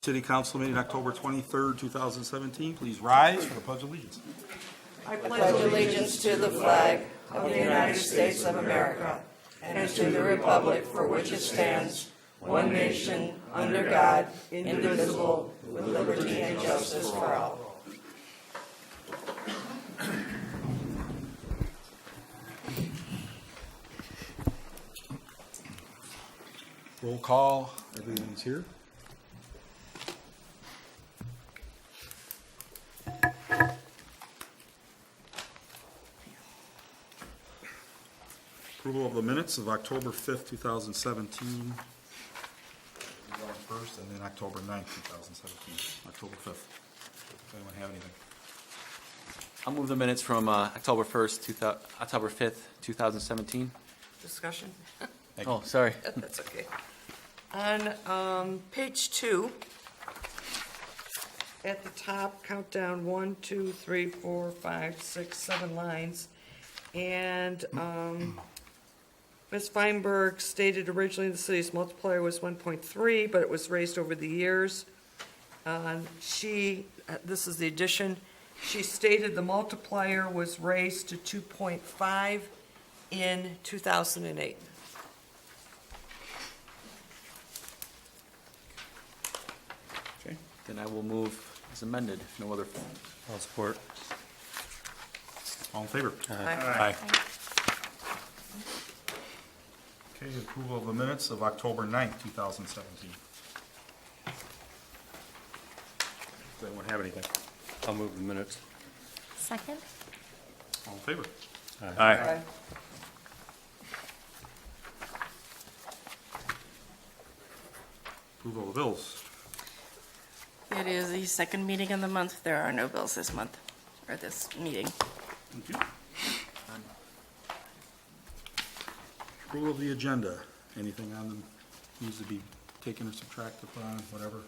City Council meeting October 23rd, 2017. Please rise for the Pledge of Allegiance. I pledge allegiance to the flag of the United States of America and to the republic for which it stands, one nation, under God, indivisible, with liberty and justice for all. Roll call. Everyone's here. Approval of the minutes of October 5th, 2017. First, and then October 9th, 2017. October 5th. Does anyone have anything? I'll move the minutes from October 5th, 2017. Discussion? Oh, sorry. That's okay. On page 2, at the top, count down 1, 2, 3, 4, 5, 6, 7 lines. And Ms. Feinberg stated originally the city's multiplier was 1.3, but it was raised over the years. This is the addition, she stated the multiplier was raised to 2.5 in 2008. Okay. Then I will move as amended, if no other. All support. All in favor? Aye. Okay, approval of the minutes of October 9th, 2017. Does anyone have anything? I'll move the minutes. Second? All in favor? Aye. Approval of the bills. It is the second meeting of the month. There are no bills this month, or this meeting. Thank you. Approval of the agenda. Anything on them needs to be taken or subtracted upon, whatever?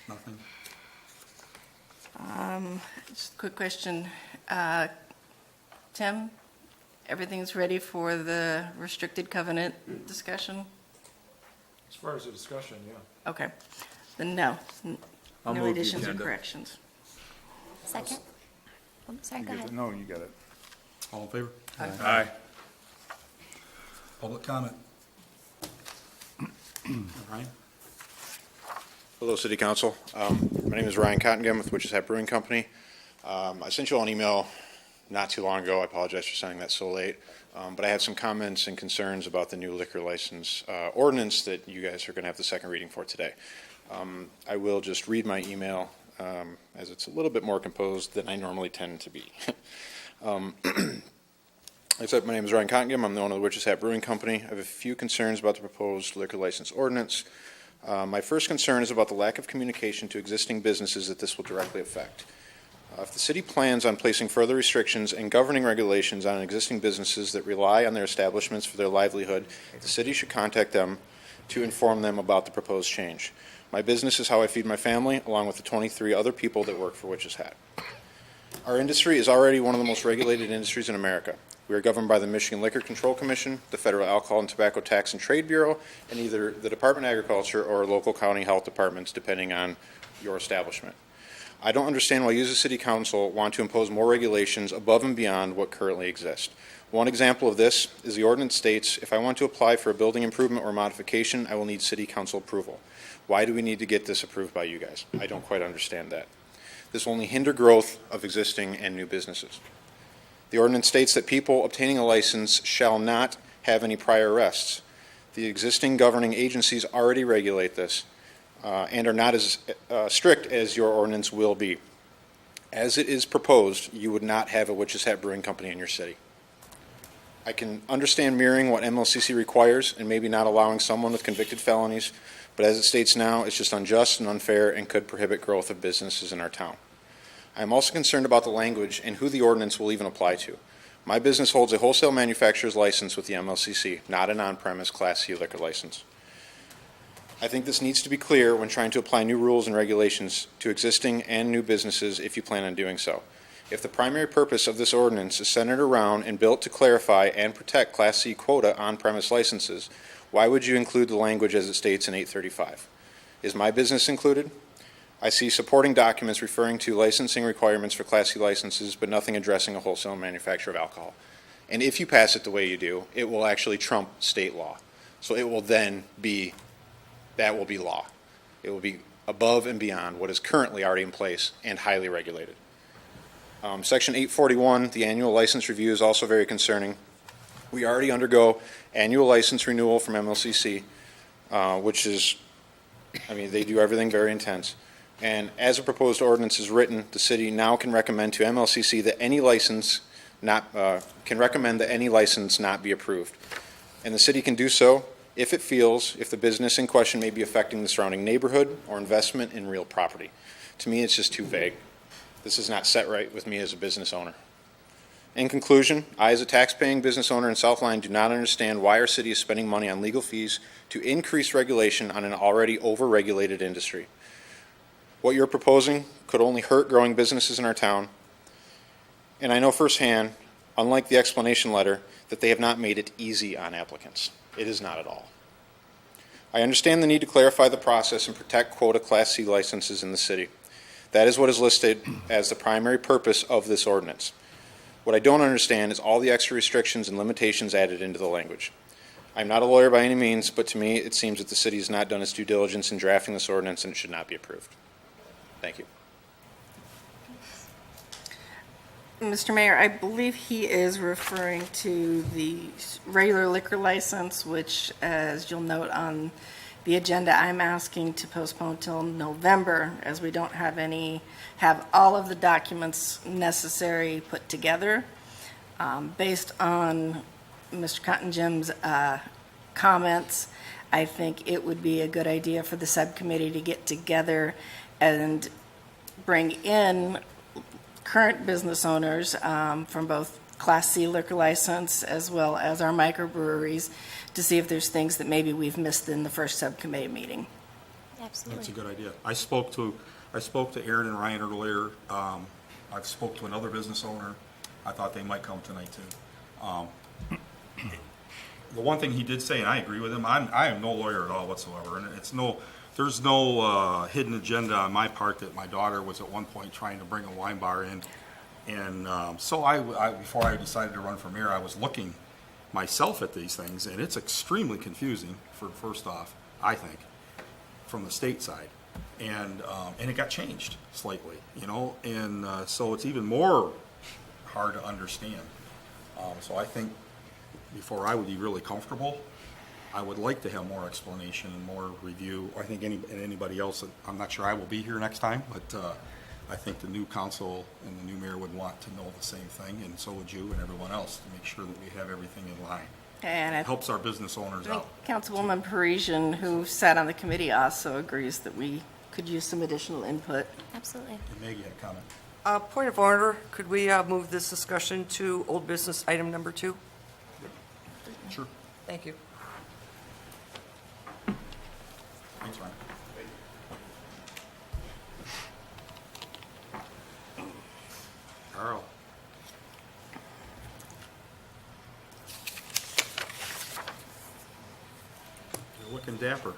Nothing? Just a quick question. Tim, everything's ready for the restricted covenant discussion? As far as the discussion, yeah. Okay. Then no. I'll No move the additions or agenda. corrections. Second? Oh, sorry, go ahead. No, you got it. All in favor? Aye. Public comment. Ryan? Hello, City Council. My name is Ryan Cottengem with Witch's Hat Brewing Company. I sent you all an email not too long ago. I apologize for sending that so late. But I had some comments and concerns about the new liquor license ordinance that you guys are going to have the second reading for today. I will just read my email as it's a little bit more composed than I normally tend to be. Like I said, my name is Ryan Cottengem. I'm the owner of the Witch's Hat Brewing Company. I have a few concerns about the proposed liquor license ordinance. My first concern is about the lack of communication to existing businesses that this will directly affect. If the city plans on placing further restrictions and governing regulations on existing businesses that rely on their establishments for their livelihood, the city should contact them to inform them about the proposed change. My business is how I feed my family, along with the 23 other people that work for Witch's Hat. Our industry is already one of the most regulated industries in America. We are governed by the Michigan Liquor Control Commission, the Federal Alcohol and Tobacco Tax and Trade Bureau, and either the Department of Agriculture or local county health departments, depending on your establishment. I don't understand why you as a city council want to impose more regulations above and beyond what currently exist. One example of this is the ordinance states, if I want to apply for a building improvement or modification, I will need city council approval. Why do we need to get this approved by you guys? I don't quite understand that. This will only hinder growth of existing and new businesses. The ordinance states that people obtaining a license shall not have any prior arrests. The existing governing agencies already regulate this and are not as strict as your ordinance will be. As it is proposed, you would not have a Witch's Hat Brewing Company in your city. I can understand mirroring what MLCC requires and maybe not allowing someone with convicted felonies, but as it states now, it's just unjust and unfair and could prohibit growth of businesses in our town. I am also concerned about the language and who the ordinance will even apply to. My business holds a wholesale manufacturer's license with the MLCC, not an on-premise Class C liquor license. I think this needs to be clear when trying to apply new rules and regulations to existing and new businesses if you plan on doing so. If the primary purpose of this ordinance is centered around and built to clarify and protect Class C quota on-premise licenses, why would you include the language as it states in 835? Is my business included? I see supporting documents referring to licensing requirements for Class C licenses, but nothing addressing a wholesale manufacture of alcohol. And if you pass it the way you do, it will actually trump state law. So it will then be, that will be law. It will be above and beyond what is currently already in place and highly regulated. Section 841, the annual license review, is also very concerning. We already undergo annual license renewal from MLCC, which is, I mean, they do everything very intense. And as a proposed ordinance is written, the city now can recommend to MLCC that any license not, can recommend that any license not be approved. And the city can do so if it feels if the business in question may be affecting the surrounding neighborhood or investment in real property. To me, it's just too vague. This is not set right with me as a business owner. In conclusion, I, as a tax-paying business owner in South Lyon, do not understand why our city is spending money on legal fees to increase regulation on an already over-regulated industry. What you're proposing could only hurt growing businesses in our town, and I know firsthand, unlike the explanation letter, that they have not made it easy on applicants. It is not at all. I understand the need to clarify the process and protect quota Class C licenses in the city. That is what is listed as the primary purpose of this ordinance. What I don't understand is all the extra restrictions and limitations added into the language. I'm not a lawyer by any means, but to me it seems that the city has not done its due diligence in drafting this ordinance and it should not be approved. Thank you. Mr. Mayor, I believe he is referring to the regular liquor license, which, as you'll note on the agenda, I'm asking to postpone till November, as we don't have all of the documents necessary put together. Based on Mr. Cottingham's comments, I think it would be a good idea for the subcommittee to get together and bring in current business owners from both Class C liquor license as well as our microbreweries to see if there's things that maybe we've missed in the first subcommittee meeting. Absolutely. That's a good idea. I spoke to Aaron and Ryan earlier. I've spoke to another business owner. I thought they might come tonight too. The one thing he did say, and I agree with him, I am no lawyer at all whatsoever, and there's no hidden agenda on my part that my daughter was at one point trying to bring a wine bar in. And so I before I decided to run for mayor, I was looking myself at these things, and it's extremely confusing, first off, I think, from the state side. And it got changed slightly, and so it's even more hard to understand. So I think before I would be really comfortable, I would like to have more explanation and more review. I think anybody else, I'm not sure I will be here next time, but I think the new council and the new mayor would want to know the same thing, and so would you and everyone else, to make sure that we have everything in line. And It helps our business owners out. Councilwoman Parisian, who sat on the committee, also agrees that we could use some additional input. Absolutely. And Maggie had a comment. Point of order, could we move this discussion to old business item number 2? Sure. Thank you. Thanks, Ryan. Carl. You're looking dapper.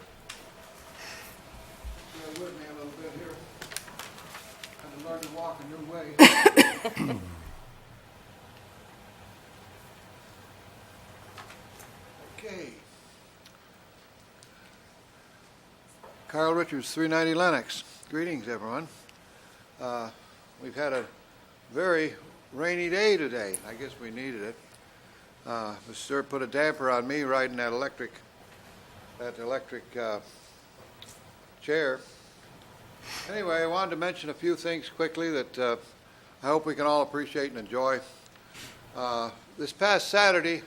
Bear with me a little bit here. Had to learn to walk a new way. Okay. Carl Richards, 390 Lennox. Greetings, everyone. We've had a very rainy day today. I guess we needed it. Mr. Stewart put a damper on me riding that electric chair. Anyway, I wanted to mention a few things quickly that I hope we can all appreciate and enjoy. This past Saturday,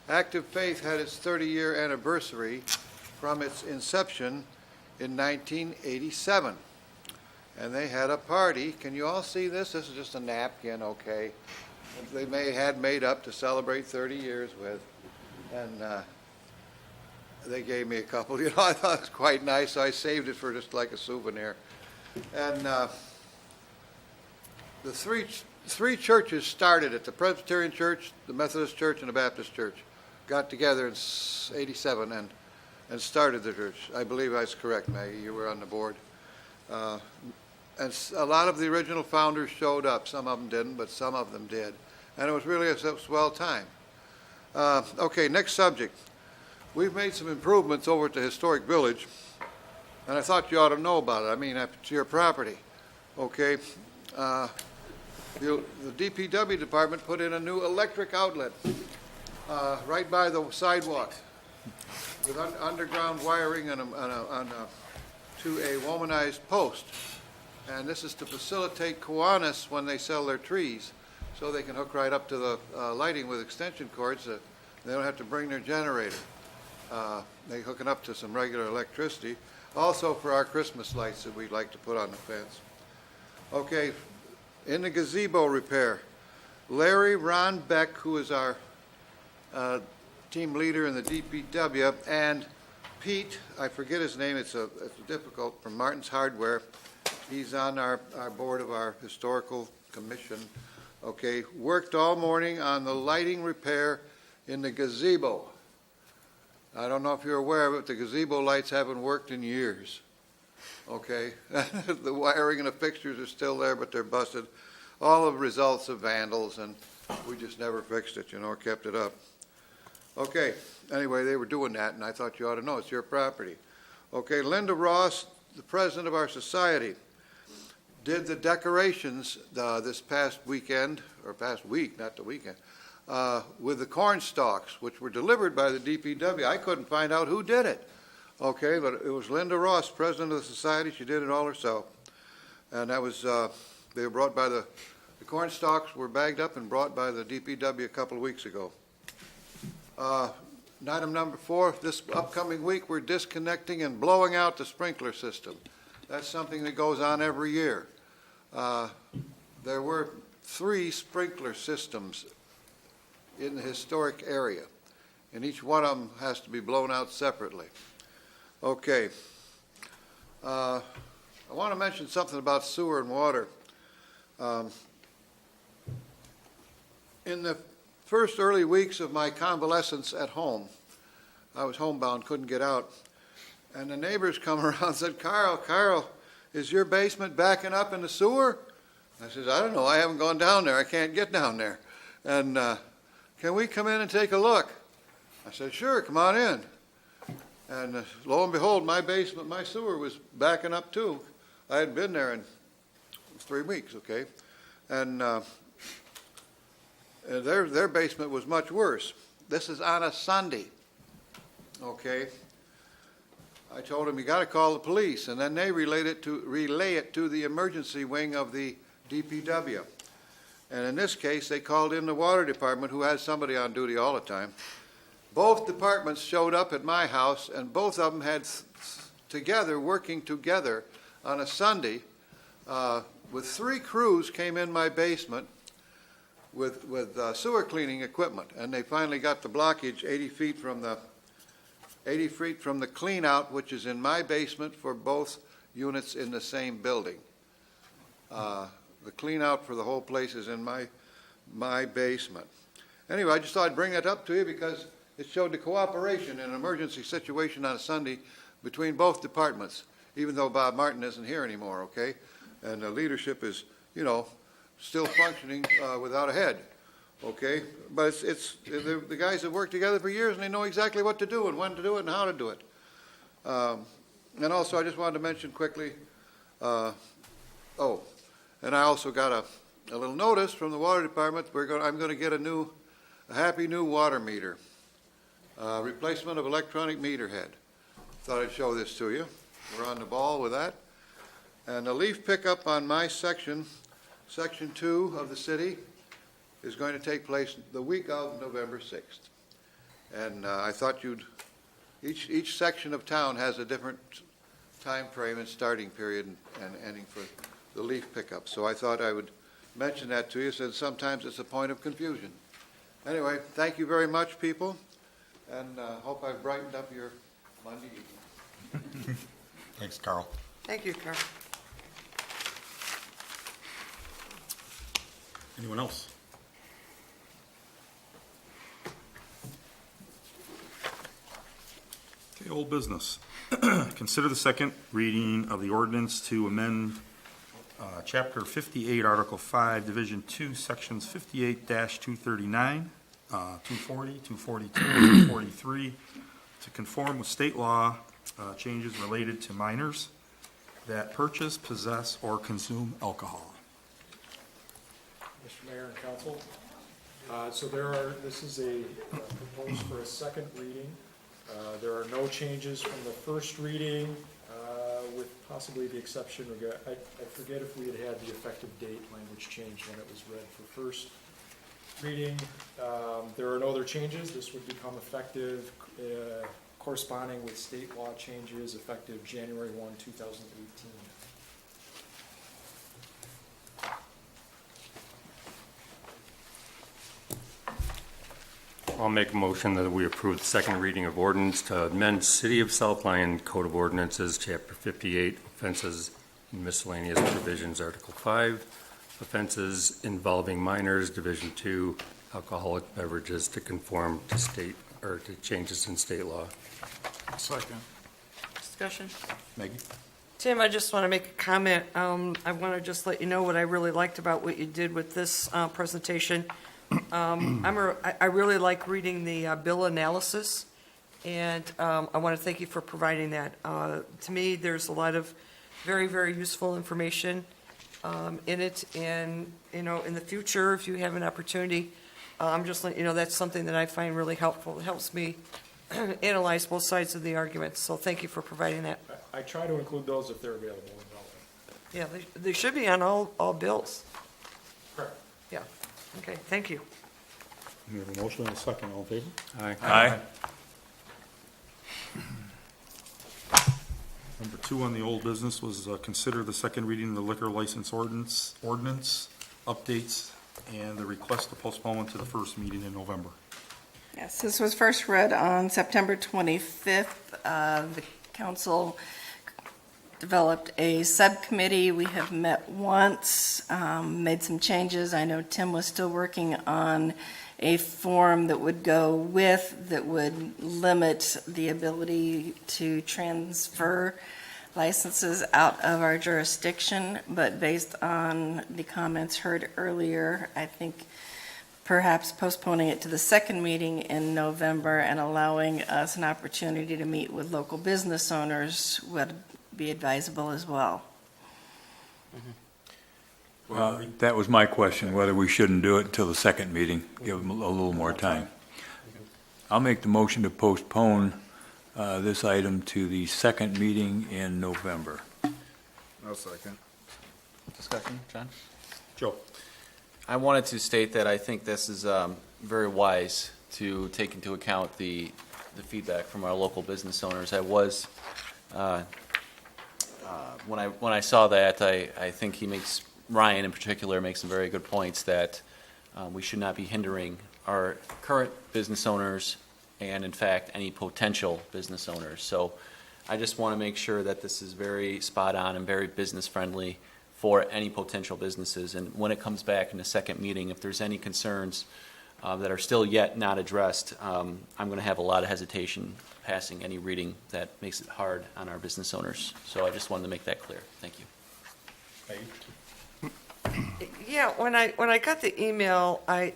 Active Faith had its 30-year anniversary from its inception in 1987. And they had a party. Can you all see this? This is just a napkin, okay. They had made up to celebrate 30 years with. And they gave me a couple. I thought it was quite nice, so I saved it for just like a souvenir. And the three churches started it. The Presbyterian Church, the Methodist Church, and the Baptist Church got together in 87 and and started the church. I believe that's correct, Maggie. You were on the board. And a lot of the original founders showed up. Some of them didn't, but some of them did. And it was really a swell time. Okay, next subject. We've made some improvements over at the Historic Village, and I thought you ought to know about it. I mean, it's your property. Okay. The DPW department put in a new electric outlet right by the sidewalk with underground wiring and to a womanized post. And this is to facilitate Kiwanis when they sell their trees, so they can hook right up to the lighting with extension cords. They don't have to bring their generator. They hook it up to some regular electricity. Also for our Christmas lights that we'd like to put on the fence. Okay, in the gazebo repair, Larry Ron Beck, who is our team leader in the DPW, and Pete, I forget his name, it's difficult, from Martin's Hardware. He's on our board of our historical commission. Okay, worked all morning on the lighting repair in the gazebo. I don't know if you're aware of it, the gazebo lights haven't worked in years. Okay, the wiring and the fixtures are still there, but they're busted. All the results of vandals, and we just never fixed it, or kept it up. Okay, anyway, they were doing that, and I thought you ought to know, it's your property. Okay, Linda Ross, the president of our society, did the decorations this past weekend, or past week, not the weekend, with the corn stalks, which were delivered by the DPW. I couldn't find out who did it. Okay, but it was Linda Ross, president of the society. She did it all herself. And that was, they were brought by the corn stalks were bagged up and brought by the DPW a couple of weeks ago. Item number 4, this upcoming week, we're disconnecting and blowing out the sprinkler system. That's something that goes on every year. There were 3 sprinkler systems in the historic area, and each one of them has to be blown out separately. Okay. I want to mention something about sewer and water. In the first early weeks of my convalescence at home, I was homebound, couldn't get out, and the neighbors come around and said, Carl, is your basement backing up in the sewer? I said, I don't know, I haven't gone down there, I can't get down there. And can we come in and take a look? I said, sure, come on in. And lo and behold, my basement, my sewer was backing up too. I hadn't been there in 3 weeks, okay? And their basement was much worse. This is on a Sunday, okay? I told them, you got to call the police, and then they relay it to the emergency wing of the DPW. And in this case, they called in the water department, who has somebody on duty all the time. Both departments showed up at my house, and both of them had working together on a Sunday, with 3 crews came in my basement with sewer cleaning equipment, and they finally got the blockage 80 feet from the clean out, which is in my basement for both units in the same building. The clean out for the whole place is in my basement. Anyway, I just thought I'd bring that up to you because it showed the cooperation in an emergency situation on a Sunday between both departments, even though Bob Martin isn't here anymore, okay? And the leadership is, still functioning without a head, okay? But it's the guys have worked together for years, and they know exactly what to do and when to do it and how to do it. And also, I just wanted to mention quickly, and I also got a little notice from the water department. I'm going to get a happy new water meter, replacement of electronic meter head. Thought I'd show this to you. We're on the ball with that. And the leaf pickup on my section 2 of the city, is going to take place the week of November 6th. And I thought each section of town has a different time frame and starting period and ending for the leaf pickup. So I thought I would mention that to you, since sometimes it's a point of confusion. Anyway, thank you very much, people, and hope I've brightened up your Monday evening. Thanks, Carl. Thank you, Carl. Anyone else? Okay, old business. Consider the second reading of the ordinance to amend Chapter 58, Article 5, Division 2, Sections 58-239, 240, 242, 243, to conform with state law changes related to minors that purchase, possess, or consume alcohol. Mr. Mayor and Council, this is proposed for a second reading. There are no changes from the first reading, with possibly the exception, I forget if we had the effective date language changed when it was read for first reading. There are no other changes. This would become effective, corresponding with state law changes effective January 1, 2018. I'll make a motion that we approve the second reading of ordinance to amend City of South Lyon Code of Ordinances, Chapter 58, Offenses and Miscellaneous Provisions, Article 5, Offenses Involving Minors, Division 2, Alcoholic Beverages, to conform to state, or to changes in state law. Second. Discussion? Maggie? Tim, I just want to make a comment. I want to just let you know what I really liked about what you did with this presentation. I really like reading the bill analysis, and I want to thank you for providing that. To me, there's a lot of very, very useful information in it, and, in the future, if you have an opportunity, I'm just letting you know that's something that I find really helpful. It helps me analyze both sides of the argument, so thank you for providing that. I try to include those if they're available. Yeah, they should be on all bills. Correct. Yeah, okay, thank you. We have a motion and a second. All in favor? Aye. Number 2 on the old business was consider the second reading of the liquor license ordinance, updates, and the request of postponement to the first meeting in November. Yes, this was first read on September 25th. The council developed a subcommittee. We have met once, made some changes. I know Tim was still working on a form that would go with, that would limit the ability to transfer licenses out of our jurisdiction, but based on the comments heard earlier, I think perhaps postponing it to the second meeting in November and allowing us an opportunity to meet with local business owners would be advisable as well. That was my question, whether we shouldn't do it until the second meeting, give them a little more time. I'll make the motion to postpone this item to the second meeting in November. I'll second. Discussion, John? Joe? I wanted to state that I think this is very wise to take into account the feedback from our local business owners. I was, when I saw that, I think Ryan in particular makes some very good points that we should not be hindering our current business owners and, in fact, any potential business owners. So I just want to make sure that this is very spot on and very business friendly for any potential businesses. And when it comes back in the second meeting, if there's any concerns that are still yet not addressed, I'm going to have a lot of hesitation passing any reading that makes it hard on our business owners. So I just wanted to make that clear. Thank you. Yeah, when I got the email, I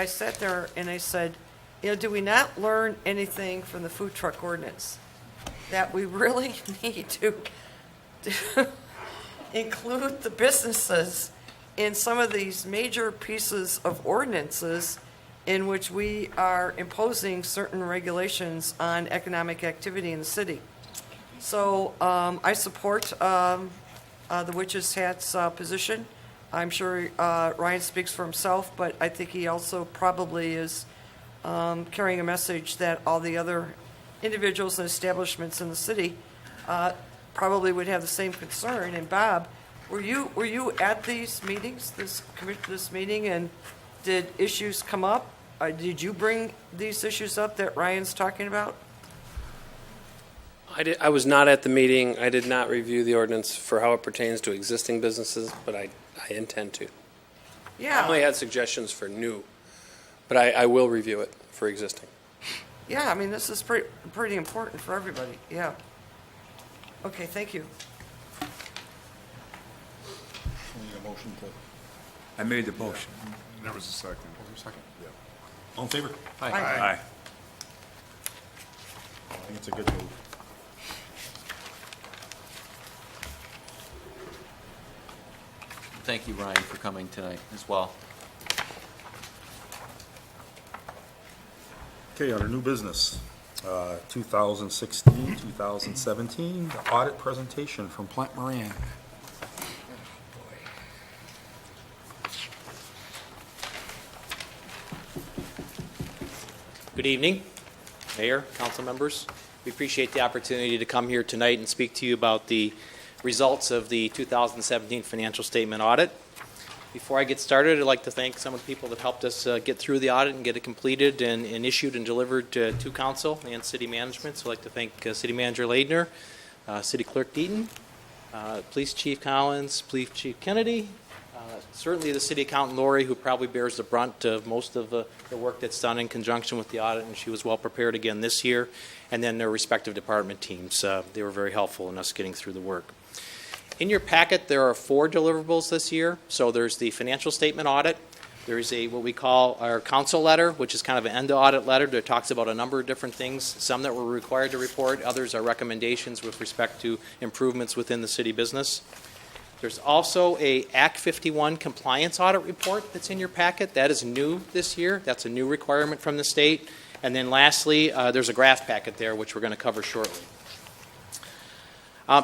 sat there and I said, do we not learn anything from the food truck ordinance? That we really need to include the businesses in some of these major pieces of ordinances in which we are imposing certain regulations on economic activity in the city. So I support the Witches Hat's position. I'm sure Ryan speaks for himself, but I think he also probably is carrying a message that all the other individuals and establishments in the city probably would have the same concern. And Bob, were you at these meetings, this meeting, and did issues come up? Did you bring these issues up that Ryan's talking about? I was not at the meeting. I did not review the ordinance for how it pertains to existing businesses, but I intend to. Yeah. I only had suggestions for new, but I will review it for existing. Yeah, I mean, this is pretty important for everybody, yeah. Okay, thank you. We need a motion to, I made the motion. There was a second. second? Yeah. All in favor? Aye. Aye. I think it's a good move. Thank you, Ryan, for coming tonight as well. Okay, under new business, 2016, 2017, the audit presentation from Plant Moran. Good evening, Mayor, council members. We appreciate the opportunity to come here tonight and speak to you about the results of the 2017 financial statement audit. Before I get started, I'd like to thank some of the people that helped us get through the audit and get it completed and issued and delivered to council and city management. So I'd like to thank City Manager Ladner, City Clerk Deaton, Police Chief Collins, Police Chief Kennedy, certainly the City Accountant Lori, who probably bears the brunt of most of the work that's done in conjunction with the audit, and she was well prepared again this year, and then their respective department teams. They were very helpful in us getting through the work. In your packet, there are 4 deliverables this year. So there's the financial statement audit. There's what we call our council letter, which is kind of an end-to-audit letter that talks about a number of different things, some that we're required to report, others are recommendations with respect to improvements within the city business. There's also a Act 51 compliance audit report that's in your packet. That is new this year. That's a new requirement from the state. And then lastly, there's a graph packet there, which we're going to cover shortly.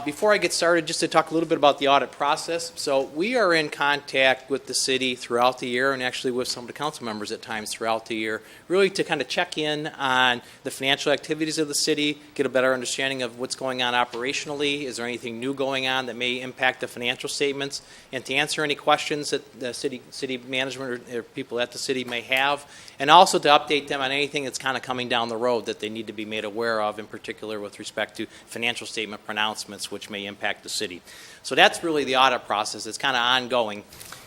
Before I get started, just to talk a little bit about the audit process. So we are in contact with the city throughout the year, and actually with some of the council members at times throughout the year, really to kind of check in on the financial activities of the city, get a better understanding of what's going on operationally. Is there anything new going on that may impact the financial statements? And to answer any questions that the city management or people at the city may have, and also to update them on anything that's kind of coming down the road that they need to be made aware of, in particular with respect to financial statement pronouncements which may impact the city. So that's really the audit process. It's kind of ongoing.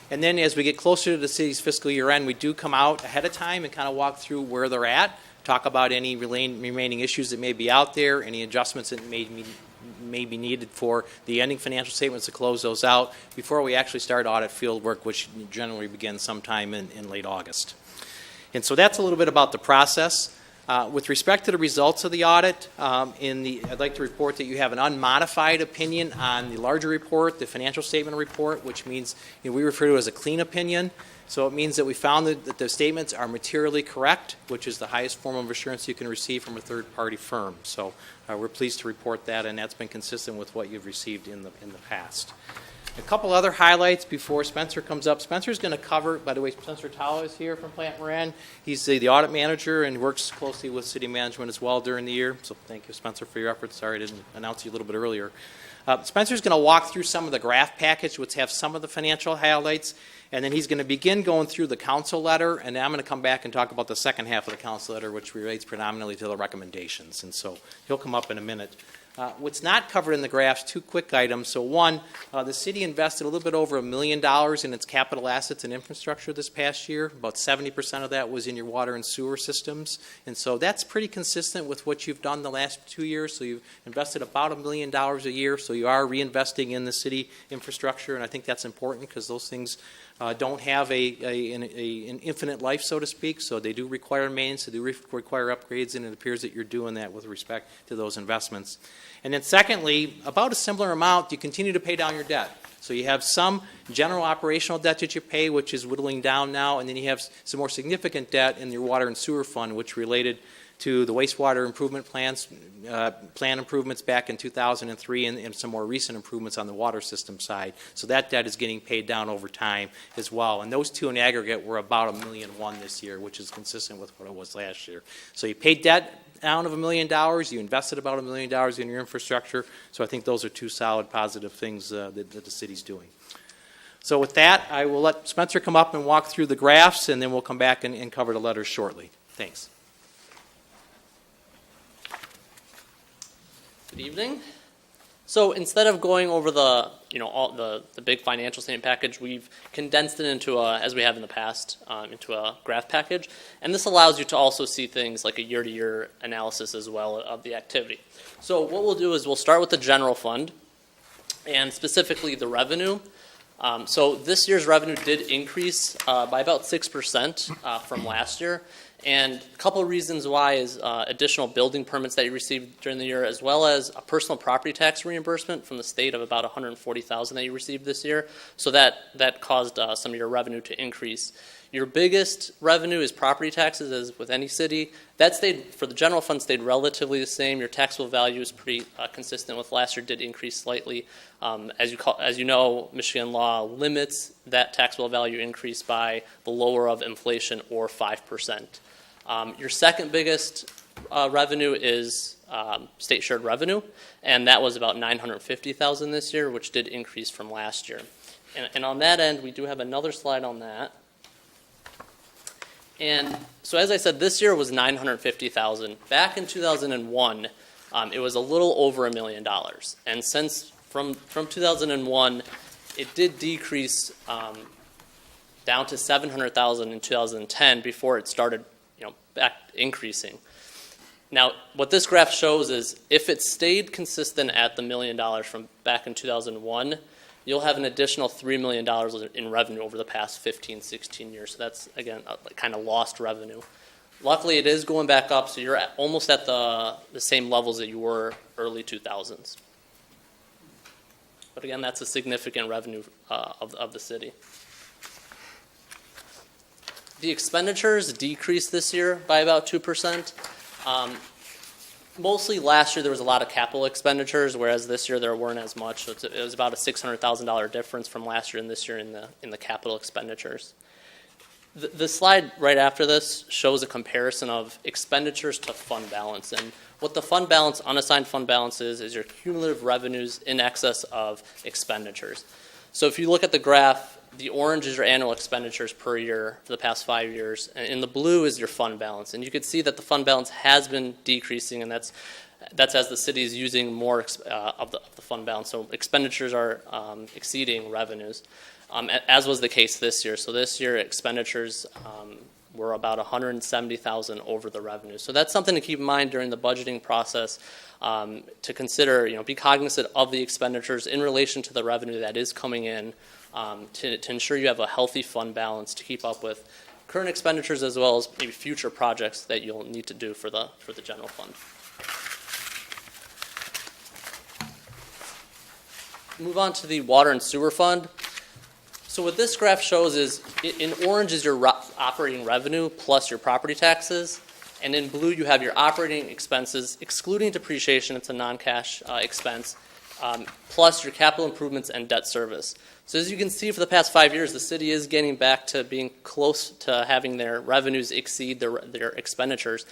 And then as we get closer to the city's fiscal year end, we do come out ahead of time and kind of walk through where they're at, talk about any remaining issues that may be out there, any adjustments that may be needed for the ending financial statements to close those out before we actually start audit field work, which generally begins sometime in late August. And so that's a little bit about the process. With respect to the results of the audit, I'd like to report that you have an unmodified opinion on the larger report, the financial statement report, which means we refer to it as a clean opinion. So it means that we found that the statements are materially correct, which is the highest form of assurance you can receive from a third-party firm. So we're pleased to report that, and that's been consistent with what you've received in the past. A couple other highlights before Spencer comes up. Spencer's going to cover, by the way, Spencer Tala is here from Plant Moran. He's the audit manager and works closely with city management as well during the year. So thank you, Spencer, for your efforts. Sorry I didn't announce you a little bit earlier. Spencer's going to walk through some of the graph package, which have some of the financial highlights, and then he's going to begin going through the council letter, and then I'm going to come back and talk about the second half of the council letter, which relates predominantly to the recommendations. And so he'll come up in a minute. What's not covered in the graphs, 2 quick items. So one, the city invested a little bit over $1 million in its capital assets and infrastructure this past year. About 70% of that was in your water and sewer systems. And so that's pretty consistent with what you've done the last 2 years. So you've invested about $1 million a year. So you are reinvesting in the city infrastructure. And I think that's important because those things don't have an infinite life, so to speak. So they do require maintenance, they do require upgrades, and it appears that you're doing that with respect to those investments. And then secondly, about a similar amount, you continue to pay down your debt. So you have some general operational debt that you pay, which is whittling down now, and then you have some more significant debt in your water and sewer fund, which related to the wastewater improvement plan improvements back in 2003 and some more recent improvements on the water system side. So that debt is getting paid down over time as well. And those two in aggregate were about $1.1 million this year, which is consistent with what it was last year. So you paid debt down of $1 million, you invested about $1 million in your infrastructure. So I think those are 2 solid positive things that the city's doing. So with that, I will let Spencer come up and walk through the graphs, and then we'll come back and cover the letters shortly. Thanks. Good evening. So instead of going over the, all the big financial statement package, we've condensed it into as we have in the past, into a graph package. And this allows you to also see things like a year-to-year analysis as well of the activity. So what we'll do is we'll start with the general fund and specifically the revenue. So this year's revenue did increase by about 6% from last year. And a couple of reasons why is additional building permits that you received during the year, as well as a personal property tax reimbursement from the state of about $140,000 that you received this year. So that caused some of your revenue to increase. Your biggest revenue is property taxes, as with any city. That stayed, for the general fund, stayed relatively the same. Your taxable value is pretty consistent with last year, did increase slightly. As you know, Michigan law limits that taxable value increase by the lower of inflation or 5%. Your second biggest revenue is state shared revenue, and that was about $950,000 this year, which did increase from last year. And on that end, we do have another slide on that. And so as I said, this year was $950,000. Back in 2001, it was a little over $1 million. And since from 2001, it did decrease down to $700,000 in 2010 before it started, back increasing. Now, what this graph shows is if it stayed consistent at the $1 million from back in 2001, you'll have an additional $3 million in revenue over the past 15, 16 years. So that's, again, kind of lost revenue. Luckily, it is going back up, so you're almost at the same levels that you were early 2000s. But again, that's a significant revenue of the city. The expenditures decreased this year by about 2%. Mostly last year there was a lot of capital expenditures, whereas this year there weren't as much. So it was about a $600,000 difference from last year and this year in the capital expenditures. The slide right after this shows a comparison of expenditures to fund balance. And what the fund balance, unassigned fund balance is your cumulative revenues in excess of expenditures. So if you look at the graph, the orange is your annual expenditures per year for the past 5 years, and in the blue is your fund balance. And you can see that the fund balance has been decreasing, and that's as the city is using more of the fund balance. So expenditures are exceeding revenues, as was the case this year. So this year expenditures were about $170,000 over the revenue. So that's something to keep in mind during the budgeting process, to consider, be cognizant of the expenditures in relation to the revenue that is coming in, to ensure you have a healthy fund balance to keep up with current expenditures as well as maybe future projects that you'll need to do for the general fund. Move on to the water and sewer fund. So what this graph shows is, in orange is your operating revenue plus your property taxes, and in blue you have your operating expenses, excluding depreciation, it's a non-cash expense, plus your capital improvements and debt service. So as you can see, for the past 5 years, the city is getting back to being close to having their revenues exceed their expenditures.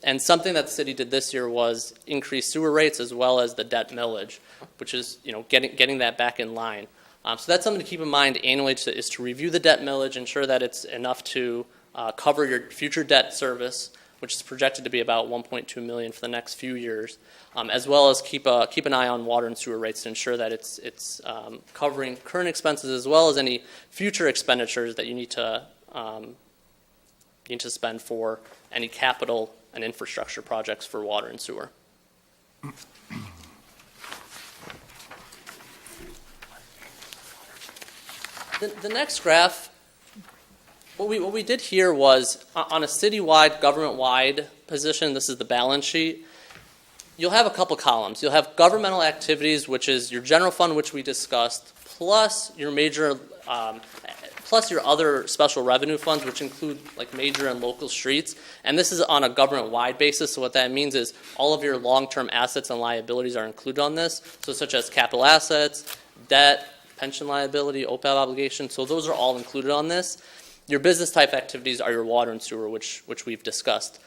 And something that the city did this year was increase sewer rates as well as the debt millage, which is getting that back in line. So that's something to keep in mind annually, is to review the debt millage, ensure that it's enough to cover your future debt service, which is projected to be about $1.2 million for the next few years, as well as keep an eye on water and sewer rates to ensure that it's covering current expenses as well as any future expenditures that you need to spend for any capital and infrastructure projects for water and sewer. The next graph, what we did here was on a citywide, government-wide position, this is the balance sheet, you'll have a couple columns. You'll have governmental activities, which is your general fund, which we discussed, plus your plus your other special revenue funds, which include like major and local streets. And this is on a government-wide basis, so what that means is all of your long-term assets and liabilities are included on this, so such as capital assets, debt, pension liability, OPEB obligation, so those are all included on this. Your business type activities are your water and sewer, which we've discussed.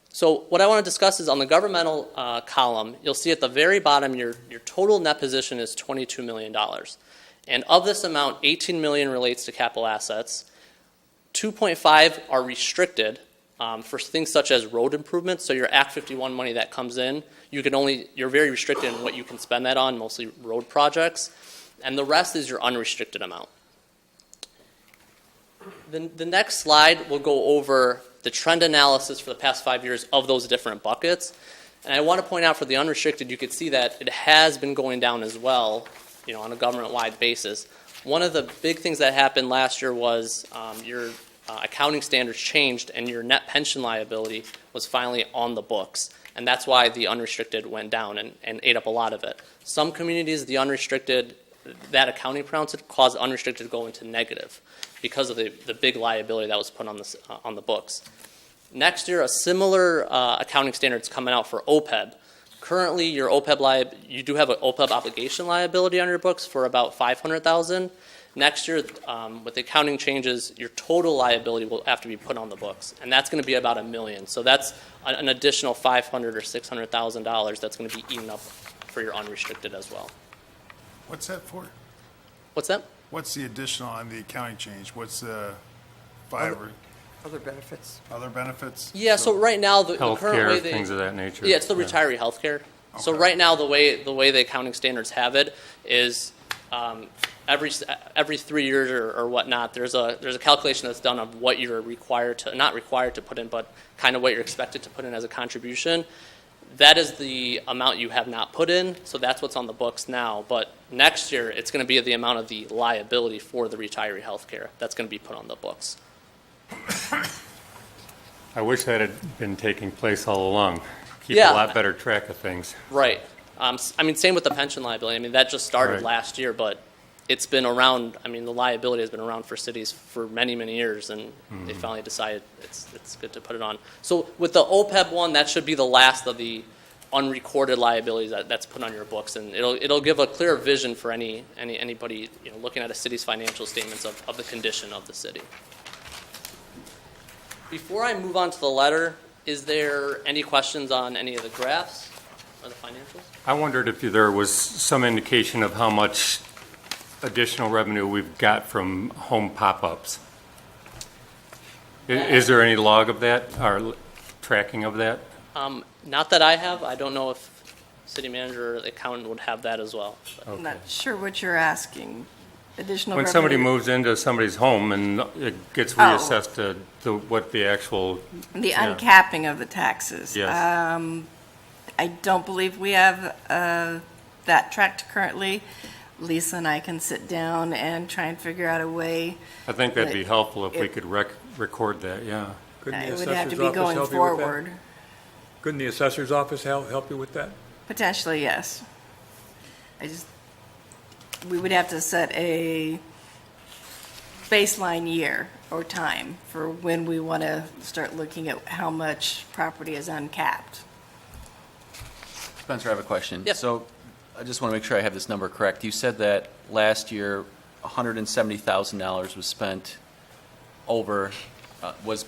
So what I want to discuss is on the governmental column, you'll see at the very bottom your total net position is $22 million. And of this amount, $18 million relates to capital assets, 2.5 are restricted, for things such as road improvements. So your Act 51 money that comes in, you're very restricted in what you can spend that on, mostly road projects, and the rest is your unrestricted amount. The next slide will go over the trend analysis for the past 5 years of those different buckets. And I want to point out for the unrestricted, you could see that it has been going down as well, on a government-wide basis. One of the big things that happened last year was your accounting standards changed and your net pension liability was finally on the books. And that's why the unrestricted went down and ate up a lot of it. Some communities, the unrestricted, that accounting prowess caused unrestricted to go into negative because of the big liability that was put on the books. Next year, a similar accounting standard's coming out for OPEB. Currently, your OPEB you do have an OPEB obligation liability on your books for about $500,000. Next year, with the accounting changes, your total liability will have to be put on the books, and that's going to be about $1 million. So that's an additional $500,000 or $600,000 that's going to be eaten up for your unrestricted as well. What's that for? What's that? What's the additional on the accounting change? What's the Other benefits. other benefits? Yeah, so right now, the current way Healthcare, things of that nature. Yeah, it's the retiree health care. So Okay. right now, the way the accounting standards have it is every 3 years or whatnot, there's a calculation that's done of what you're not required to put in, but kind of what you're expected to put in as a contribution. That is the amount you have not put in, so that's what's on the books now. But next year, it's going to be the amount of the liability for the retiree health care that's going to be put on the books. I wish that had been taking place all along. Keep Yeah. a lot better track of things. Right. Same with the pension liability. That just started Right. last year, but it's been around. The liability has been around for cities for many, many years, and they finally decided it's good to put it on. So with the OPEB one, that should be the last of the unrecorded liabilities that's put on your books, and it'll give a clear vision for anybody looking at a city's financial statements of the condition of the city. Before I move on to the letter, is there any questions on any of the graphs or the financials? I wondered if there was some indication of how much additional revenue we've got from home pop-ups. Is there any log of that or tracking of that? Not that I have. I don't know if city manager or the accountant would have that as well. But. I'm not sure what you're asking. Additional When revenue? somebody moves into somebody's home and it gets reassessed to what the actual... The yeah. uncapping of the taxes. Yes. I don't believe we have that tracked currently. Lisa and I can sit down and try and figure out a way. I think that'd be But helpful if we it- could record that, yeah. Couldn't the It would have to assessor's be office going help you with that? forward. Couldn't the assessor's office help you with that? Potentially, yes. We would have to set a baseline year or time for when we want to start looking at how much property is uncapped. Spencer, I have a question. Yep. So I just want to make sure I have this number correct. You said that last year, $170,000 was spent over, was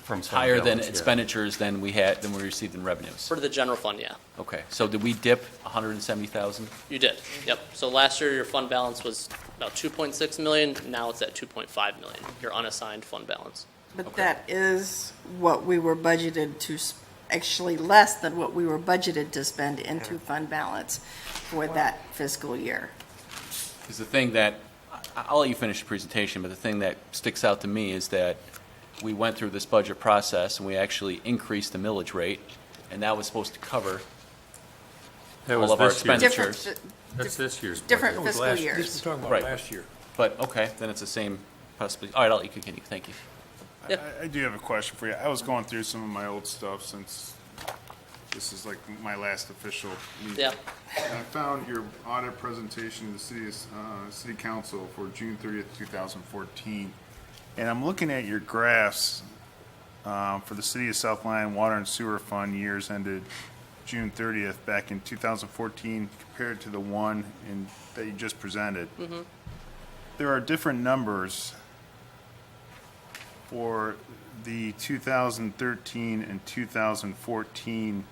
From fund higher than balance, yeah. expenditures than we received in revenues. For the general fund, yeah. Okay, so did we dip 170,000? You did. Yep. So last year your fund balance was about 2.6 million. Now it's at 2.5 million. Your unassigned fund balance. But that is what we were budgeted to, actually less than what we were budgeted to spend into fund balance for that fiscal year. Because the thing that, I'll let you finish the presentation, but the thing that sticks out to me is that we went through this budget process and we actually increased the millage rate, and that was supposed to cover That all was of our this year. expenditures. That's this year's budget. Different That was fiscal last- years. This we're talking about Right. last year. But, okay, then it's the same possibly. All right, I'll let you continue. Thank you. I do have a question for you. I was going through some of my old stuff since this is like my last official meeting. Yeah. And I found your audit presentation to the city council for June 30th, 2014. And I'm looking at your graphs for the city of South Lyon Water and Sewer Fund years ended June 30th back in 2014 compared to the one that you just presented. Mm-hmm. There are different numbers for the 2013 and 2014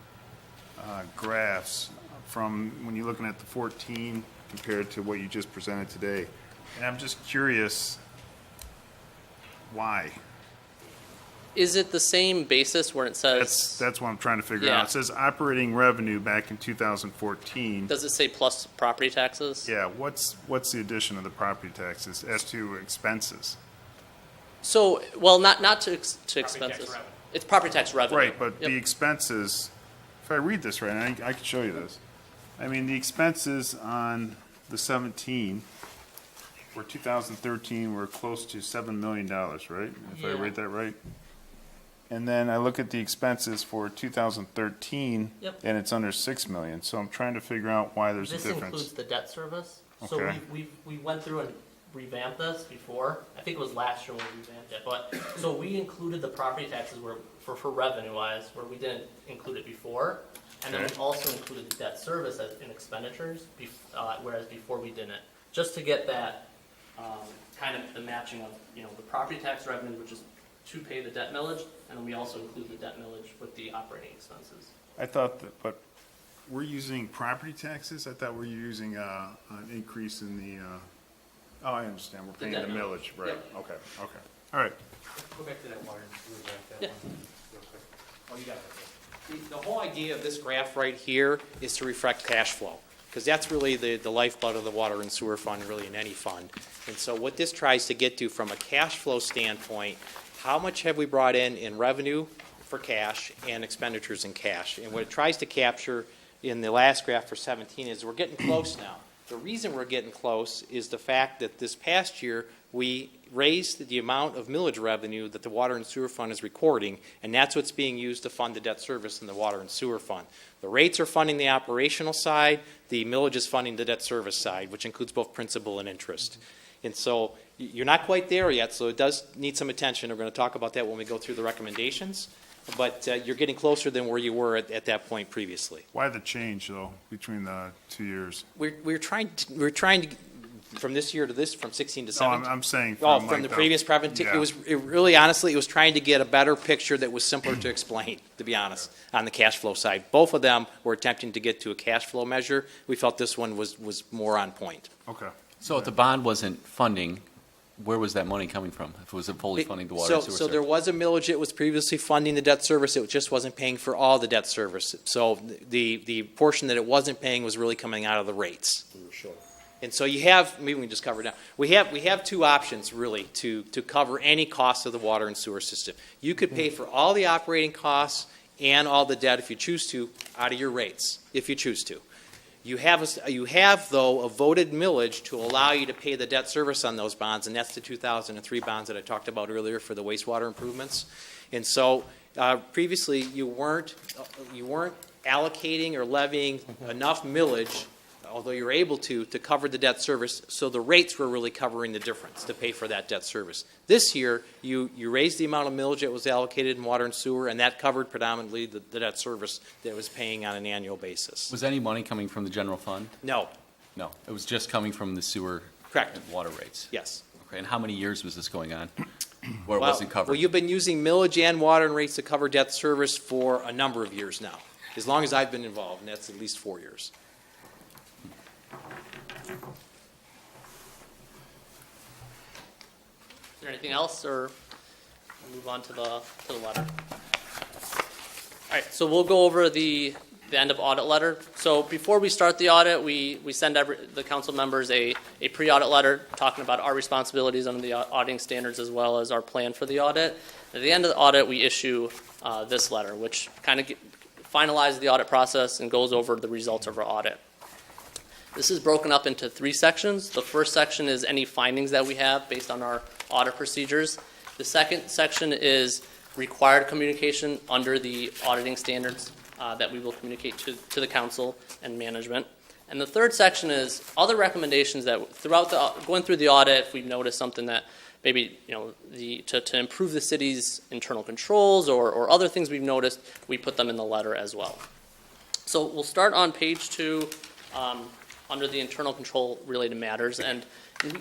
graphs from when you're looking at the 14 compared to what you just presented today. And I'm just curious why. Is it the same basis where it says? That's what I'm trying to figure Yeah. out. It says operating revenue back in 2014. Does it say plus property taxes? Yeah, what's the addition of the property taxes as to expenses? So, well, not to expenses. It's property tax revenue. Right, but Yep. the expenses, if I read this right, and I can show you this. I mean, the expenses on the 17 for 2013 were close to $7 million, right? If I read that right? And then I look at the expenses for 2013, Yep. and it's under 6 million. So I'm trying to figure out why there's a This difference. includes the debt service. So Okay. we went through and revamped this before. I think it was last year when we revamped it. But so we included the property taxes for revenue wise, where we didn't include it before. And then we Okay. also included the debt service as in expenditures, whereas before we didn't. Just to get that kind of the matching of, the property tax revenue, which is to pay the debt millage, and then we also include the debt millage with the operating expenses. I thought that, but we're using property taxes? I thought we were using an increase in the, oh, I understand, we're paying the debt millage, right, Yep. okay, all right. Go back to that water and sewer graph, Yeah. that one, real quick. Oh, you got it. The whole idea of this graph right here is to reflect cash flow, because that's really the lifeblood of the water and sewer fund, really in any fund. And so what this tries to get to from a cash flow standpoint, how much have we brought in revenue for cash and expenditures in cash? And what it tries to capture in the last graph for 17 is we're getting close now. The reason we're getting close is the fact that this past year, we raised the amount of millage revenue that the water and sewer fund is recording, and that's what's being used to fund the debt service in the water and sewer fund. The rates are funding the operational side, the millage is funding the debt service side, which includes both principal and interest. And so you're not quite there yet, so it does need some attention. We're going to talk about that when we go through the recommendations, but you're getting closer than where you were at that point previously. Why the change, though, between the 2 years? We're trying to from this year to this, from 16 to No, 17. I'm saying Oh, from from like the previous presentation, yeah. it really, honestly, it was trying to get a better picture that was simpler to explain, to be honest, on the cash flow side. Both of them were attempting to get to a cash flow measure. We felt this one was more on point. Okay. So if the bond wasn't funding, where was that money coming from? If it wasn't fully funding the water and sewer So service? there was a millage that was previously funding the debt service. It just wasn't paying for all the debt service. So the portion that it wasn't paying was really coming out of the rates. And so you have, maybe we can just cover it now. We have two options really to cover any cost of the water and sewer system. You could pay for all the operating costs and all the debt if you choose to out of your rates, if you choose to. You have though a voted millage to allow you to pay the debt service on those bonds, and that's the 2003 bonds that I talked about earlier for the wastewater improvements. And so previously you weren't allocating or levying enough millage, although you're able to cover the debt service, so the rates were really covering the difference to pay for that debt service. This year, you raised the amount of millage that was allocated in water and sewer, and that covered predominantly the debt service that was paying on an annual basis. Was any money coming from the general fund? No. No, it was just coming from the sewer Correct. and water rates? Yes. Okay, and how many years was this going on where it Well, wasn't covered? Well, you've been using millage and water and rates to cover debt service for a number of years now, as long as I've been involved, and that's at least 4 years. Is there anything else, or we'll move on to the letter? All right, so we'll go over the end of audit letter. So before we start the audit, we send the council members a pre-audit letter talking about our responsibilities under the auditing standards as well as our plan for the audit. At the end of the audit, we issue this letter, which kind of finalizes the audit process and goes over the results of our audit. This is broken up into 3 sections. The first section is any findings that we have based on our audit procedures. The second section is required communication under the auditing standards that we will communicate to the council and management. And the third section is other recommendations that throughout going through the audit, if we've noticed something that maybe to improve the city's internal controls or other things we've noticed, we put them in the letter as well. So we'll start on page 2 under the internal control related matters, and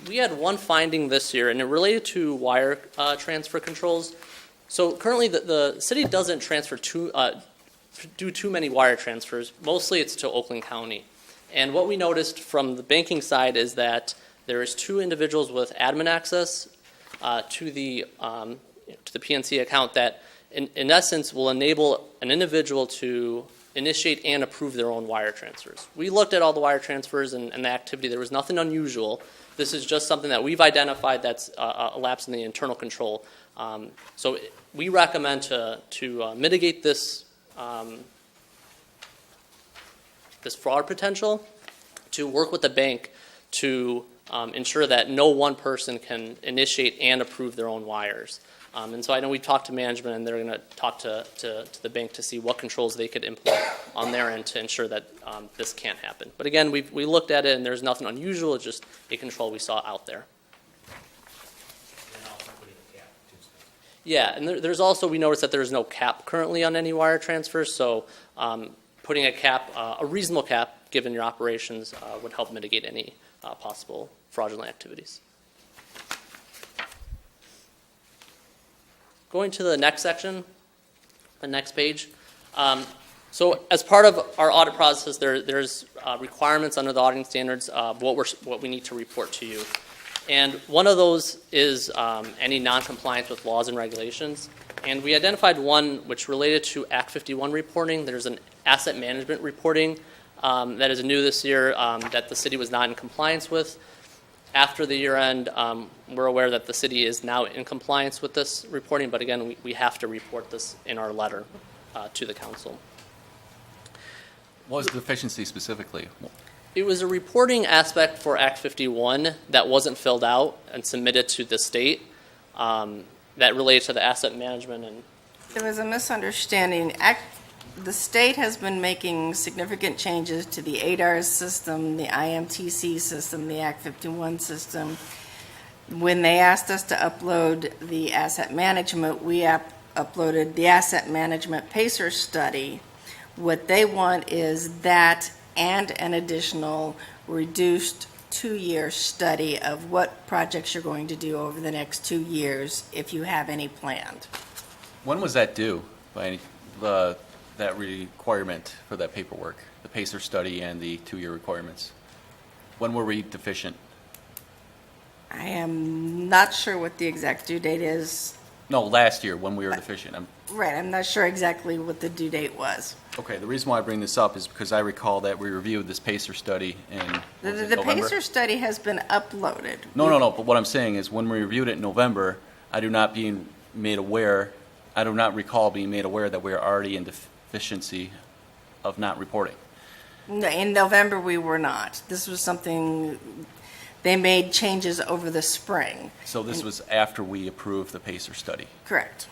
we had one finding this year, and it related to wire transfer controls. So currently, the city doesn't do too many wire transfers. Mostly, it's to Oakland County. And what we noticed from the banking side is that there is 2 individuals with admin access to the to the PNC account that, in essence, will enable an individual to initiate and approve their own wire transfers. We looked at all the wire transfers and the activity. There was nothing unusual. This is just something that we've identified that's a lapse in the internal control. So we recommend to mitigate this this fraud potential, to work with the bank to ensure that no one person can initiate and approve their own wires. And so I know we talked to management, and they're going to talk to the bank to see what controls they could implement on their end to ensure that this can't happen. But again, we looked at it, and there's nothing unusual. It's just a control we saw out there. Yeah, and there's also, we noticed that there's no cap currently on any wire transfers, so putting a cap, a reasonable cap, given your operations, would help mitigate any possible fraudulent activities. Going to the next section, the next page. So as part of our audit process, there's requirements under the auditing standards of what we need to report to you. And one of those is any noncompliance with laws and regulations. And we identified one which related to Act 51 reporting. There's an asset management reporting that is new this year that the city was not in compliance with. After the year end, we're aware that the city is now in compliance with this reporting, but again, we have to report this in our letter to the council. What was the deficiency specifically? It was a reporting aspect for Act 51 that wasn't filled out and submitted to the state that related to the asset management. And There was a misunderstanding. The state has been making significant changes to the ADARS system, the IMTC system, the Act 51 system. When they asked us to upload the asset management, we uploaded the asset management PACER study. What they want is that and an additional reduced 2-year study of what projects you're going to do over the next 2 years, if you have any planned. When was that due, by that requirement for that paperwork, the PACER study and the 2-year requirements? When were we deficient? I am not sure what the exact due date is. No, last year, when we were deficient. Right, I'm not sure exactly what the due date was. Okay, the reason why I bring this up is because I recall that we reviewed this PACER study in The November? PACER study has been uploaded. No, but what I'm saying is when we reviewed it in November, I do not recall being made aware that we are already in deficiency of not reporting. No, in November, we were not. This was something, they made changes over the spring. So this was after we approved the PACER study Correct.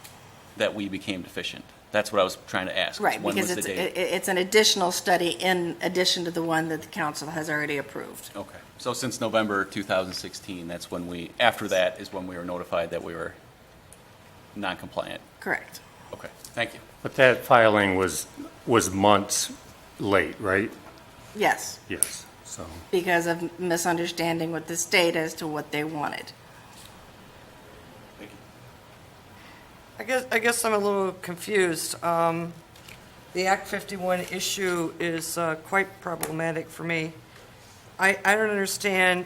that we became deficient. That's what I was trying to ask. Right, When because was the date? it's an additional study in addition to the one that the council has already approved. Okay, so since November 2016, that's when after that is when we were notified that we were non-compliant. Correct. Okay, thank you. But that filing was months late, right? Yes, Yes, so. because of misunderstanding with the state as to what they wanted. Thank you. I guess I'm a little confused. The Act 51 issue is quite problematic for me. I don't understand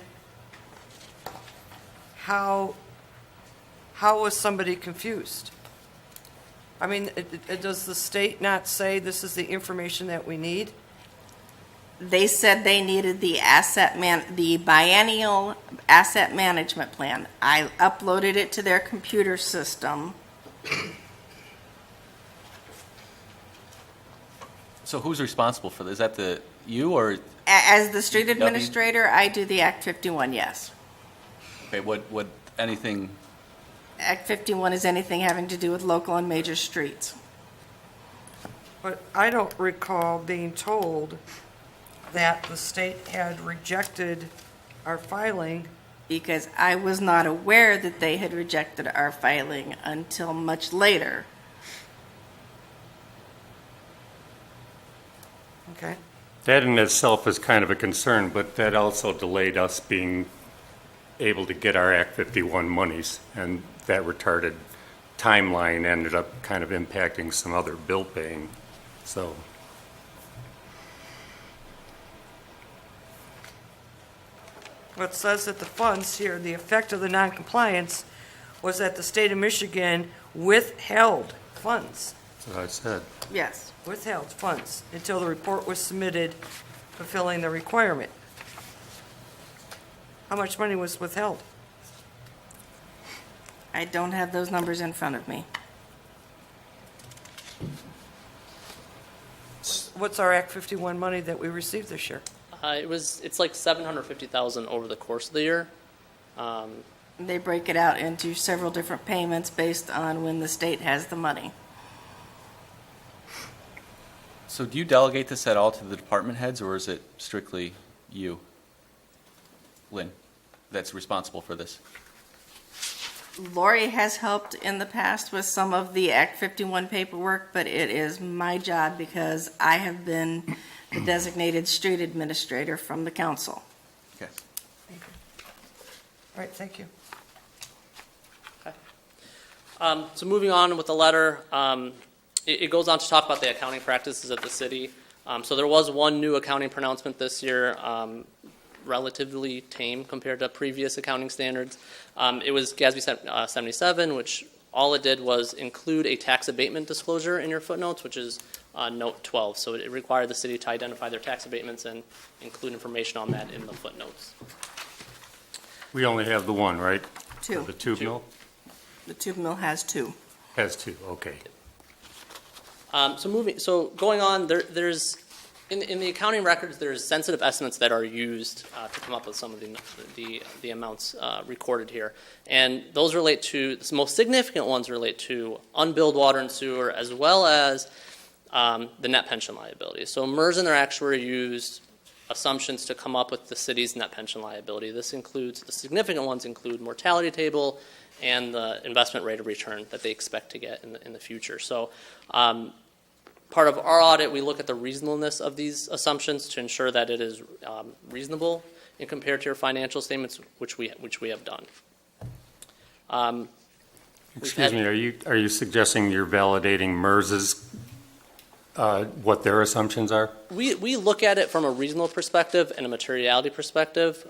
how was somebody confused? I mean, does the state not say this is the information that we need? They said they needed the the biennial asset management plan. I uploaded it to their computer system. So who's responsible for this? Is that you or? As the street administrator, I do the Act 51, yes. Okay, what anything? Act 51 is anything having to do with local and major streets. But I don't recall being told that the state had rejected our filing. Because I was not aware that they had rejected our filing until much later. Okay. That in itself is kind of a concern, but that also delayed us being able to get our Act 51 monies, and that retarded timeline ended up kind of impacting some other bill paying, so. Well, it says that the funds here, the effect of the noncompliance was that the state of Michigan withheld funds, That's what I said. Yes. withheld funds until the report was submitted fulfilling the requirement. How much money was withheld? I don't have those numbers in front of me. What's our Act 51 money that we received this year? It's like 750,000 over the course of the year. They break it out into several different payments based on when the state has the money. So do you delegate this at all to the department heads, or is it strictly you, Lynn, that's responsible for this? Lori has helped in the past with some of the Act 51 paperwork, but it is my job because I have been the designated street administrator from the council. Okay. All right, thank you. So moving on with the letter, it goes on to talk about the accounting practices of the city. So there was one new accounting pronouncement this year, relatively tame compared to previous accounting standards. It was GASB 77, which all it did was include a tax abatement disclosure in your footnotes, which is note 12. So it required the city to identify their tax abatements and include information on that in the footnotes. We only have the one, right? Two. The tube mill The tube mill has two. has two, okay. So going on, there's in the accounting records, there's sensitive estimates that are used to come up with some of the amounts recorded here, and those relate to the most significant ones relate to unbilled water and sewer, as well as the net pension liability. So MERS and their actuary used assumptions to come up with the city's net pension liability. This includes the significant ones include mortality table and the investment rate of return that they expect to get in the future. So part of our audit, we look at the reasonableness of these assumptions to ensure that it is reasonable in compared to your financial statements, which we have done. Excuse me, are you suggesting you're validating MERS's, what their assumptions are? We look at it from a reasonable perspective and a materiality perspective.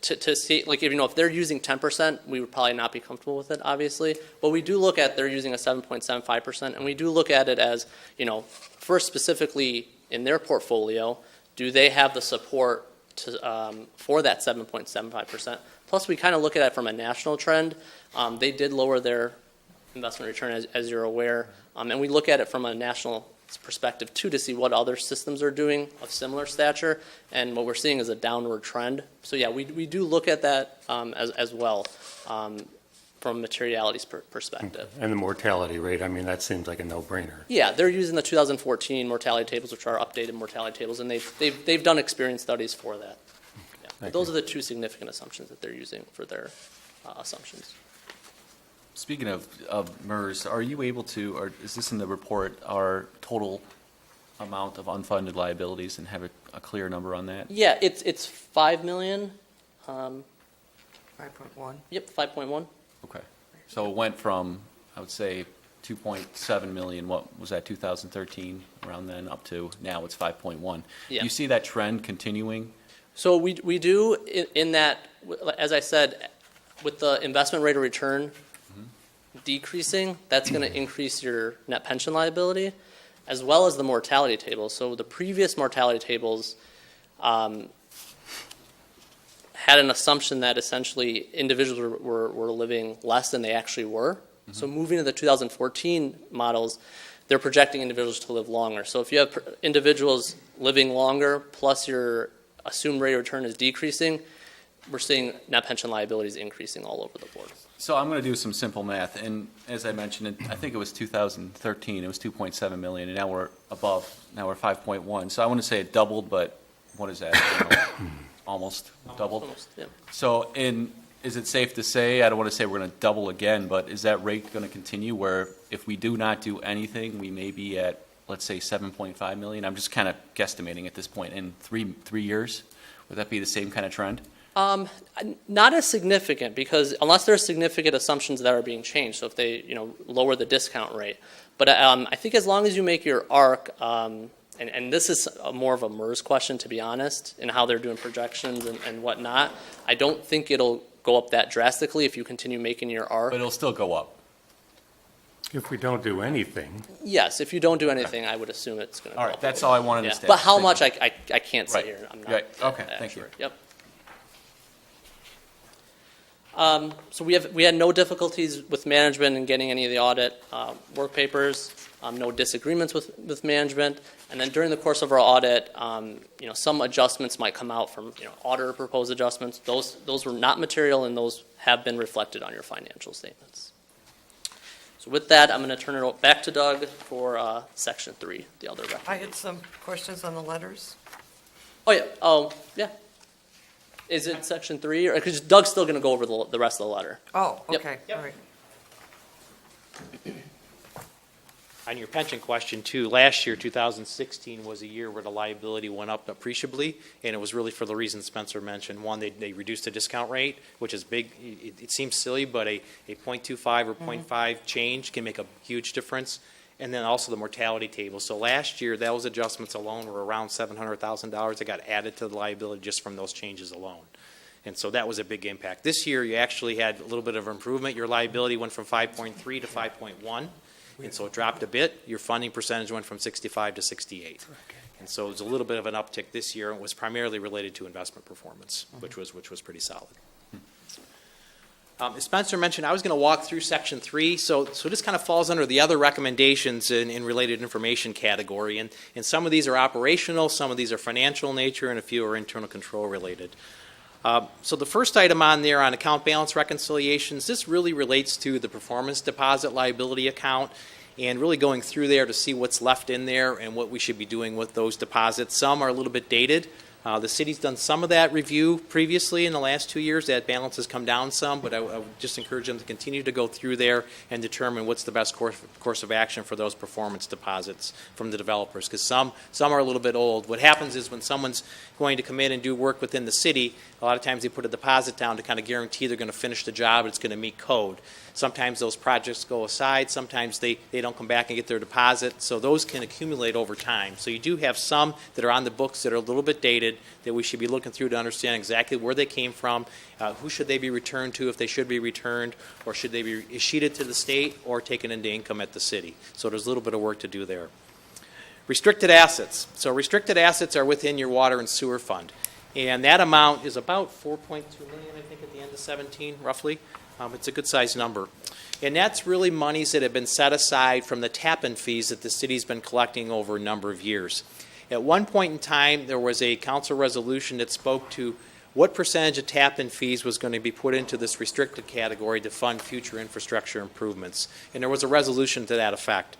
To see, like, if they're using 10%, we would probably not be comfortable with it, obviously. But we do look at they're using a 7.75%, and we do look at it as, first specifically in their portfolio, do they have the support to, for that 7.75%? Plus, we kind of look at it from a national trend. They did lower their investment return, as you're aware, and we look at it from a national perspective too to see what other systems are doing of similar stature, and what we're seeing is a downward trend. So yeah, we do look at that as well from materiality's perspective. And the mortality rate, I mean, that seems like a no-brainer. Yeah, they're using the 2014 mortality tables, which are updated mortality tables, and they've done experience studies for that. Yeah. But those are the two significant assumptions that they're using for their assumptions. Speaking of MERS, are you able to, or is this in the report, our total amount of unfunded liabilities, and have a clear number on that? Yeah, it's 5 million. 5.1. Yep, 5.1. Okay. So it went from, I would say, 2.7 million, what was that, 2013, around then, up to now it's 5.1. Yeah. Do you see that trend continuing? So we do in that, as I said, with the investment rate of return decreasing, that's going to increase your net pension liability, as well as the mortality table. So the previous mortality tables had an assumption that essentially individuals were living less than they actually were. Mm-hmm. So moving to the 2014 models, they're projecting individuals to live longer. So if you have individuals living longer, plus your assumed rate of return is decreasing, we're seeing net pension liabilities increasing all over the board. So I'm going to do some simple math, and as I mentioned, I think it was 2013, it was 2.7 million, and now we're above, now we're 5.1. So I want to say it doubled, but what is that? Almost doubled? Almost, yeah. So is it safe to say, I don't want to say we're going to double again, but is that rate going to continue where if we do not do anything, we may be at, let's say, 7.5 million? I'm just kind of guesstimating at this point. In three years, would that be the same kind of trend? Not as significant, because unless there are significant assumptions that are being changed, so if they lower the discount rate. But I think as long as you make your ARC, and this is more of a MERS question, to be honest, in how they're doing projections and whatnot, I don't think it'll go up that drastically if you continue making your But arc. it'll still go up. If we don't do anything, Yes, if you don't do anything, I would assume it's going to go All up. right, that's all I wanted to Yeah, establish. but how Thank much, you. I can't say Right. here. I'm not Right. Okay, that thank you. sure. Yep. So we had no difficulties with management in getting any of the audit work papers, no disagreements with management, and then during the course of our audit, some adjustments might come out from auditor proposed adjustments. Those were not material, and those have been reflected on your financial statements. So with that, I'm going to turn it back to Doug for section 3, the other record. I had some questions on the letters. Oh yeah. Is it section 3, or because Doug's still going to go over the rest of the letter? Oh, Yep. okay, all right. On your pension question too, last year, 2016, was a year where the liability went up appreciably, and it was really for the reasons Spencer mentioned. One, they reduced the discount rate, which is big. It seems silly, but a 0.25 or 0.5 change can make a huge difference. And then also the mortality table. So last year, those adjustments alone were around $700,000 that got added to the liability just from those changes alone. And so that was a big impact. This year, you actually had a little bit of improvement. Your liability went from 5.3 to 5.1, and so it dropped a bit. Your funding percentage went from 65 to 68. And so it was a little bit of an uptick this year, and it was primarily related to investment performance, which was pretty solid. As Spencer mentioned, I was going to walk through section 3, so this kind of falls under the other recommendations in related information category, and some of these are operational, some of these are financial in nature, and a few are internal control related. So the first item on there on account balance reconciliations, this really relates to the performance deposit liability account, and really going through there to see what's left in there and what we should be doing with those deposits. Some are a little bit dated. The city's done some of that review previously in the last 2 years. That balance has come down some, but I would just encourage them to continue to go through there and determine what's the best course of action for those performance deposits from the developers, because some are a little bit old. What happens is when someone's going to come in and do work within the city, a lot of times they put a deposit down to kind of guarantee they're going to finish the job, it's going to meet code. Sometimes those projects go aside, sometimes they don't come back and get their deposit, so those can accumulate over time. So you do have some that are on the books that are a little bit dated that we should be looking through to understand exactly where they came from, who should they be returned to if they should be returned, or should they be escheated to the state or taken into income at the city. So there's a little bit of work to do there. Restricted assets. So restricted assets are within your water and sewer fund. And that amount is about $4.2 million, I think, at the end of 17, roughly. It's a good-sized number. And that's really monies that have been set aside from the tap-in fees that the city's been collecting over a number of years. At one point in time, there was a council resolution that spoke to what percentage of tap-in fees was going to be put into this restricted category to fund future infrastructure improvements. And there was a resolution to that effect.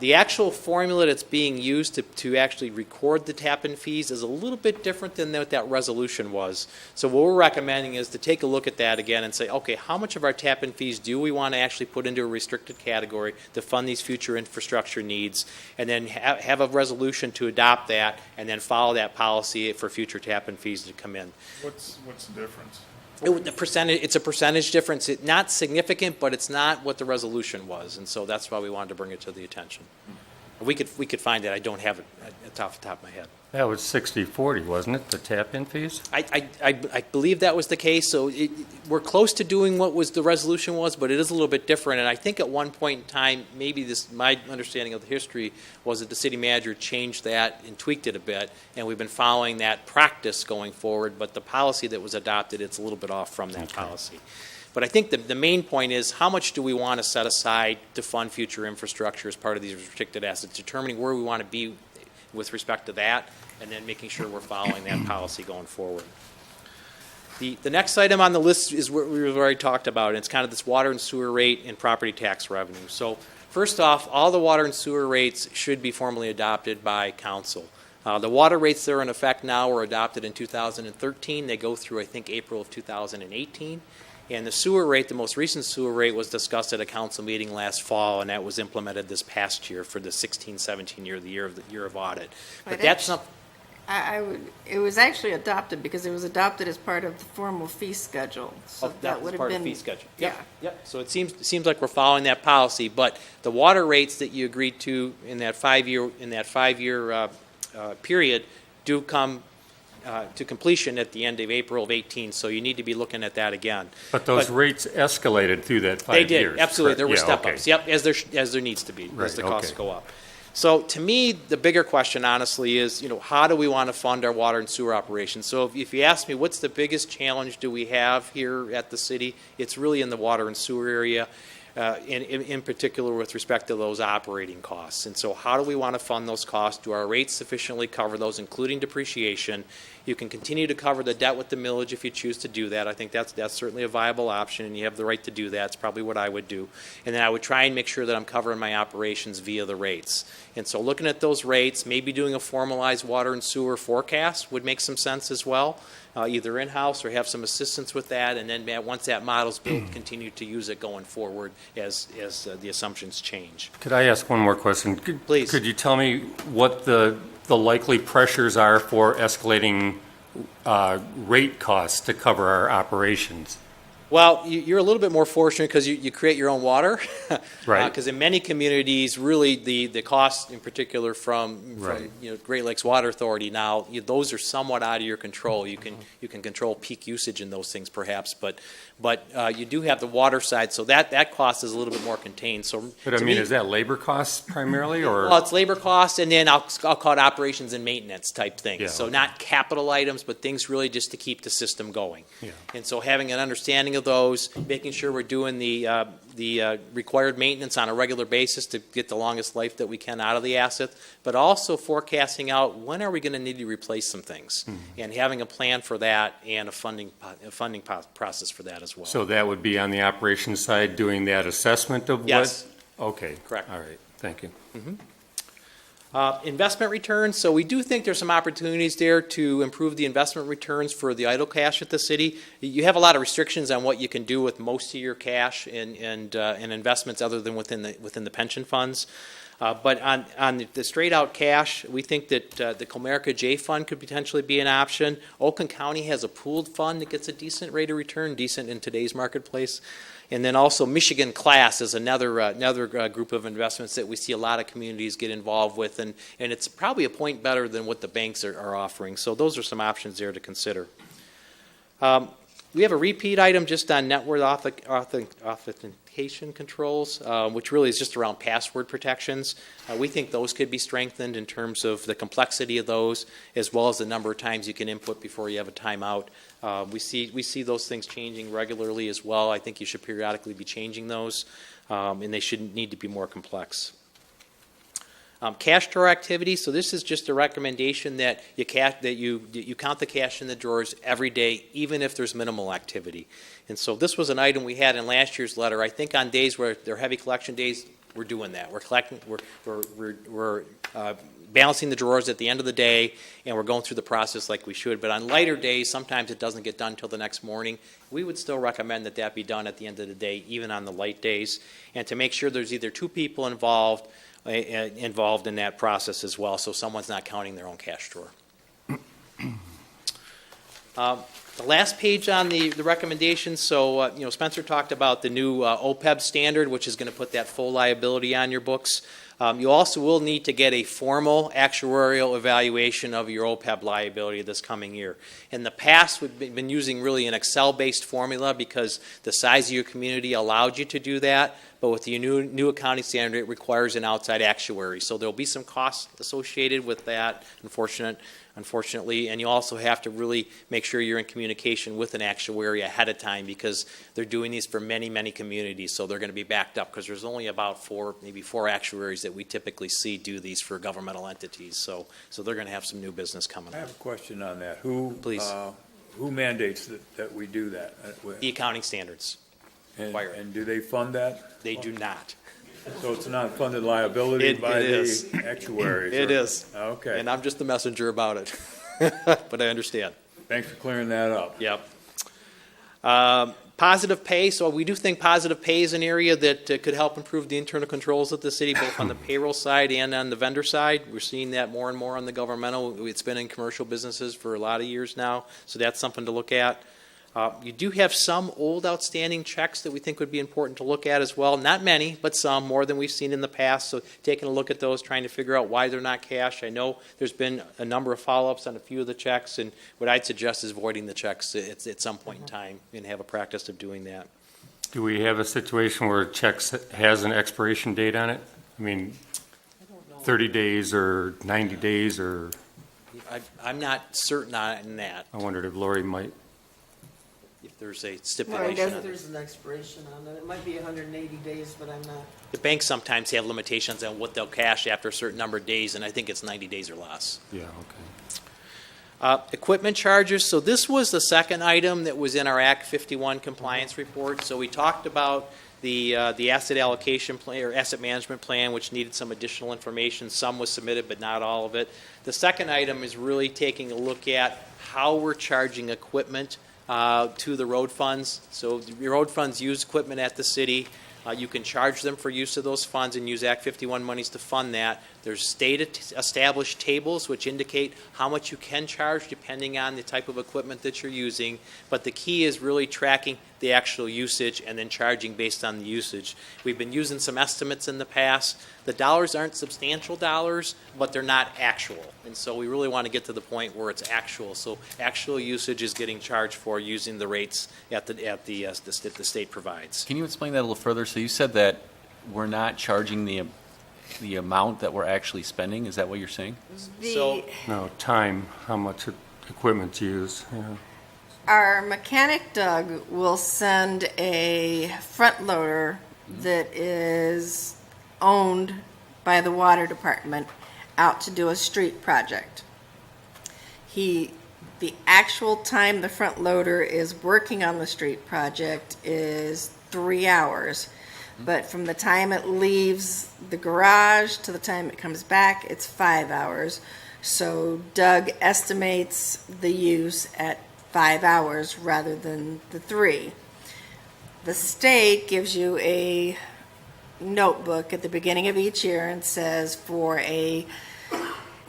The actual formula that's being used to actually record the tap-in fees is a little bit different than what that resolution was. So what we're recommending is to take a look at that again and say, okay, how much of our tap-in fees do we want to actually put into a restricted category to fund these future infrastructure needs, and then have a resolution to adopt that, and then follow that policy for future tap-in fees to come in. What's the difference? It's a percentage difference. It's not significant, but it's not what the resolution was, and so that's why we wanted to bring it to the attention. We could find it. I don't have it off the top of my head. that was 60/40, wasn't it, the tap-in fees? I believe that was the case. So we're close to doing what was the resolution was, but it is a little bit different. And I think at one point in time, maybe my understanding of the history was that the city manager changed that and tweaked it a bit, and we've been following that practice going forward. But the policy that was adopted, it's a little bit off from that policy. But I think the main point is, how much do we want to set aside to fund future infrastructure as part of these restricted assets, determining where we want to be with respect to that, and then making sure we're following that policy going forward. The next item on the list is what we've already talked about, and it's kind of this water and sewer rate and property tax revenue. So first off, all the water and sewer rates should be formally adopted by council. The water rates that are in effect now were adopted in 2013. They go through, I think, April of 2018. And the sewer rate, the most recent sewer rate, was discussed at a council meeting last fall, and that was implemented this past year for the 16-17 year, the year of audit. But that's not. It was actually adopted because it was adopted as part of the formal fee schedule. So that would have part been of the fee schedule. Yeah. Yep. So it seems like we're following that policy, but the water rates that you agreed to in that 5 year period do come to completion at the end of April of 18, so you need to be looking at that again. But those rates escalated through that 5 They years. did, absolutely. There were Yeah, okay. step-ups, yep, as there needs to be, Right, as the costs okay. go up. So to me, the bigger question honestly is, how do we want to fund our water and sewer operations? So if you ask me, what's the biggest challenge do we have here at the city? It's really in the water and sewer area, in particular with respect to those operating costs. And so how do we want to fund those costs? Do our rates sufficiently cover those, including depreciation? You can continue to cover the debt with the millage if you choose to do that. I think that's certainly a viable option, and you have the right to do that. It's probably what I would do. And then I would try and make sure that I'm covering my operations via the rates. And so looking at those rates, maybe doing a formalized water and sewer forecast would make some sense as well, either in-house or have some assistance with that. And then once that model's built, continue to use it going forward as the assumptions change. Could I ask one more question? Please. Could you tell me what the likely pressures are for escalating rate costs to cover our operations? Well, you're a little bit more fortunate because you create your own water. Right. Because in many communities, really the costs in particular from Right. Great Lakes Water Authority now, those are somewhat out of your control. You can control peak usage in those things perhaps, but you do have the water side, so that cost is a little bit more contained. So, But I to mean, me, is that labor costs primarily, or? well, it's labor costs, and then I'll call it operations and maintenance type things. Yeah, So okay. not capital items, but things really just to keep the system going. Yeah. And so having an understanding of those, making sure we're doing the required maintenance on a regular basis to get the longest life that we can out of the asset, but also forecasting out when are we going to need to replace some things, and having a plan for that and a funding process for that as well. So that would be on the operations side, doing that assessment of what? Yes. Okay. Correct. All right, thank you. Investment returns, so we do think there's some opportunities there to improve the investment returns for the idle cash at the city. You have a lot of restrictions on what you can do with most of your cash and investments other than within the pension funds. But on the straight out cash, we think that the Comerica J Fund could potentially be an option. Oakland County has a pooled fund that gets a decent rate of return, decent in today's marketplace. And then also Michigan Class is another group of investments that we see a lot of communities get involved with, and it's probably a point better than what the banks are offering. So those are some options there to consider. We have a repeat item just on network authentication controls, which really is just around password protections. We think those could be strengthened in terms of the complexity of those, as well as the number of times you can input before you have a timeout. We see those things changing regularly as well. I think you should periodically be changing those, and they should need to be more complex. Cash drawer activity. So this is just a recommendation that you count the cash in the drawers every day, even if there's minimal activity. And so this was an item we had in last year's letter. I think on days where they're heavy collection days, we're doing that. We're collecting. We're balancing the drawers at the end of the day, and we're going through the process like we should. But on lighter days, sometimes it doesn't get done until the next morning. We would still recommend that be done at the end of the day, even on the light days, and to make sure there's either two people involved in that process as well, so someone's not counting their own cash drawer. The last page on the recommendations, so Spencer talked about the new OPEB standard, which is going to put that full liability on your books. You also will need to get a formal actuarial evaluation of your OPEB liability this coming year. In the past, we've been using really an Excel-based formula because the size of your community allowed you to do that, but with the new accounting standard, it requires an outside actuary. So there'll be some costs associated with that, unfortunately, and you also have to really make sure you're in communication with an actuary ahead of time because they're doing these for many, many communities, so they're going to be backed up because there's only about maybe four actuaries that we typically see do these for governmental entities. So they're going to have some new business coming I up. have a question on that. Who mandates that we do that? The accounting standards. And do they fund that? They do not. So it's not funded liability by the actuaries? It is. Okay. And I'm just the messenger about it. But I understand. Thanks for clearing that up. Yep. Positive pay. So we do think positive pay is an area that could help improve the internal controls of the city, both on the payroll side and on the vendor side. We're seeing that more and more on the governmental. It's been in commercial businesses for a lot of years now, so that's something to look at. You do have some old outstanding checks that we think would be important to look at as well. Not many, but some, more than we've seen in the past. So taking a look at those, trying to figure out why they're not cashed. I know there's been a number of follow-ups on a few of the checks, and what I'd suggest is voiding the checks at some point in time and have a practice of doing that. Do we have a situation where a check has an expiration date on it? I mean, 30 days or 90 days or? I'm not certain on that, I wondered if Lori might. if there's a Well, I stipulation. guess on it. there's an expiration on it. It might be 180 days, but I'm not. The banks sometimes have limitations on what they'll cash after a certain number of days, and I think it's 90 days or less. Yeah, okay. Equipment charges, so this was the second item that was in our Act 51 compliance report. So we talked about the asset allocation plan, or asset management plan, which needed some additional information. Some was submitted, but not all of it. The second item is really taking a look at how we're charging equipment to the road funds. So the road funds use equipment at the city. You can charge them for use of those funds and use Act 51 monies to fund that. There's state-established tables which indicate how much you can charge depending on the type of equipment that you're using. But the key is really tracking the actual usage and then charging based on the usage. We've been using some estimates in the past. The dollars aren't substantial dollars, but they're not actual. And so we really want to get to the point where it's actual. So actual usage is getting charged for using the rates at the state provides. Can you explain that a little further? So you said that we're not charging the amount that we're actually spending. Is that what you're saying? So No, time, how much equipment's used, yeah. Our mechanic, Doug, will send a front loader that is owned by the water department out to do a street project. The actual time the front loader is working on the street project is 3 hours. But from the time it leaves the garage to the time it comes back, it's 5 hours. So Doug estimates the use at 5 hours rather than the 3. The state gives you a notebook at the beginning of each year and says for a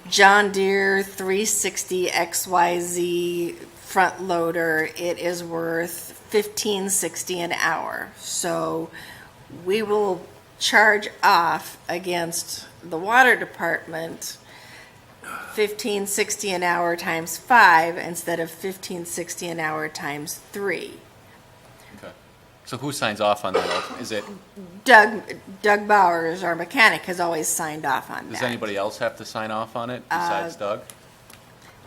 John Deere 360 XYZ front loader, it is worth $15.60 an hour. So we will charge off against the water department $15.60 an hour times 5 instead of $15.60 an hour times 3. Okay. So who signs off on that? Is it, Doug Bowers, our mechanic, has always signed off on that. does anybody else have to sign off on it besides Doug?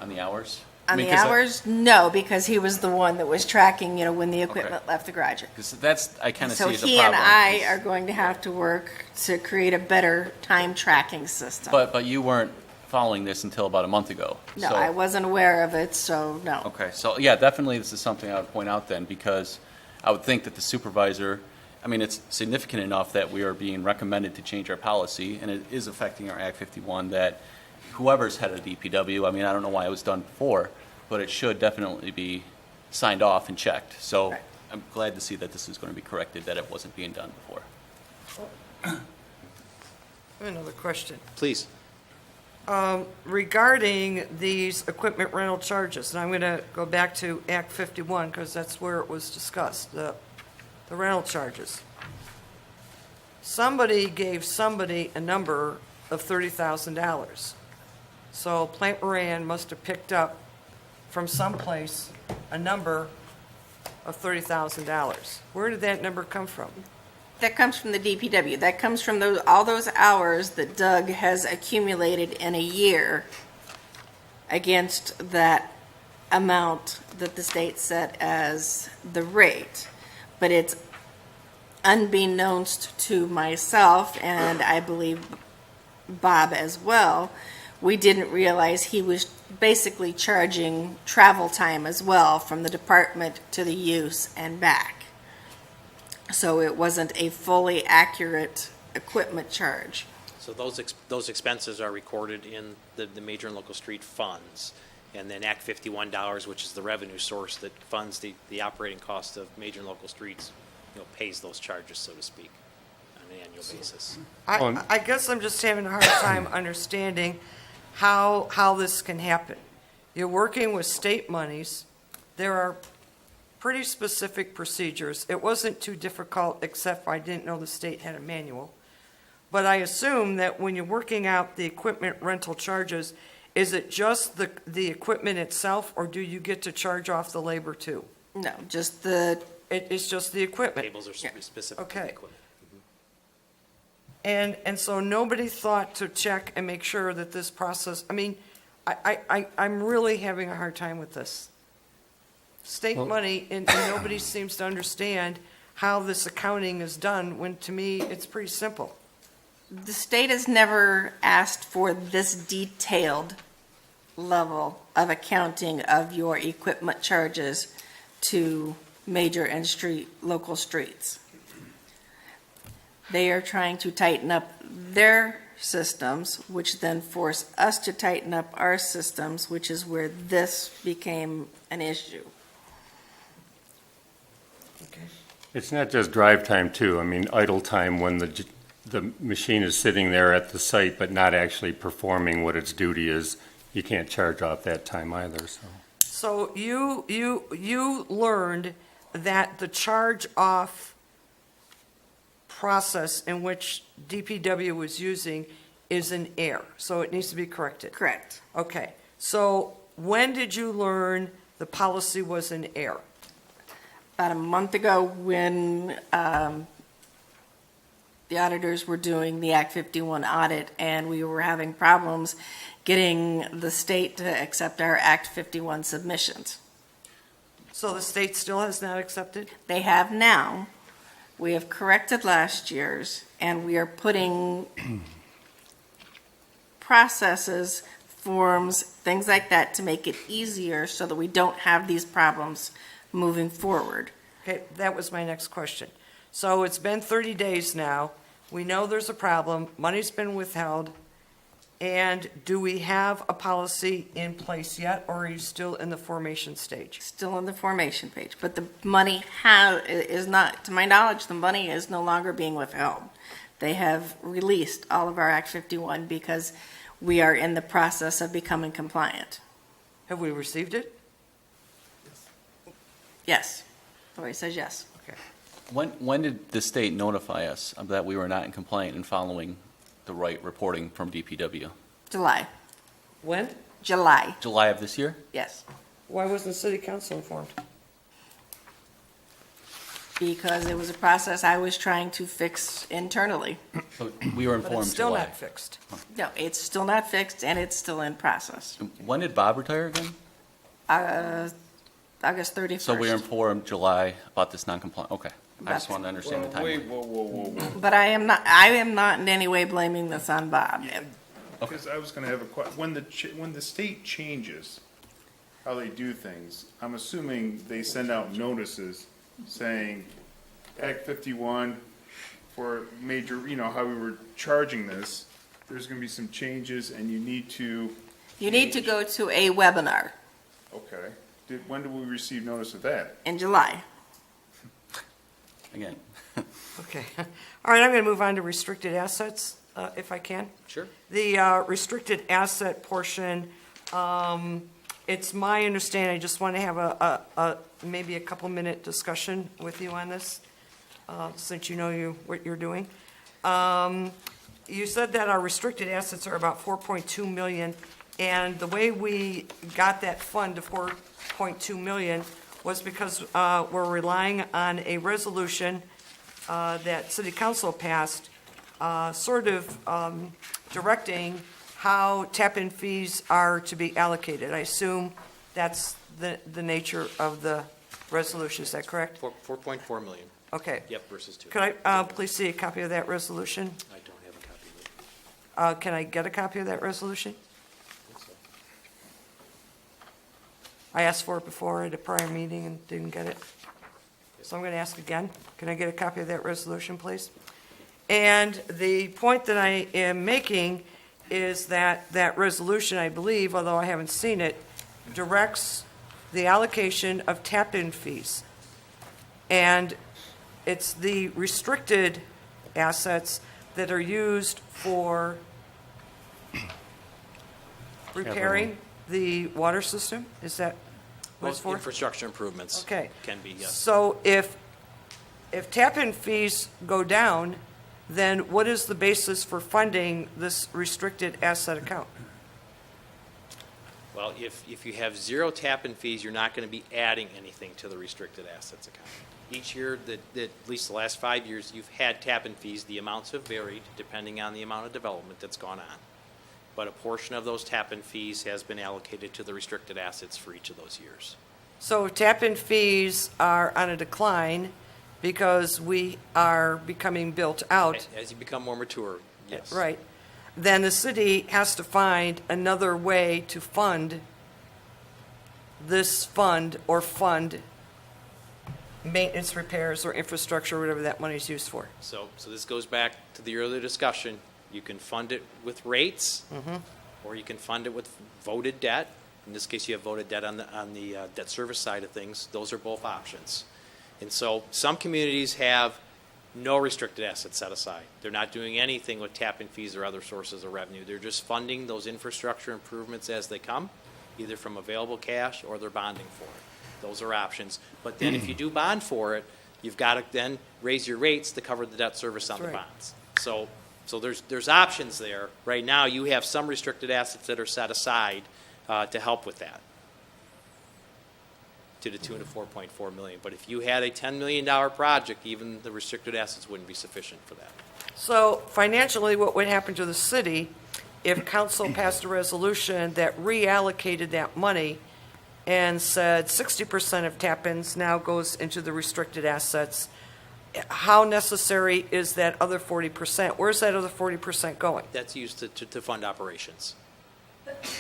On the hours? On I mean, the 'cause hours, no, because he was the one that was tracking, when the equipment left the garage. Because that's, I kind of see So as a he problem. and I are going to have to work to create a better time tracking system. But you weren't following this until about a month ago. No, So- I wasn't aware of it, so no. Okay, so yeah, definitely this is something I would point out then, because I would think that the supervisor, I mean, it's significant enough that we are being recommended to change our policy, and it is affecting our Act 51, that whoever's head of DPW, I mean, I don't know why it was done before, but it should definitely be signed off and checked. So Right. I'm glad to see that this is going to be corrected, that it wasn't being done before. I have another question. please. Regarding these equipment rental charges, and I'm going to go back to Act 51 because that's where it was discussed, the rental charges. Somebody gave somebody a number of $30,000. So Plant Moran must have picked up from someplace a number of $30,000. Where did that number come from? That comes from the DPW. That comes from all those hours that Doug has accumulated in a year against that amount that the state set as the rate. But it's unbeknownst to myself, and I believe Bob as well, we didn't realize he was basically charging travel time as well from the department to the use and back. So it wasn't a fully accurate equipment charge. So those expenses are recorded in the major and local street funds. And then Act 51 dollars, which is the revenue source that funds the operating cost of major and local streets, pays those charges, so to speak, on an annual basis. I guess I'm just having a hard time understanding how this can happen. You're working with state monies. There are pretty specific procedures. It wasn't too difficult, except I didn't know the state had a manual. But I assume that when you're working out the equipment rental charges, is it just the equipment itself, or do you get to charge off the labor too? No, just the, It's just the equipment. Tables are specific to Okay. the equipment. And so nobody thought to check and make sure that this process, I mean, I'm really having a hard time with this. State money, and nobody seems to understand how this accounting is done, when to me, it's pretty simple. the state has never asked for this detailed level of accounting of your equipment charges to major and local streets. They are trying to tighten up their systems, which then force us to tighten up our systems, which is where this became an issue. It's not just drive time, too. I mean, idle time when the machine is sitting there at the site but not actually performing what its duty is. You can't charge off that time either, so. So you learned that the charge off process in which DPW was using is an error, so it needs to be corrected. Correct. Okay, so when did you learn the policy was an error? About a month ago, when the auditors were doing the Act 51 audit, and we were having problems getting the state to accept our Act 51 submissions. So the state still has not accepted? They have now. We have corrected last year's, and we are putting processes, forms, things like that to make it easier so that we don't have these problems moving forward. Okay, that was my next question. So it's been 30 days now. We know there's a problem. Money's been withheld. And do we have a policy in place yet, or are you still in the formation stage? Still in the formation page, but the money is not, to my knowledge, the money is no longer being withheld. They have released all of our Act 51 because we are in the process of becoming compliant. Have we received it? Yes. Lori says yes. Okay. When did the state notify us that we were not in compliant and following the right reporting from DPW? July. When? July, July of this year? yes. Why wasn't city council informed? Because it was a process I was trying to fix internally. So we were But informed it's still July. not fixed. No, it's still not fixed, and it's still in process. When did Bob retire again? August 31st. So we were informed July about this non-compliant, okay. I just That's- wanted to understand the timeline. Whoa. But I am not in any way blaming this on Bob. Because I was gonna have a when the state changes how they do things, I'm assuming they send out notices saying Act 51 for major, how we were charging this, there's gonna be some changes and you need to. You need to go to a webinar Okay. When did we receive notice of that? in July. Again, Okay. All right, I'm going to move on to restricted assets, if I can. Sure. The restricted asset portion, it's my understanding, I just want to have maybe a couple-minute discussion with you on this, since you know what you're doing. You said that our restricted assets are about 4.2 million, and the way we got that fund to 4.2 million was because we're relying on a resolution that City Council passed, sort of directing how tap-in fees are to be allocated. I assume that's the nature of the resolution, is that correct? 4.4 million. Okay. Yep, versus 2. Could I please see a copy of that resolution? I don't have a copy of it. Can I get a copy of that resolution? I asked for it before at a prior meeting and didn't get it. So I'm going to ask again. Can I get a copy of that resolution, please? And the point that I am making is that that resolution, I believe, although I haven't seen it, directs the allocation of tap-in fees. And it's the restricted assets that are used for repairing the water system? Is that What it's Most for? infrastructure improvements. Okay. Can be, yes. So if tap-in fees go down, then what is the basis for funding this restricted asset account? Well, if you have zero tap-in fees, you're not going to be adding anything to the restricted assets account. Each year, at least the last 5 years, you've had tap-in fees. The amounts have varied depending on the amount of development that's gone on. But a portion of those tap-in fees has been allocated to the restricted assets for each of those years. So tap-in fees are on a decline because we are becoming built out. As you become more mature, yes. Right. Then the city has to find another way to fund this fund or fund maintenance, repairs, or infrastructure, whatever that money is used for. So this goes back to the earlier discussion. You can fund it with rates, or you can fund it with voted debt. In this case, you have voted debt on the debt service side of things. Those are both options. And so some communities have no restricted assets set aside. They're not doing anything with tap-in fees or other sources of revenue. They're just funding those infrastructure improvements as they come, either from available cash or they're bonding for it. Those are options. But then if you do bond for it, you've got to then raise your rates to cover the debt service on the bonds. So there's options there. Right now, you have some restricted assets that are set aside to help with that, to the tune of $4.4 million. But if you had a $10 million project, even the restricted assets wouldn't be sufficient for that. So financially, what would happen to the city if council passed a resolution that reallocated that money and said 60% of tap-ins now goes into the restricted assets? How necessary is that other 40%? Where's that other 40% going? That's used to fund operations.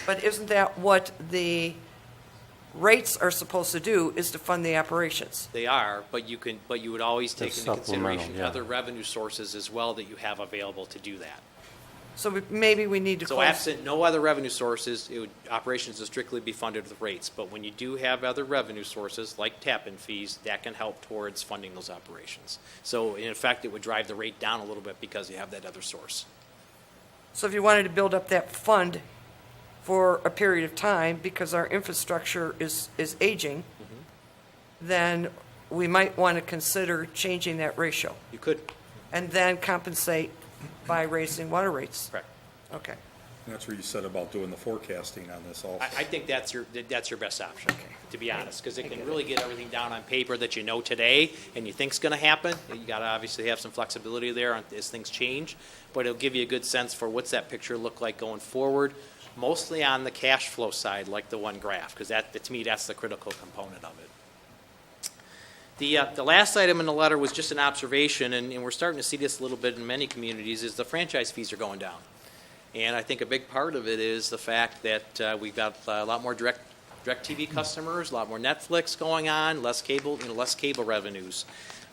But isn't that what the rates are supposed to do, is to fund the operations? They are, but you would always take That's into consideration supplemental, yeah. other revenue sources as well that you have available to do that. So maybe we need to So close. absent no other revenue sources, operations would strictly be funded with rates. But when you do have other revenue sources, like tap-in fees, that can help towards funding those operations. So in effect, it would drive the rate down a little bit because you have that other source. So if you wanted to build up that fund for a period of time because our infrastructure is aging, then we might want to consider changing that ratio You could, and then compensate by raising water rates. correct. Okay. That's where you said about doing the forecasting on this also. I think that's your best option, to be honest, because it can really get everything down on paper that you know today and you think's going to happen. You got to obviously have some flexibility there as things change, but it'll give you a good sense for what's that picture look like going forward, mostly on the cash flow side, like the one graph, because to me, that's the critical component of it. The last item in the letter was just an observation, and we're starting to see this a little bit in many communities, is the franchise fees are going down. And I think a big part of it is the fact that we've got a lot more direct TV customers, a lot more Netflix going on, less cable revenues.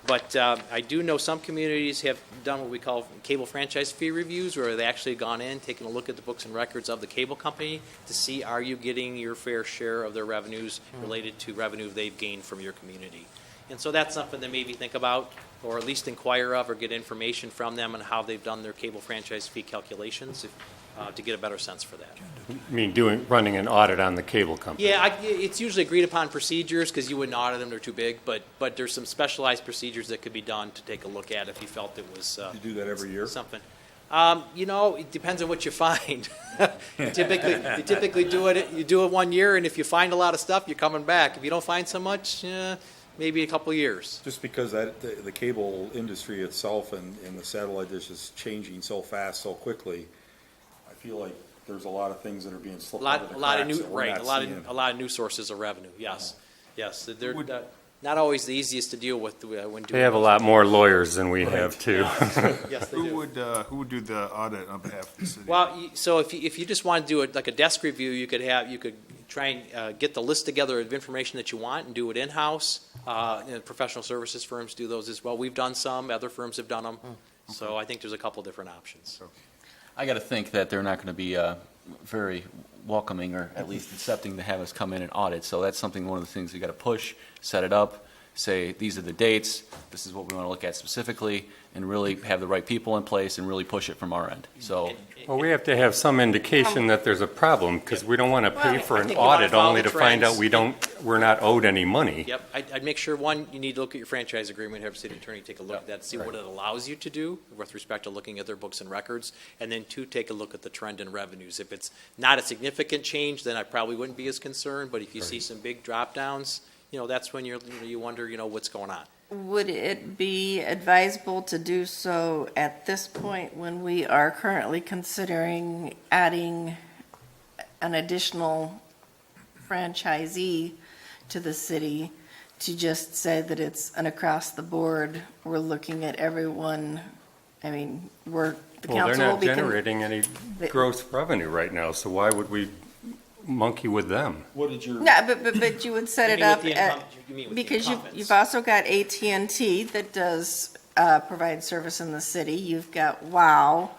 But I do know some communities have done what we call cable franchise fee reviews, where they actually gone in, taken a look at the books and records of the cable company to see, are you getting your fair share of their revenues related to revenue they've gained from your community. And so that's something to maybe think about, or at least inquire of, or get information from them on how they've done their cable franchise fee calculations to get a better sense for that. I mean, running an audit on the cable company. Yeah, it's usually agreed upon procedures, because you wouldn't audit them, they're too big, but there's some specialized procedures that could be done to take a look at if you felt it was You do that every year? something. It depends on what you find. You typically do it 1 year, and if you find a lot of stuff, you're coming back. If you don't find so much, maybe a couple of years. Just because the cable industry itself and the satellite dish is changing so fast, so quickly, I feel like there's a lot of things that are being slipped out of the cracks that we're not seeing. A lot of new sources of revenue. Yes, they're not always the easiest to deal with when doing. They have a lot more lawyers than we have too. Yes, they do. Who would do the audit on behalf of the city? Well, so if you just want to do it like a desk review, you could try and get the list together of information that you want and do it in-house. Professional services firms do those as well. We've done some, other firms have done them. So I think there's a couple different options. I got to think that they're not going to be very welcoming, or at least accepting to have us come in and audit. So that's one of the things we got to push, set it up, say, these are the dates, this is what we want to look at specifically, and really have the right people in place and really push it from our end. So, Well, we have to have some indication that there's a problem, because we don't want to pay for I an think you wanna audit follow only the to find out trends. we're not owed any money. Yep, I'd make sure, one, you need to look at your franchise agreement, have a city attorney take a look at that, see what it allows you to do with respect to looking at their books and records, and then two, take a look at the trend in revenues. If it's not a significant change, then I probably wouldn't be as concerned, but if you see some big drop downs, that's when you wonder, what's going on. Would it be advisable to do so at this point when we are currently considering adding an additional franchisee to the city, to just say that it's an across the board, we're looking at everyone, I mean, the Well, they're council will not be. generating any gross revenue right now, so why would we monkey with them? What did your? No, but you would set it You mean up with the at, you mean with the because incumbents. you've also got AT&T that does provide service in the city. You've got WOW.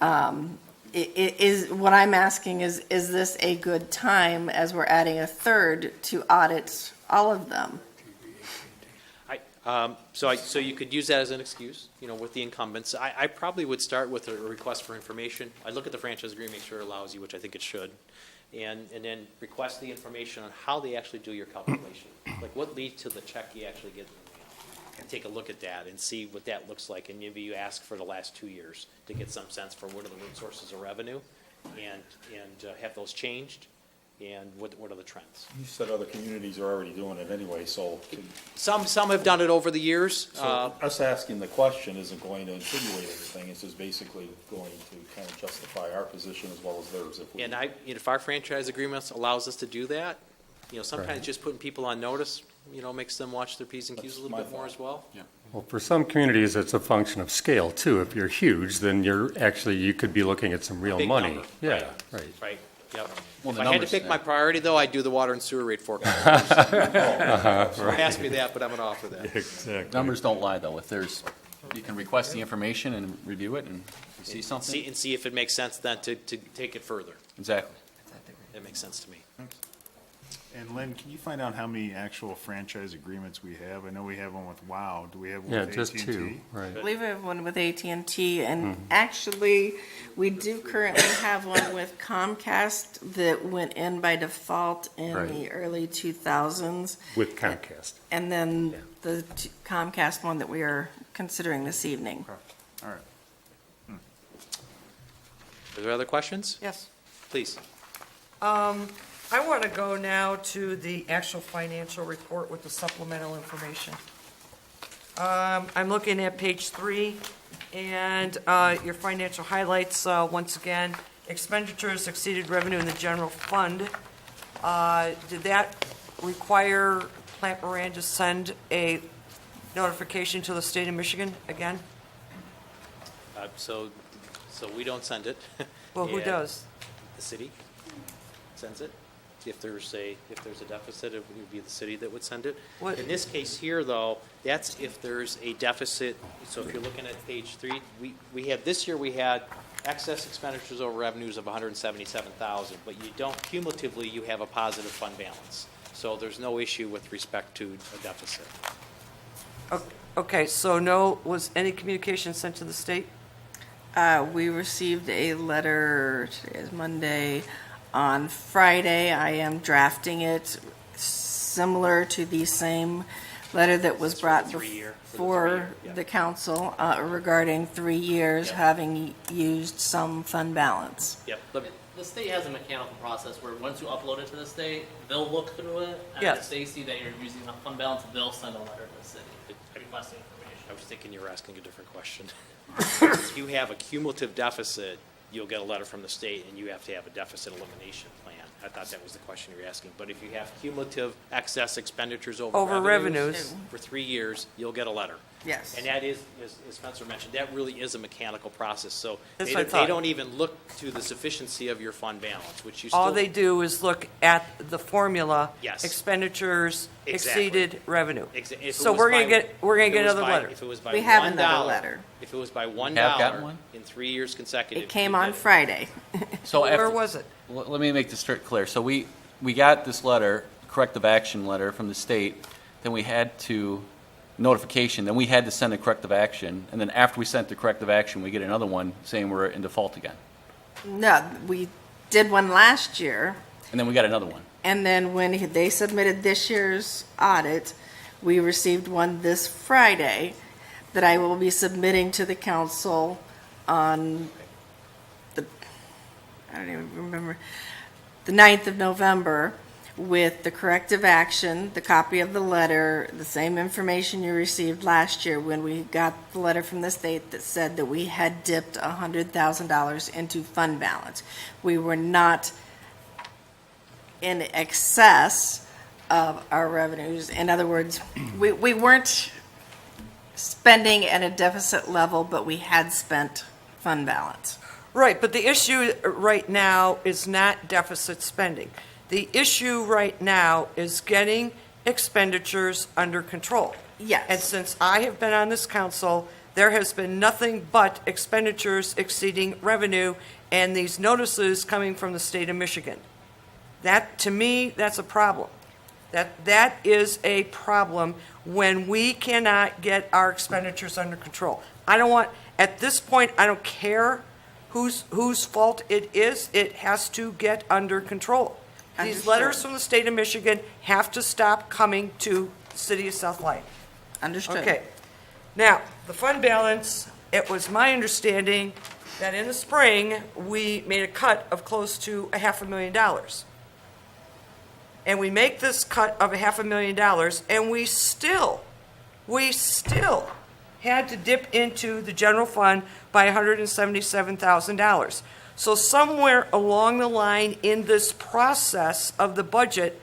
What I'm asking is this a good time, as we're adding a third, to audit all of them? So you could use that as an excuse, with the incumbents. I probably would start with a request for information. I'd look at the franchise agreement, make sure it allows you, which I think it should, and then request the information on how they actually do your calculation. Like what leads to the check you actually get in the mail. And take a look at that and see what that looks like, and maybe you ask for the last 2 years to get some sense for what are the root sources of revenue, and have those changed, and what are the trends. You said other communities are already doing it anyway, so. Some have done it over the years. So us asking the question isn't going to insinuate anything, it's just basically going to kind of justify our position as well as theirs if we. And if our franchise agreements allows us to do that, sometimes Right. just putting people on notice, makes them watch their P's and Q's a little bit more as well. yeah. Well, for some communities, it's a function of scale, too. If you're huge, then you could be looking at some real Big money. number, Yeah, right. right. Right, yep. Well, If the I had to numbers, pick yeah. my priority, though, I'd do the water and sewer rate forecast. Ask me that, but I'm gonna offer that. Exactly. Numbers don't lie, though. If you can request the information and review it, and you see something. See if it makes sense then to take it further. Exactly. That makes sense to me. And Lynn, can you find out how many actual franchise agreements we have? I know we have one with WOW. Do we have one Yeah, with just AT&T? two, right. I believe we have one with AT&T, and actually, we do currently have one with Comcast that went in by default in Right. the early 2000s. With Comcast. And then the Comcast one that we are considering this evening. All right. Are there other questions? Yes. Please. I want to go now to the actual financial report with the supplemental information. I'm looking at page 3, and your financial highlights, once again, expenditures exceeded revenue in the general fund. Did that require Plant Moran to send a notification to the state of Michigan again? So we don't send it. Well, who And does? The city sends it. If there's a deficit, it would be the city that would send it. What- In this case here, though, that's if there's a deficit. So if you're looking at page 3, we had, this year we had excess expenditures over revenues of 177,000, but you don't, cumulatively, you have a positive fund balance. So there's no issue with respect to a deficit. Okay, so was any communication sent to the state? We received a letter, today is Monday, on Friday. I am drafting it similar to the same letter that was brought 3 year. before the council regarding 3 years, having used some fund balance. Yep. The state has a mechanical process where once you upload it to the state, they'll look through it, and Yes. if they see that you're using enough fund balance, they'll send a letter to the city requesting information. I was thinking you were asking a different question. If you have a cumulative deficit, you'll get a letter from the state, and you have to have a deficit elimination plan. I thought that was the question you were asking. But if you have cumulative excess expenditures over revenues for 3 years, you'll get a letter. Yes. And that is, as Spencer mentioned, that really is a mechanical process. So That's they what I don't- thought. they don't even look to the sufficiency of your fund balance, which you still. All they do is look at the formula. Yes. Expenditures Exactly. exceeded revenue. If it So was we're gonna by- get, we're gonna if it get was another by- letter. If it was by We have $1, another letter. If it was by $1 have gotten one? in 3 years consecutive. It came you on get it. Friday. So Where after, was it? let me make this straight clear. So we got this letter, corrective action letter from the state, then we had to, notification, then we had to send a corrective action, and then after we sent the corrective action, we get another one saying we're in default again. No, we did one last year, And then we got another one. and then when they submitted this year's audit, we received one this Friday that I will be submitting to the council on I don't even remember, the 9th of November, with the corrective action, the copy of the letter, the same information you received last year when we got the letter from the state that said that we had dipped $100,000 into fund balance. We were not in excess of our revenues. In other words, we weren't spending at a deficit level, but we had spent fund balance. Right, but the issue right now is not deficit spending. The issue right now is getting expenditures under control. Yes. And since I have been on this council, there has been nothing but expenditures exceeding revenue and these notices coming from the state of Michigan. That, to me, that's a problem. That is a problem when we cannot get our expenditures under control. At this point, I don't care whose fault it is. It has to get under control. These Understood. letters from the state of Michigan have to stop coming to the city of South Lyon. Understood. Okay. Now, the fund balance, it was my understanding that in the spring, we made a cut of close to $500,000. And we make this cut of $500,000, and we still had to dip into the general fund by $177,000. So somewhere along the line in this process of the budget,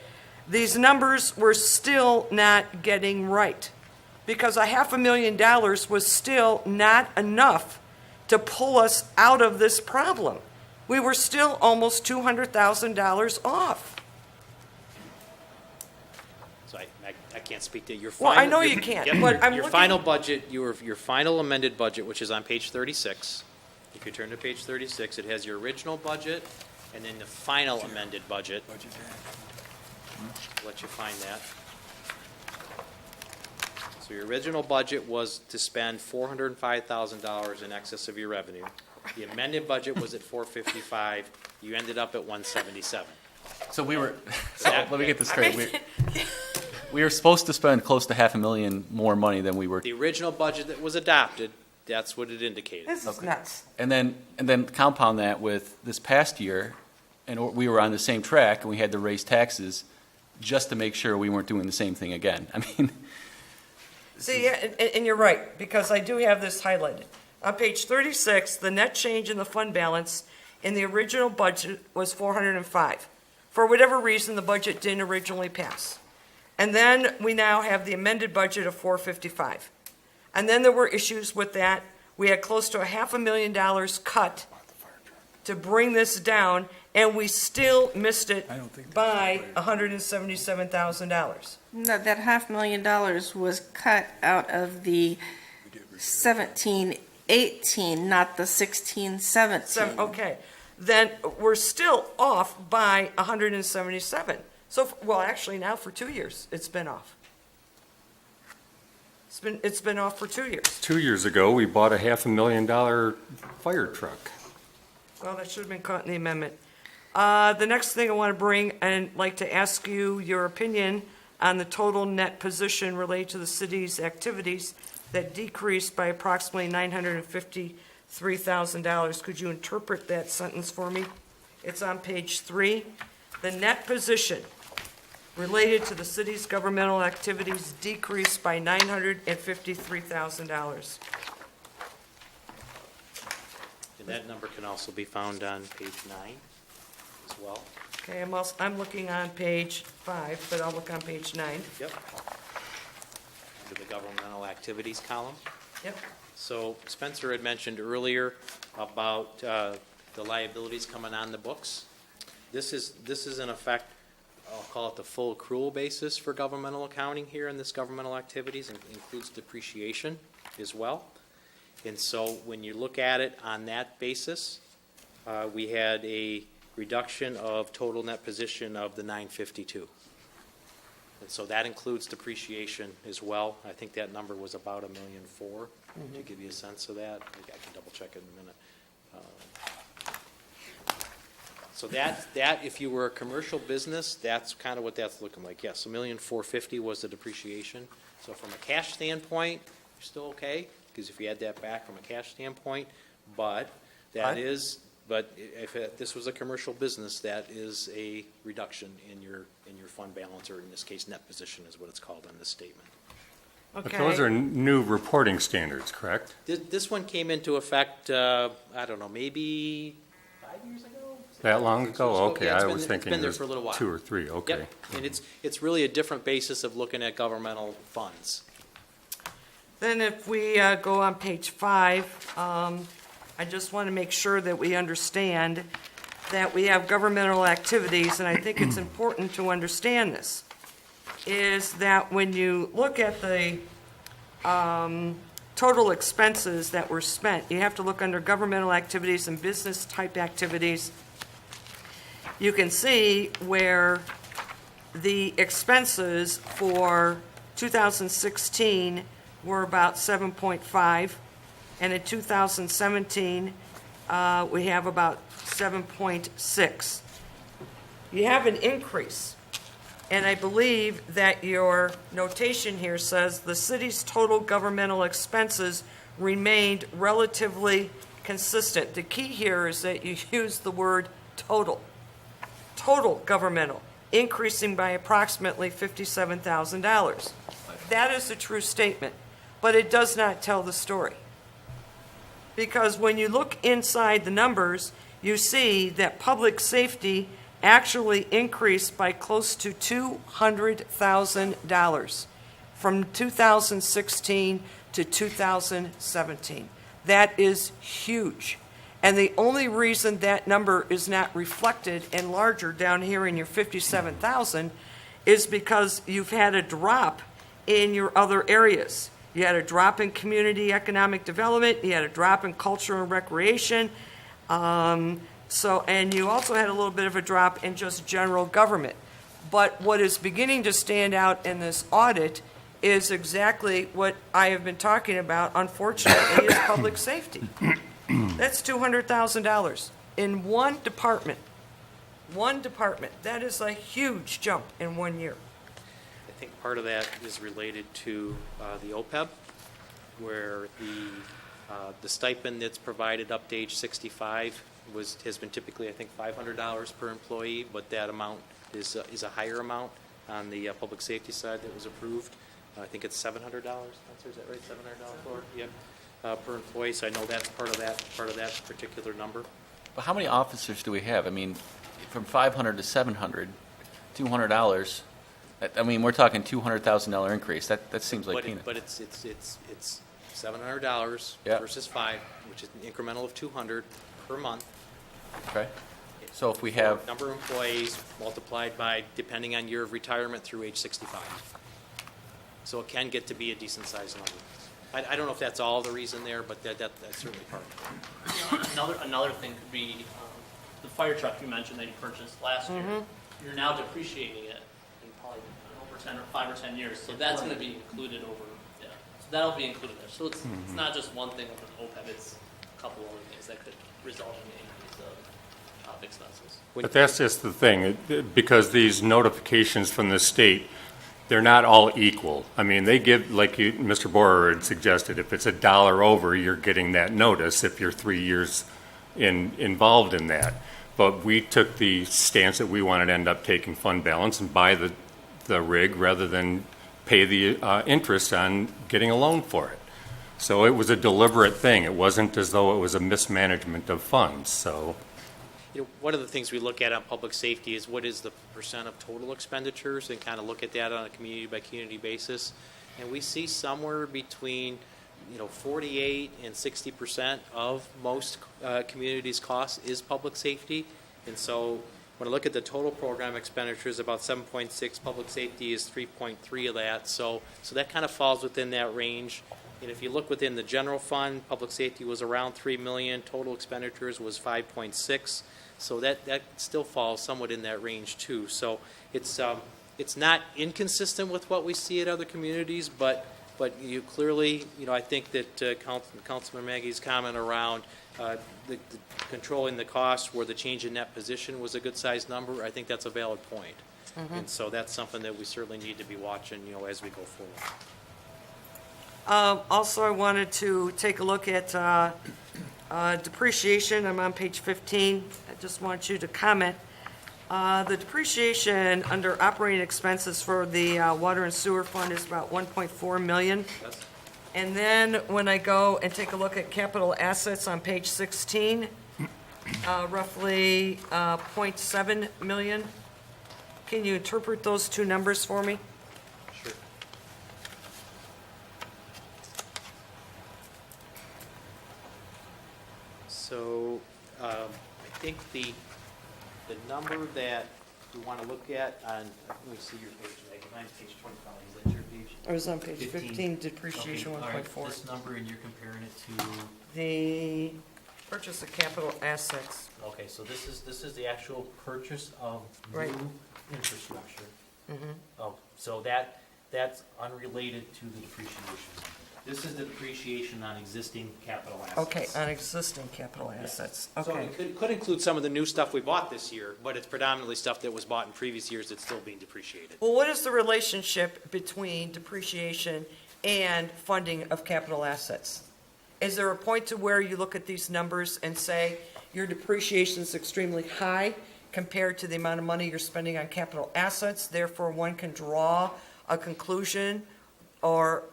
these numbers were still not getting right. Because $500,000 was still not enough to pull us out of this problem. We were still almost $200,000 off. So I can't speak to your Well, final. I know you can't, but I'm Your looking- final budget, your final amended budget, which is on page 36. If you turn to page 36, it has your original budget and then the final amended budget. Let you find that. So your original budget was to spend $405,000 in excess of your revenue. The amended budget was at $455. You ended up at $177. So we were, so let me get this straight. We were supposed to spend close to $500,000 more money than we were. The original budget that was adopted, that's what it indicated. This is nuts. And then compound that with this past year, and we were on the same track, and we had to raise taxes just to make sure we weren't doing the same thing again. I mean, See, yeah, and you're right, because I do have this highlighted. On page 36, the net change in the fund balance in the original budget was $405. For whatever reason, the budget didn't originally pass. And then we now have the amended budget of $455. And then there were issues with that. We had close to $500,000 cut to bring this down, and we still missed it by $177,000. No, that $500,000 was cut out of the 17-18, not the 16-17. Okay, then we're still off by 177. So, well, actually now for 2 years, it's been off. It's been off for 2 years. 2 years ago, we bought a $500,000 fire truck. Well, that should have been caught in the amendment. The next thing I want to bring, and like to ask you your opinion on the total net position related to the city's activities that decreased by approximately $953,000. Could you interpret that sentence for me? It's on page 3. The net position related to the city's governmental activities decreased by $953,000. And that number can also be found on page 9 as well. Okay, I'm looking on page 5, but I'll look on page 9. Yep. To the governmental activities column. Yep. So Spencer had mentioned earlier about the liabilities coming on the books. This is in effect, I'll call it the full accrual basis for governmental accounting here in this governmental activities, and includes depreciation as well. And so when you look at it on that basis, we had a reduction of total net position of the 952. And so that includes depreciation as well. I think that number was about $1.4 million, to give you a sense of that. I can double check it in a minute. So that, if you were a commercial business, that's kind of what that's looking like. Yes, $1,450,000 was the depreciation. So from a cash standpoint, you're still okay, because if you add that back from a cash standpoint, but that is, but if this was a commercial business, that is a reduction in your fund balance, or in this case, net position is what it's called on this statement. But those are new reporting standards, correct? This one came into effect, I don't know, maybe 5 years ago? That long ago? Okay, Yeah, I was thinking it's been it there was for a little while. 2 or 3, okay. Yep, and it's really a different basis of looking at governmental funds. Then if we go on page 5, I just want to make sure that we understand that we have governmental activities, and I think it's important to understand this, is that when you look at the total expenses that were spent, you have to look under governmental activities and business type activities. You can see where the expenses for 2016 were about 7.5, and in 2017, we have about 7.6. You have an increase, and I believe that your notation here says the city's total governmental expenses remained relatively consistent. The key here is that you use the word total. Total governmental, increasing by approximately $57,000. That is a true statement, but it does not tell the story. Because when you look inside the numbers, you see that public safety actually increased by close to $200,000 from 2016 to 2017. That is huge. And the only reason that number is not reflected and larger down here in your 57,000 is because you've had a drop in your other areas. You had a drop in community economic development, you had a drop in culture and recreation, and you also had a little bit of a drop in just general government. But what is beginning to stand out in this audit is exactly what I have been talking about, unfortunately, is public safety. That's $200,000 in one department. One department. That is a huge jump in 1 year. I think part of that is related to the OPEB, where the stipend that's provided up to age 65 has been typically, I think, $500 per employee, but that amount is a higher amount on the public safety side that was approved. I think it's $700. Is that right? $700 for it? Yep. Per employee. So I know that's part of that particular number. But how many officers do we have? I mean, from 500 to 700, $200. I mean, we're talking $200,000 increase. That seems like peanuts. But it's $700 versus 5, which is an incremental of $200 per month. Okay. So if we have number of employees multiplied by, depending on year of retirement, through age 65. So it can get to be a decent sized number. I don't know if that's all the reason there, but that's certainly part of it. Another thing could be the fire truck you mentioned that you purchased last year. You're now depreciating it in probably over 5 or 10 years, so that's going to be included over. Yeah, so that'll be included there. So it's not just one thing with an OPEB; it's a couple other things that could result in the increase of expenses. But that's just the thing, because these notifications from the state, they're not all equal. I mean, they give, like Mr. Borer had suggested, if it's $1 over, you're getting that notice if you're 3 years involved in that. But we took the stance that we wanted to end up taking fund balance and buy the rig rather than pay the interest on getting a loan for it. So it was a deliberate thing. It wasn't as though it was a mismanagement of funds. So, one of the things we look at on public safety is what is the percent of total expenditures, and kind of look at that on a community by community basis. And we see somewhere between 48 and 60% of most communities' costs is public safety. And so when I look at the total program expenditures, about 7.6, public safety is 3.3 of that. So that kind of falls within that range. And if you look within the general fund, public safety was around $3 million, total expenditures was 5.6. So that still falls somewhat in that range too. So it's It's not inconsistent with what we see at other communities, but you clearly, I think that Councilman Maggie's comment around the controlling the cost where the change in net position was a good-sized number, I think that's a valid point. And so that's something that we certainly need to be watching, as we go forward. Also, I wanted to take a look at depreciation. I'm on page 15. I just want you to comment. The depreciation under operating expenses for the water and sewer fund is about 1.4 million. Yes. And then when I go and take a look at capital assets on page 16, roughly 0.7 million. Can you interpret those two numbers for me? Sure. So, I think the number that we want to look at on, let me see your page, mine's page 25, is that your page? I was on page 15, depreciation Okay, all right, 1.4. this number, and you're comparing it to, The purchase of capital assets. okay, so this is the actual purchase of Right. new infrastructure. Oh, so that's unrelated to the depreciation. This is the depreciation on existing capital assets. Okay, on existing capital assets. So Okay. it could include some of the new stuff we bought this year, but it's predominantly stuff that was bought in previous years that's still being depreciated. Well, what is the relationship between depreciation and funding of capital assets? Is there a point to where you look at these numbers and say your depreciation is extremely high compared to the amount of money you're spending on capital assets, therefore one can draw a conclusion or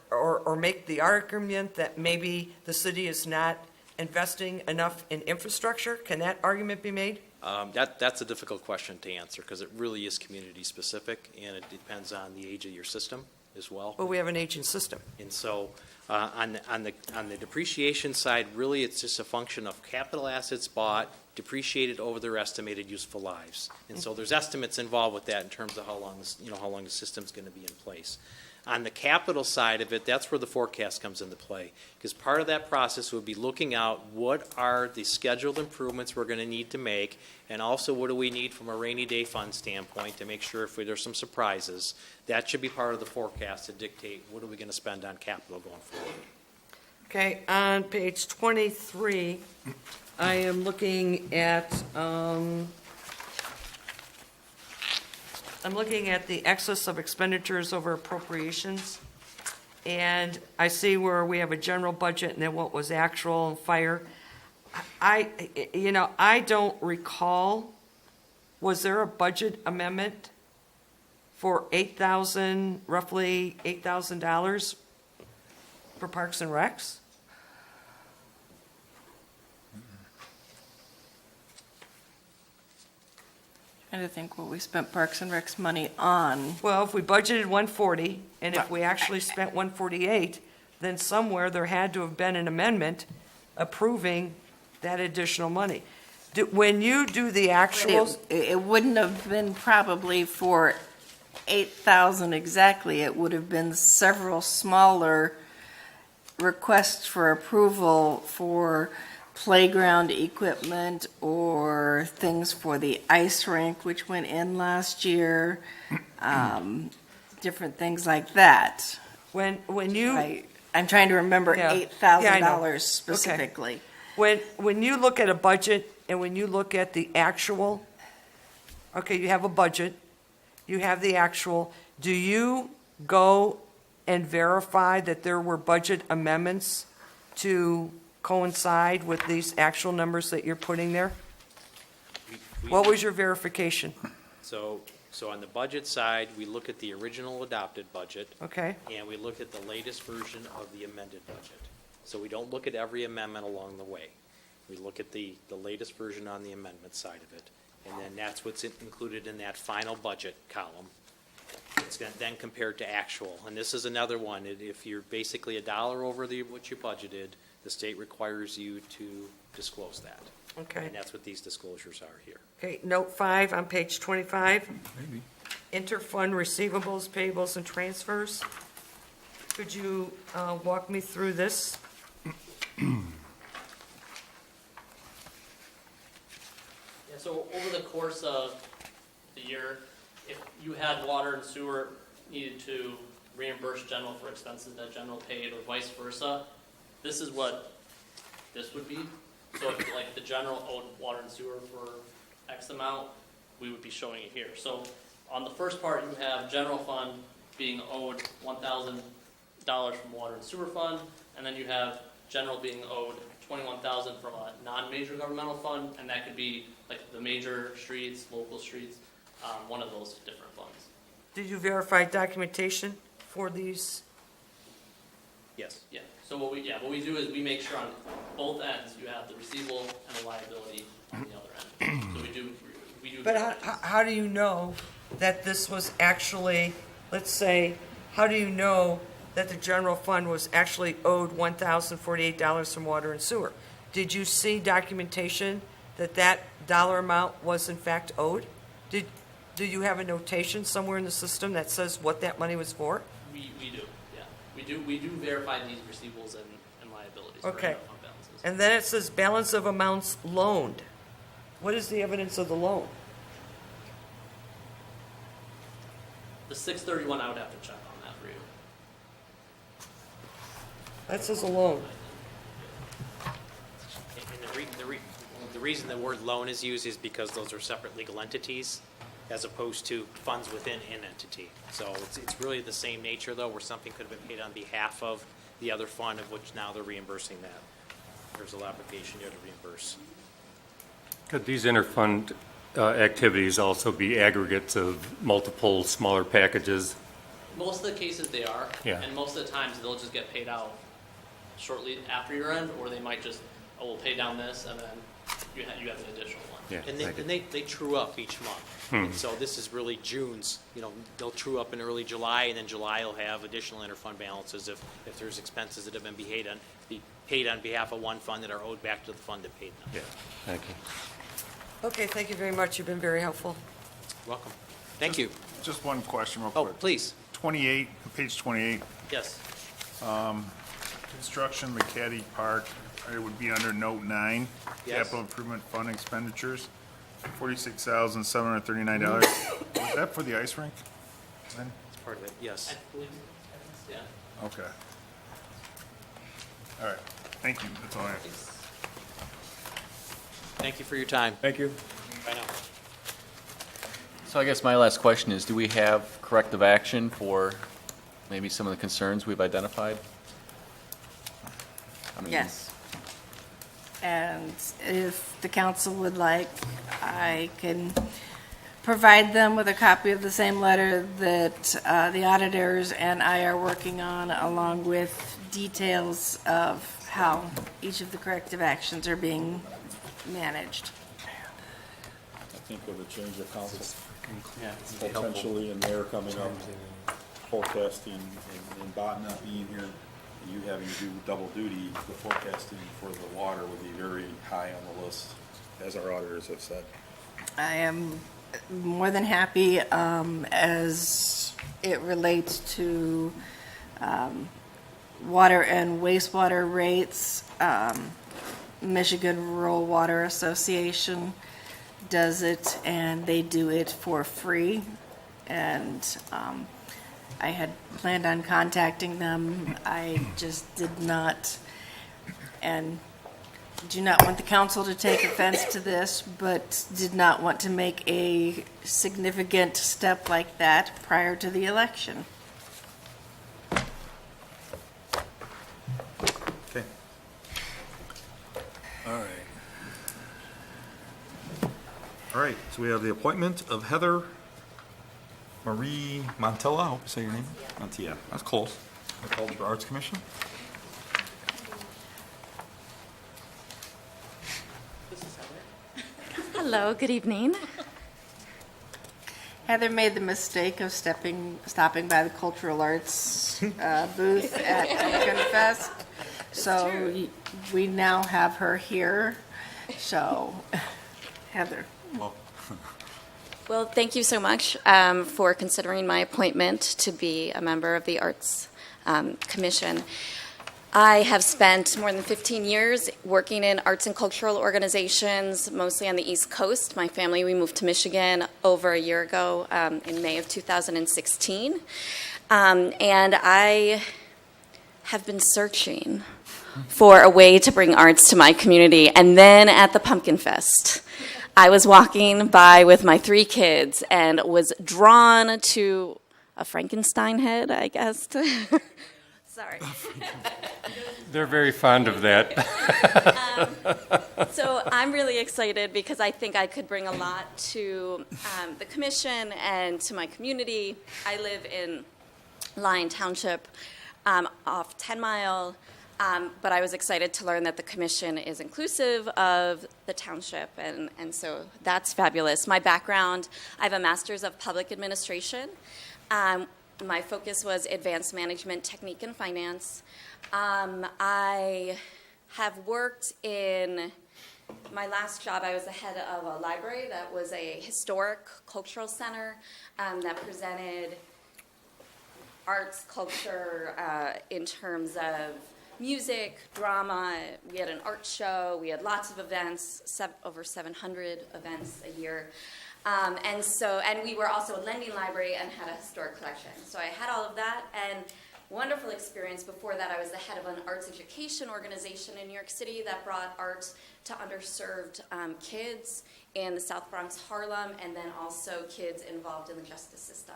make the argument that maybe the city is not investing enough in infrastructure? Can that argument be made? That's a difficult question to answer because it really is community specific and it depends on the age of your system as well. Well, we have an aging system. And so on the depreciation side, really it's just a function of capital assets bought, depreciated over their estimated useful lives. And so there's estimates involved with that in terms of how long the system's going to be in place. On the capital side of it, that's where the forecast comes into play. Because part of that process would be looking out what are the scheduled improvements we're going to need to make, and also what do we need from a rainy day fund standpoint to make sure if there's some surprises. That should be part of the forecast to dictate what are we going to spend on capital going forward. Okay, on page 23, I am looking at, the excess of expenditures over appropriations. And I see where we have a general budget and then what was actual and fire. I don't recall, was there a budget amendment for roughly $8,000 for Parks and Recs? Trying to think what we spent Parks and Rec's money on. Well, if we budgeted 140, and if we actually spent 148, then somewhere there had to have been an amendment approving that additional money. When you do the actuals, It wouldn't have been probably for 8,000 exactly. It would have been several smaller requests for approval for playground equipment or things for the ice rink, which went in last year, different things like that. when you, Right. I'm trying to remember Yeah. $8,000 specifically. when you look at a budget and when you look at the actual, okay, you have a budget, you have the actual, do you go and verify that there were budget amendments to coincide with these actual numbers that you're putting there? What was your verification? So on the budget side, we look at the original adopted budget. Okay, And we look at the latest version of the amended budget. So we don't look at every amendment along the way. We look at the latest version on the amendment side of it. And then that's what's included in that final budget column. It's then compared to actual. And this is another one. If you're basically $1 over what you budgeted, the state requires you to disclose that. okay. And that's what these disclosures are here. Okay, note 5 on page 25. Maybe. Interfund receivables, payables, and transfers. Could you walk me through this? Yeah, so over the course of the year, if you had water and sewer needed to reimburse general for expenses that general paid or vice versa, this is what this would be. So if like the general owed water and sewer for X amount, we would be showing it here. So on the first part, you have general fund being owed $1,000 from water and sewer fund, and then you have general being owed $21,000 from a non-major governmental fund, and that could be like the major streets, local streets, one of those different funds. Did you verify documentation for these? Yes. Yeah. So what we do is we make sure on both ends you have the receivable and the liability on the other end. So we do. But how do you know that this was actually, let's say, how do you know that the general fund was actually owed $1,048 from water and sewer? Did you see documentation that that dollar amount was in fact owed? Do you have a notation somewhere in the system that says what that money was for? We do. Yeah. We do verify these receivables and liabilities. for Okay. fund balances. And then it says balance of amounts loaned. What is the evidence of the loan? The 631, I would have to check on that for you. That says a loan. And the reason the word loan is used is because those are separate legal entities as opposed to funds within an entity. So it's really the same nature, though, where something could have been paid on behalf of the other fund, of which now they're reimbursing that. There's a application there to reimburse. Could these interfund activities also be aggregates of multiple smaller packages? Most of the cases they are, Yeah. and most of the times they'll just get paid out shortly after your end, or they might just, we'll pay down this, and then you have an additional one. Yeah, And thank you. they true up each month. And so this is really June's, they'll true up in early July, and then July will have additional interfund balances if there's expenses that have been paid on behalf of one fund that are owed back to the fund that paid them. Yeah, thank you. Okay, thank you very much. You've been very helpful. Welcome. Thank you. Just one question real Oh, quick. please. 28, page 28, Yes. construction, McCaddy Park, it would be under note 9, Yes. capital improvement fund expenditures, $46,739. Was that for the ice rink? Then? That's part of it, yes. I believe, yeah. Okay. All right, thank you, that's all I have. Thank you for your time. Thank you. Bye now. So I guess my last question is, do we have corrective action for maybe some of the concerns we've identified? I mean, Yes. And if the council would like, I can provide them with a copy of the same letter that the auditors and I are working on, along with details of how each of the corrective actions are being managed. I think with a change of council, Yeah. potentially, and mayor coming up, forecasting, and Bob not being here, and you having to do double duty, the forecasting for the water would be very high on the list, as our auditors have said. I am more than happy as it relates to water and wastewater rates. Michigan Rural Water Association does it, and they do it for free. And I had planned on contacting them. I just did not, and do not want the council to take offense to this, but did not want to make a significant step like that prior to the election. Okay. All right, so we have the appointment of Heather Marie Montella, I hope you say your name. Montilla, that's close. The Cultural Arts Commission. Hello, good evening. Heather made the mistake of stopping by the Cultural Arts booth at Pumpkin Fest, so we now have her here. So, Heather. Well, thank you so much for considering my appointment to be a member of the Arts Commission. I have spent more than 15 years working in arts and cultural organizations, mostly on the East Coast. My family, we moved to Michigan over a year ago in May of 2016. And I have been searching for a way to bring arts to my community. And then at the Pumpkin Fest, I was walking by with my 3 kids and was drawn to a Frankenstein head, I guess. Sorry. They're very fond of that. So I'm really excited because I think I could bring a lot to the commission and to my community. I live in Lyon Township off 10 Mile, but I was excited to learn that the commission is inclusive of the township, and so that's fabulous. My background, I have a master's of public administration. My focus was advanced management technique and finance. I have worked in my last job. I was the head of a library that was a historic cultural center that presented arts, culture in terms of music, drama. We had an art show. We had lots of events, over 700 events a year. And we were also a lending library and had a historic collection. So I had all of that, and wonderful experience. Before that, I was the head of an arts education organization in New York City that brought art to underserved kids in the South Bronx, Harlem, and then also kids involved in the justice system.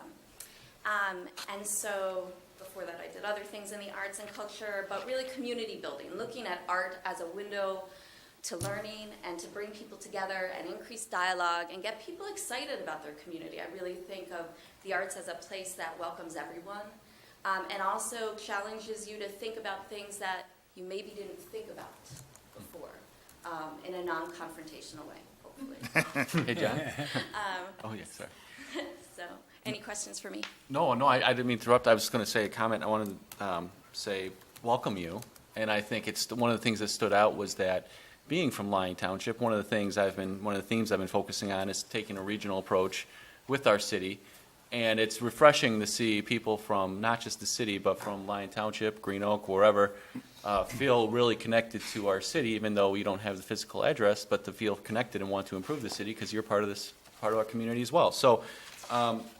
And so before that, I did other things in the arts and culture, but really community building, looking at art as a window to learning and to bring people together and increase dialogue and get people excited about their community. I really think of the arts as a place that welcomes everyone and also challenges you to think about things that you maybe didn't think about before in a non-confrontational way, hopefully. Hey, John? Oh, yeah, sorry. So, any questions for me? No, I didn't mean to interrupt. I was just going to say a comment. I wanted to say welcome you. And I think it's one of the things that stood out was that being from Lyon Township, one of the themes I've been focusing on is taking a regional approach with our city. And it's refreshing to see people from not just the city, but from Lyon Township, Green Oak, wherever, feel really connected to our city, even though we don't have the physical address, but to feel connected and want to improve the city because you're part of our community as well. So,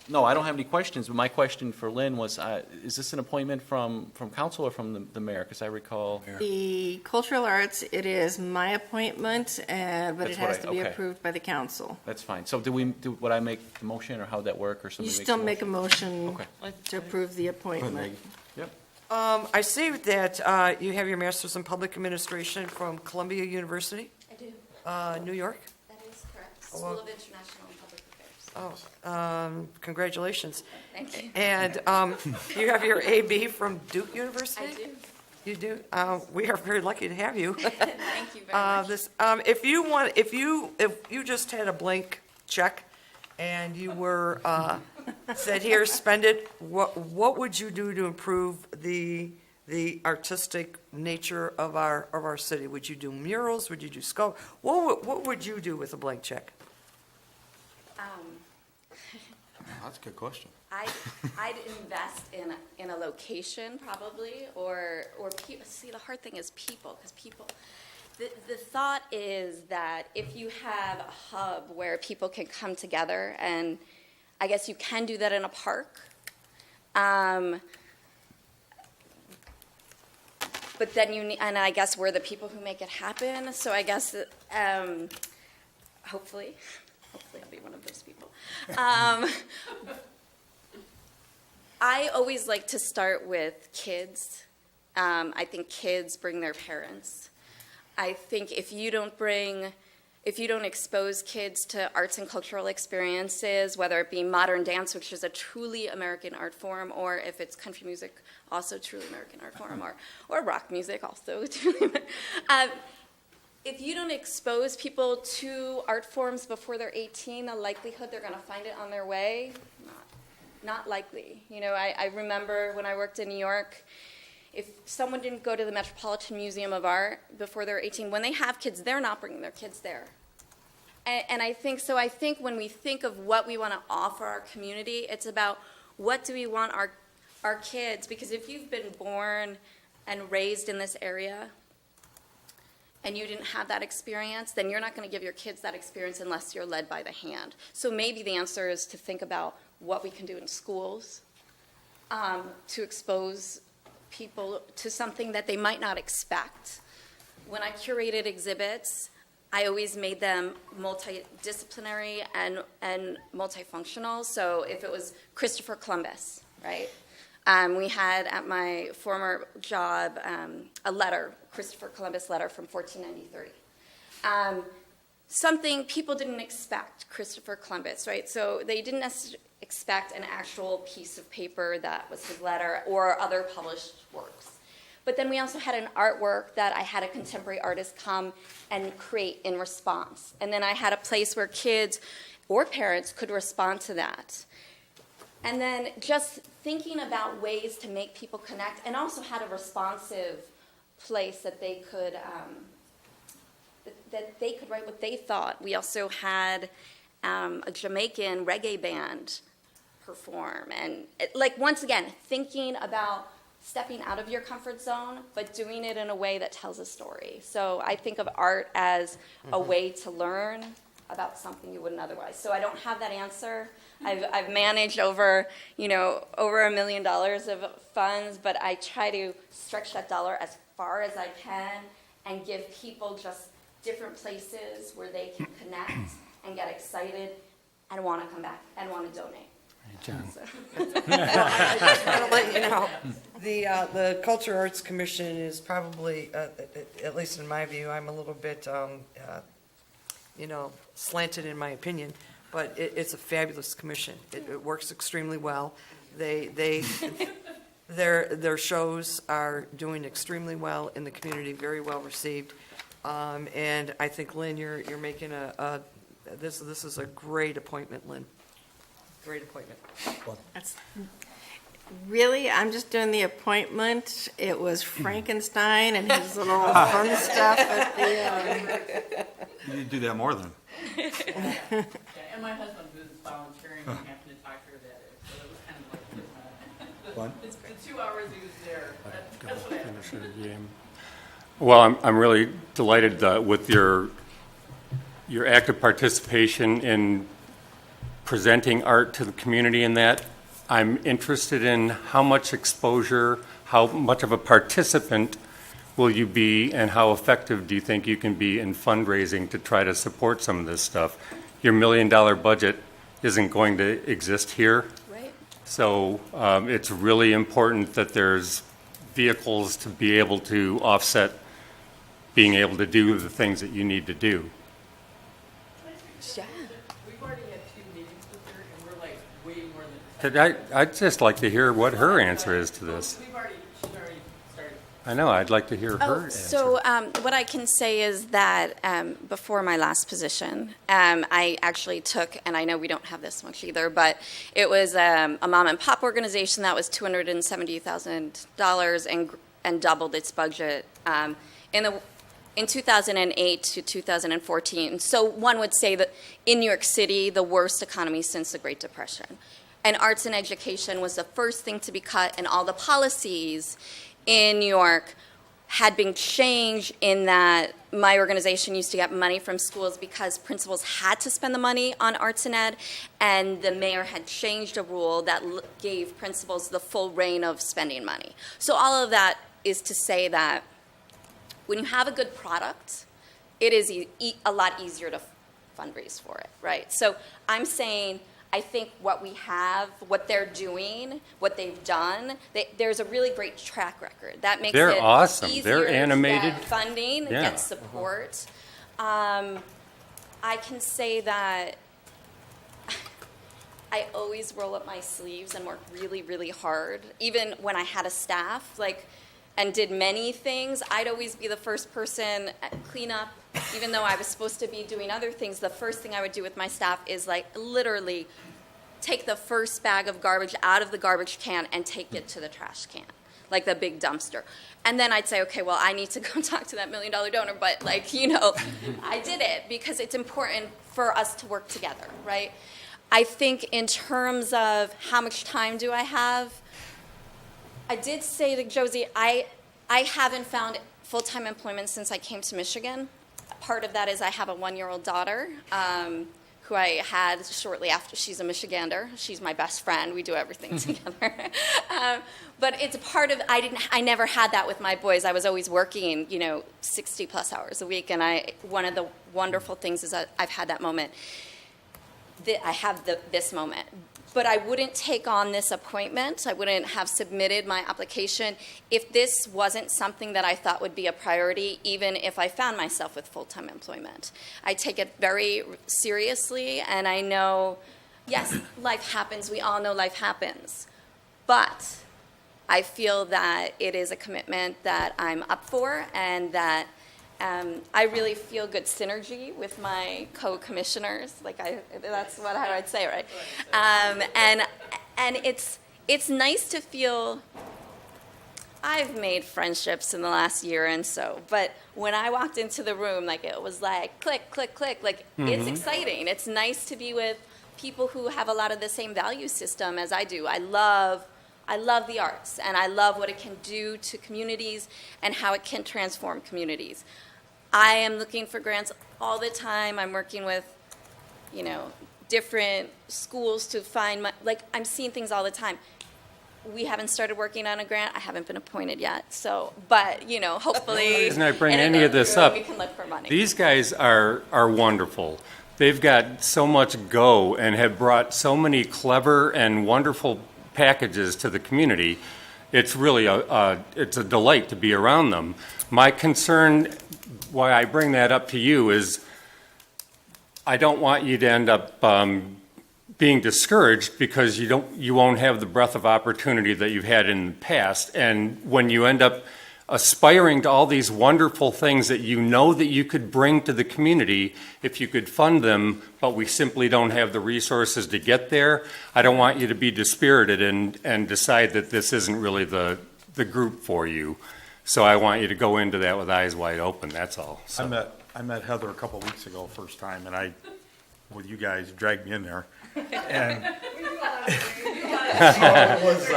no, I don't have any questions, but my question for Lynn was, is this an appointment from council or from the mayor? Because I recall. The cultural arts, it is my appointment, but That's it has what to be okay. approved by the council. That's fine. So would I make the motion, or how'd that work, or You somebody still make a motion Okay. to approve the appointment. Yep. I see that you have your master's in public administration from Columbia University, I do. New York. That is correct. School of International and Public Affairs. Congratulations. Thank you. And you have your AB from Duke University? I do. You do? We are very lucky to have you. Thank you very much. If you just had a blank check and you were said, here, spend it, what would you do to improve the artistic nature of our city? Would you do murals? Would you do sculpture? What would you do with a blank check? That's a good question. I'd invest in a location probably, or see, the hard thing is people, because people. The thought is that if you have a hub where people can come together, and I guess you can do that in a park. But then and I guess we're the people who make it happen. So I guess hopefully I'll be one of those people. I always like to start with kids. I think kids bring their parents. I think if you don't expose kids to arts and cultural experiences, whether it be modern dance, which is a truly American art form, or if it's country music, also truly American art form, or rock music, also truly. If you don't expose people to art forms before they're 18, the likelihood they're going to find it on their way, not likely. You know, I remember when I worked in New York, if someone didn't go to the Metropolitan Museum of Art before they're 18, when they have kids, they're not bringing their kids there. And I think when we think of what we want to offer our community, it's about what do we want our kids, because if you've been born and raised in this area, and you didn't have that experience, then you're not going to give your kids that experience unless you're led by the hand. So maybe the answer is to think about what we can do in schools to expose people to something that they might not expect. When I curated exhibits, I always made them multidisciplinary and multifunctional. So if it was Christopher Columbus, right? We had at my former job a letter, Christopher Columbus letter from 1493. Something people didn't expect, Christopher Columbus, right? So they didn't necessarily expect an actual piece of paper that was his letter or other published works. But then we also had an artwork that I had a contemporary artist come and create in response. And then I had a place where kids or parents could respond to that. And then just thinking about ways to make people connect, and also had a responsive place that they could write what they thought. We also had a Jamaican reggae band perform, and once again, thinking about stepping out of your comfort zone, but doing it in a way that tells a story. So I think of art as a way to learn about something you wouldn't otherwise. So I don't have that answer. I've managed over $1 million of funds, but I try to stretch that dollar as far as I can and give people just different places where they can connect and get excited and want to come back and want to donate. John. I just want to let you know, the Culture Arts Commission is probably, at least in my view, I'm a little bit, slanted in my opinion, but it's a fabulous commission. It works extremely well. Their shows are doing extremely well in the community, very well received. And I think, Lynn, you're making this is a great appointment, Lynn. Great appointment. Really, I'm just doing the appointment. It was Frankenstein and his little fun stuff at the You need to do that more than. And my husband was volunteering and happened to talk to her that day, so it was kind of like What? the 2 hours he was there. That's what happened. Well, I'm really delighted with your active participation in presenting art to the community in that. I'm interested in how much exposure, how much of a participant will you be, and how effective do you think you can be in fundraising to try to support some of this stuff? Your $1 million budget isn't going to exist here. Right. So it's really important that there's vehicles to be able to offset being able to do the things that you need to do. Yeah. We've already had 2 meetings with her, and we're like way more than. I'd just like to hear what her answer is to this. She's already started. I know, I'd like to hear her answer. So what I can say is that before my last position, I actually took, and I know we don't have this much either, but it was a mom and pop organization that was $270,000 and doubled its budget in 2008 to 2014. So one would say that in New York City, the worst economy since the Great Depression. And arts and education was the first thing to be cut, and all the policies in New York had been changed in that my organization used to get money from schools because principals had to spend the money on arts and ed, and the mayor had changed a rule that gave principals the full reign of spending money. So all of that is to say that when you have a good product, it is a lot easier to fundraise for it, right? So I'm saying, I think what we have, what they're doing, what they've done, there's a really great track record. That makes They're it awesome. easier They're animated. to get funding, Yeah. get support. I can say that I always roll up my sleeves and work really, really hard. Even when I had a staff, and did many things, I'd always be the first person at cleanup. Even though I was supposed to be doing other things, the first thing I would do with my staff is literally take the first bag of garbage out of the garbage can and take it to the trash can, like the big dumpster. And then I'd say, okay, well, I need to go talk to that $1 million donor, but I did it because it's important for us to work together, right? I think in terms of how much time do I have, I did say to Josie, I I haven't found full-time employment since I came to Michigan. Part of that is I have a 1-year-old daughter who I had shortly after. She's a Michigander. She's my best friend. We do everything together. But it's part of, I never had that with my boys. I was always working, 60 plus hours a week. And one of the wonderful things is that I've had that moment. I have this moment. But I wouldn't take on this appointment. I wouldn't have submitted my application if this wasn't something that I thought would be a priority, even if I found myself with full-time employment. I take it very seriously, and I know, yes, life happens. We all know life happens. But I feel that it is a commitment that I'm up for, and that I really feel good synergy with my co-commissioners. That's what I would say, right? And it's nice to feel. I've made friendships in the last year and so, but when I walked into the room, it was like click, click, click. It's exciting. It's nice to be with people who have a lot of the same value system as I do. I love the arts, and I love what it can do to communities and how it can transform communities. I am looking for grants all the time. I'm working with, different schools to find I'm seeing things all the time. We haven't started working on a grant. I haven't been appointed yet. So, but, hopefully. The reason I bring and any of this up, we can look for money. these guys are wonderful. They've got so much go and have brought so many clever and wonderful packages to the community. It's really it's a delight to be around them. My concern, why I bring that up to you, is I don't want you to end up being discouraged because you won't have the breadth of opportunity that you've had in the past. And when you end up aspiring to all these wonderful things that that you could bring to the community if you could fund them, but we simply don't have the resources to get there, I don't want you to be dispirited and decide that this isn't really the group for you. So I want you to go into that with eyes wide open, that's all. So. I met Heather a couple weeks ago, first time, and with you guys, dragged me in there. And so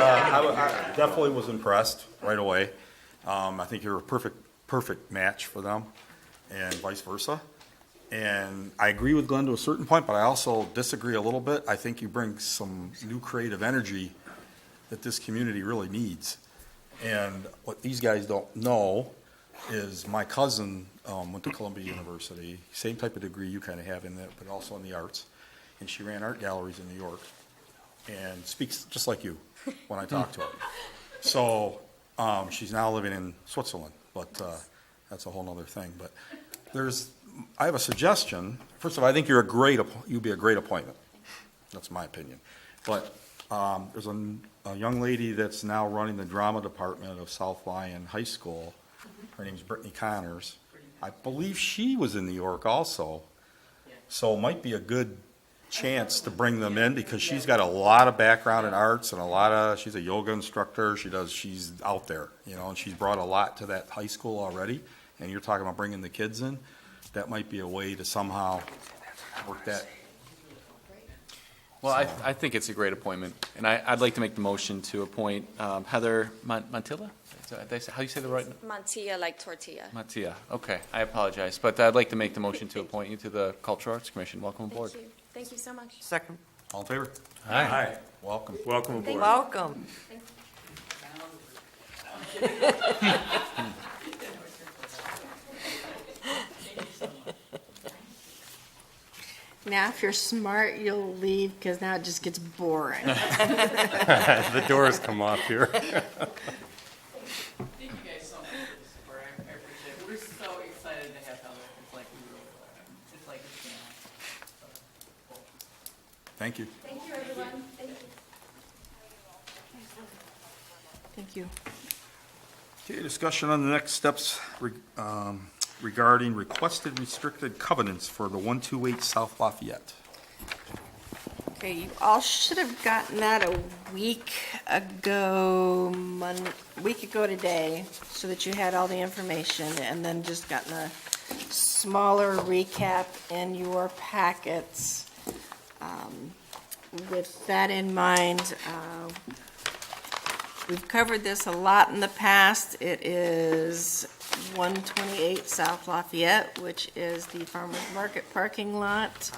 I definitely was impressed right away. I think you're a perfect match for them, and vice versa. And I agree with Glenn to a certain point, but I also disagree a little bit. I think you bring some new creative energy that this community really needs. And what these guys don't know is my cousin went to Columbia University, same type of degree you kind of have in that, but also in the arts. And she ran art galleries in New York and speaks just like you when I talk to her. So she's now living in Switzerland, but that's a whole other thing. But I have a suggestion. First of all, I think you'd be a great appointment. That's my opinion. But there's a young lady that's now running the drama department of South Lyon High School. Her name's Brittany Connors. I believe she was in New York also. So it might be a good chance to bring them in because she's got a lot of background in arts and she's a yoga instructor. She's out there, and she's brought a lot to that high school already. And you're talking about bringing the kids in. That might be a way to somehow work that. Well, I think it's a great appointment, and I'd like to make the motion to appoint Heather Montilla? How do you say the right? Mantilla, like tortilla. Montilla, okay, I apologize, but I'd like to make the motion to appoint you to the Cultural Arts Commission. Welcome aboard. Thank you. Thank you so much. Second. All in favor? Aye. Welcome. Welcome aboard. Welcome. Now, if you're smart, you'll leave because now it just gets boring. The doors come off here. Thank you guys so much for the support. I appreciate it. We're so excited to have Heather. It's like a channel. Thank you. Thank you, everyone. Thank you. Thank you. Okay, discussion on the next steps regarding requested restricted covenants for the 128 South Lafayette. Okay, you all should have gotten that a week ago today, so that you had all the information, and then just gotten a smaller recap in your packets. With that in mind, We've covered this a lot in the past. It is 128 South Lafayette, which is the farmer's market parking lot.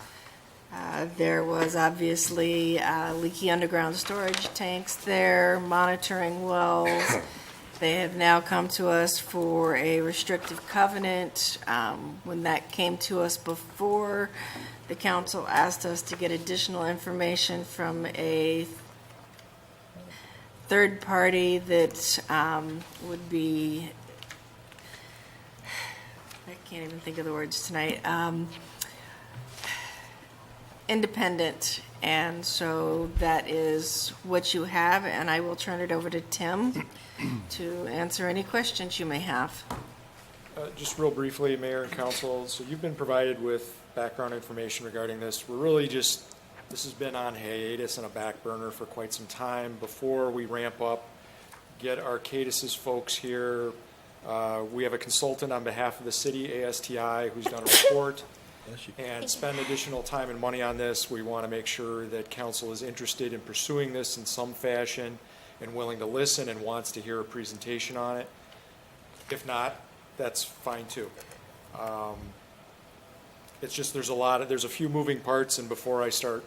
There was obviously leaky underground storage tanks there, monitoring wells. They have now come to us for a restrictive covenant. When that came to us before, the council asked us to get additional information from a third party that would be, I can't even think of the words tonight, independent. And so that is what you have, and I will turn it over to Tim to answer any questions you may have. Just real briefly, Mayor and Council, so you've been provided with background information regarding this. We're really just, this has been on hiatus and a back burner for quite some time. Before we ramp up, get Arcadis's folks here. We have a consultant on behalf of the city, ASTI, who's done a report and spend additional time and money on this. We want to make sure that council is interested in pursuing this in some fashion and willing to listen and wants to hear a presentation on it. If not, that's fine too. It's just there's a few moving parts, and before I start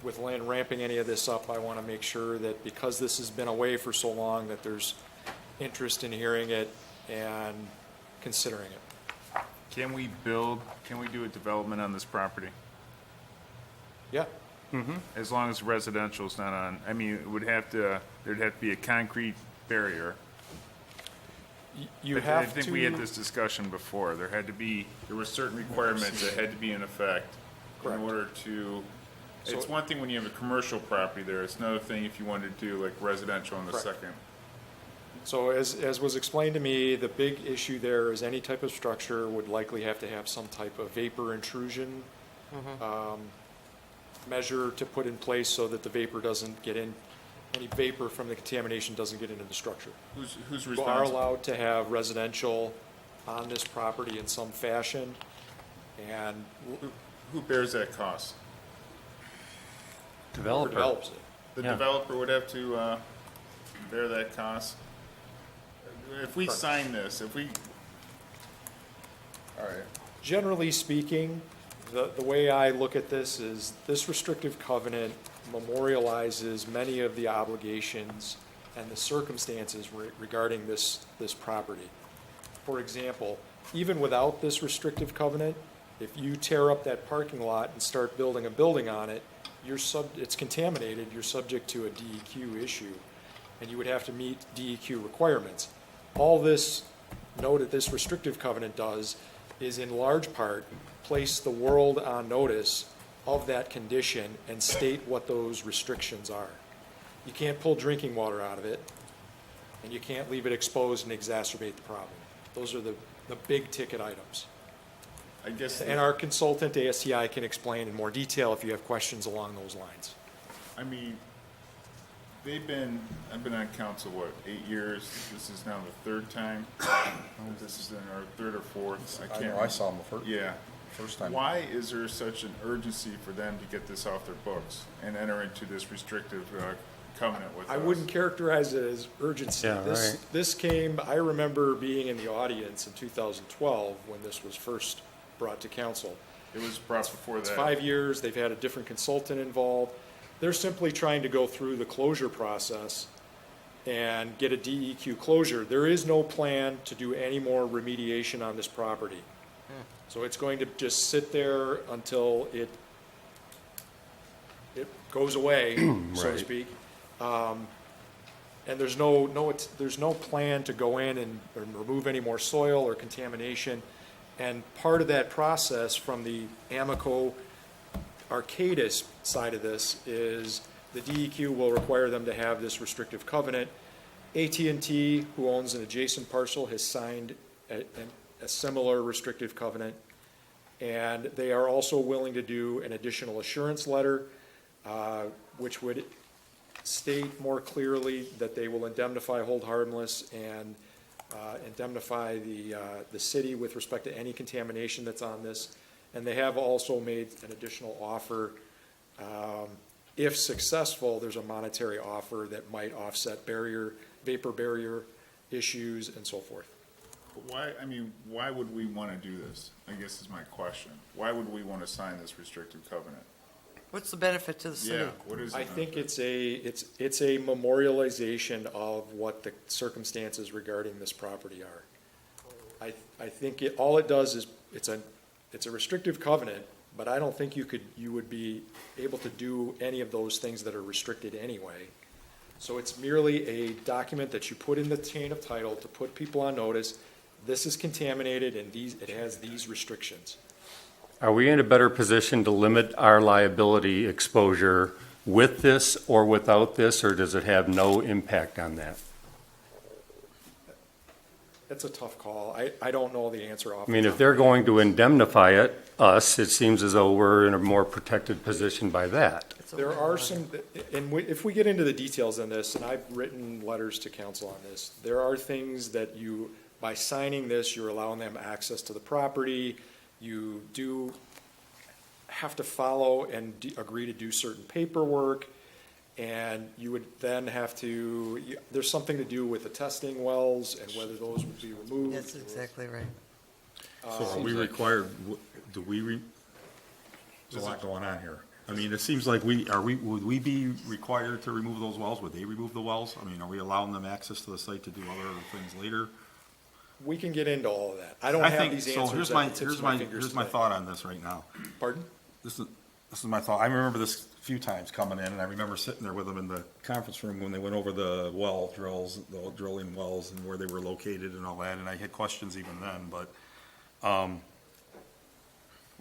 with Lynn ramping any of this up, I want to make sure that because this has been away for so long, that there's interest in hearing it and considering it. Can we do a development on this property? Yeah. As long as residential is not on, I mean, there'd have to be a concrete barrier. I think we had this discussion before. There were certain requirements that had to be in effect in order to, it's one thing when you have a commercial property there, it's another thing if you wanted to do like residential on the second. So as was explained to me, the big issue there is any type of structure would likely have to have some type of vapor intrusion measure to put in place so that the vapor doesn't get in, any vapor from the contamination doesn't get into the structure. Who's We responsible? are allowed to have residential on this property in some fashion, and Who bears that cost? whoever develops it. The developer would have to bear that cost? If we sign this, all right. Generally speaking, the way I look at this is this restrictive covenant memorializes many of the obligations and the circumstances regarding this property. For example, even without this restrictive covenant, if you tear up that parking lot and start building a building on it, it's contaminated, you're subject to a DEQ issue, and you would have to meet DEQ requirements. All this restrictive covenant does is in large part place the world on notice of that condition and state what those restrictions are. You can't pull drinking water out of it, and you can't leave it exposed and exacerbate the problem. Those are the big ticket items. I guess. And our consultant, ASTI, can explain in more detail if you have questions along those lines. I mean, I've been on council, 8 years? This is now the third time. This is in our third or fourth. I can't. I saw them before. Yeah. First time. Why is there such an urgency for them to get this off their books and enter into this restrictive covenant with us? I wouldn't characterize it as urgency. Yeah, right. This came, I remember being in the audience in 2012 when this was first brought to council. It was brought before that. It's 5 years, they've had a different consultant involved. They're simply trying to go through the closure process and get a DEQ closure. There is no plan to do any more remediation on this property. So it's going to just sit there until it goes away, so to Right. speak. And there's no plan to go in and remove any more soil or contamination. And part of that process from the Amico Arcadis side of this is the DEQ will require them to have this restrictive covenant. AT&T, who owns an adjacent parcel, has signed a similar restrictive covenant, and they are also willing to do an additional assurance letter, which would state more clearly that they will indemnify, hold harmless, and indemnify the city with respect to any contamination that's on this. And they have also made an additional offer If successful, there's a monetary offer that might offset vapor barrier issues and so forth. Why would we want to do this? I guess is my question. Why would we want to sign this restrictive covenant? What's the benefit to the city? Yeah, what is it? I think it's a memorialization of what the circumstances regarding this property are. I think all it does is, it's a restrictive covenant, but I don't think you would be able to do any of those things that are restricted anyway. So it's merely a document that you put in the chain of title to put people on notice. This is contaminated and it has these restrictions. Are we in a better position to limit our liability exposure with this or without this, or does it have no impact on that? That's a tough call. I don't know the answer off. I mean, if they're going to indemnify us, it seems as though we're in a more protected position by that. There are some, and if we get into the details on this, and I've written letters to council on this, there are things that by signing this, you're allowing them access to the property. You do have to follow and agree to do certain paperwork, and you would then have to, there's something to do with the testing wells and whether those would be removed. That's exactly right. So are we required, there's a lot going on here. I mean, it seems like would we be required to remove those wells? Would they remove the wells? I mean, are we allowing them access to the site to do other things later? We can get into all of that. I don't have these answers. So here's my thought on this right now. Pardon? This is my thought. I remember this a few times coming in, and I remember sitting there with them in the conference room when they went over the well drills, the drilling wells and where they were located and all that, and I had questions even then, but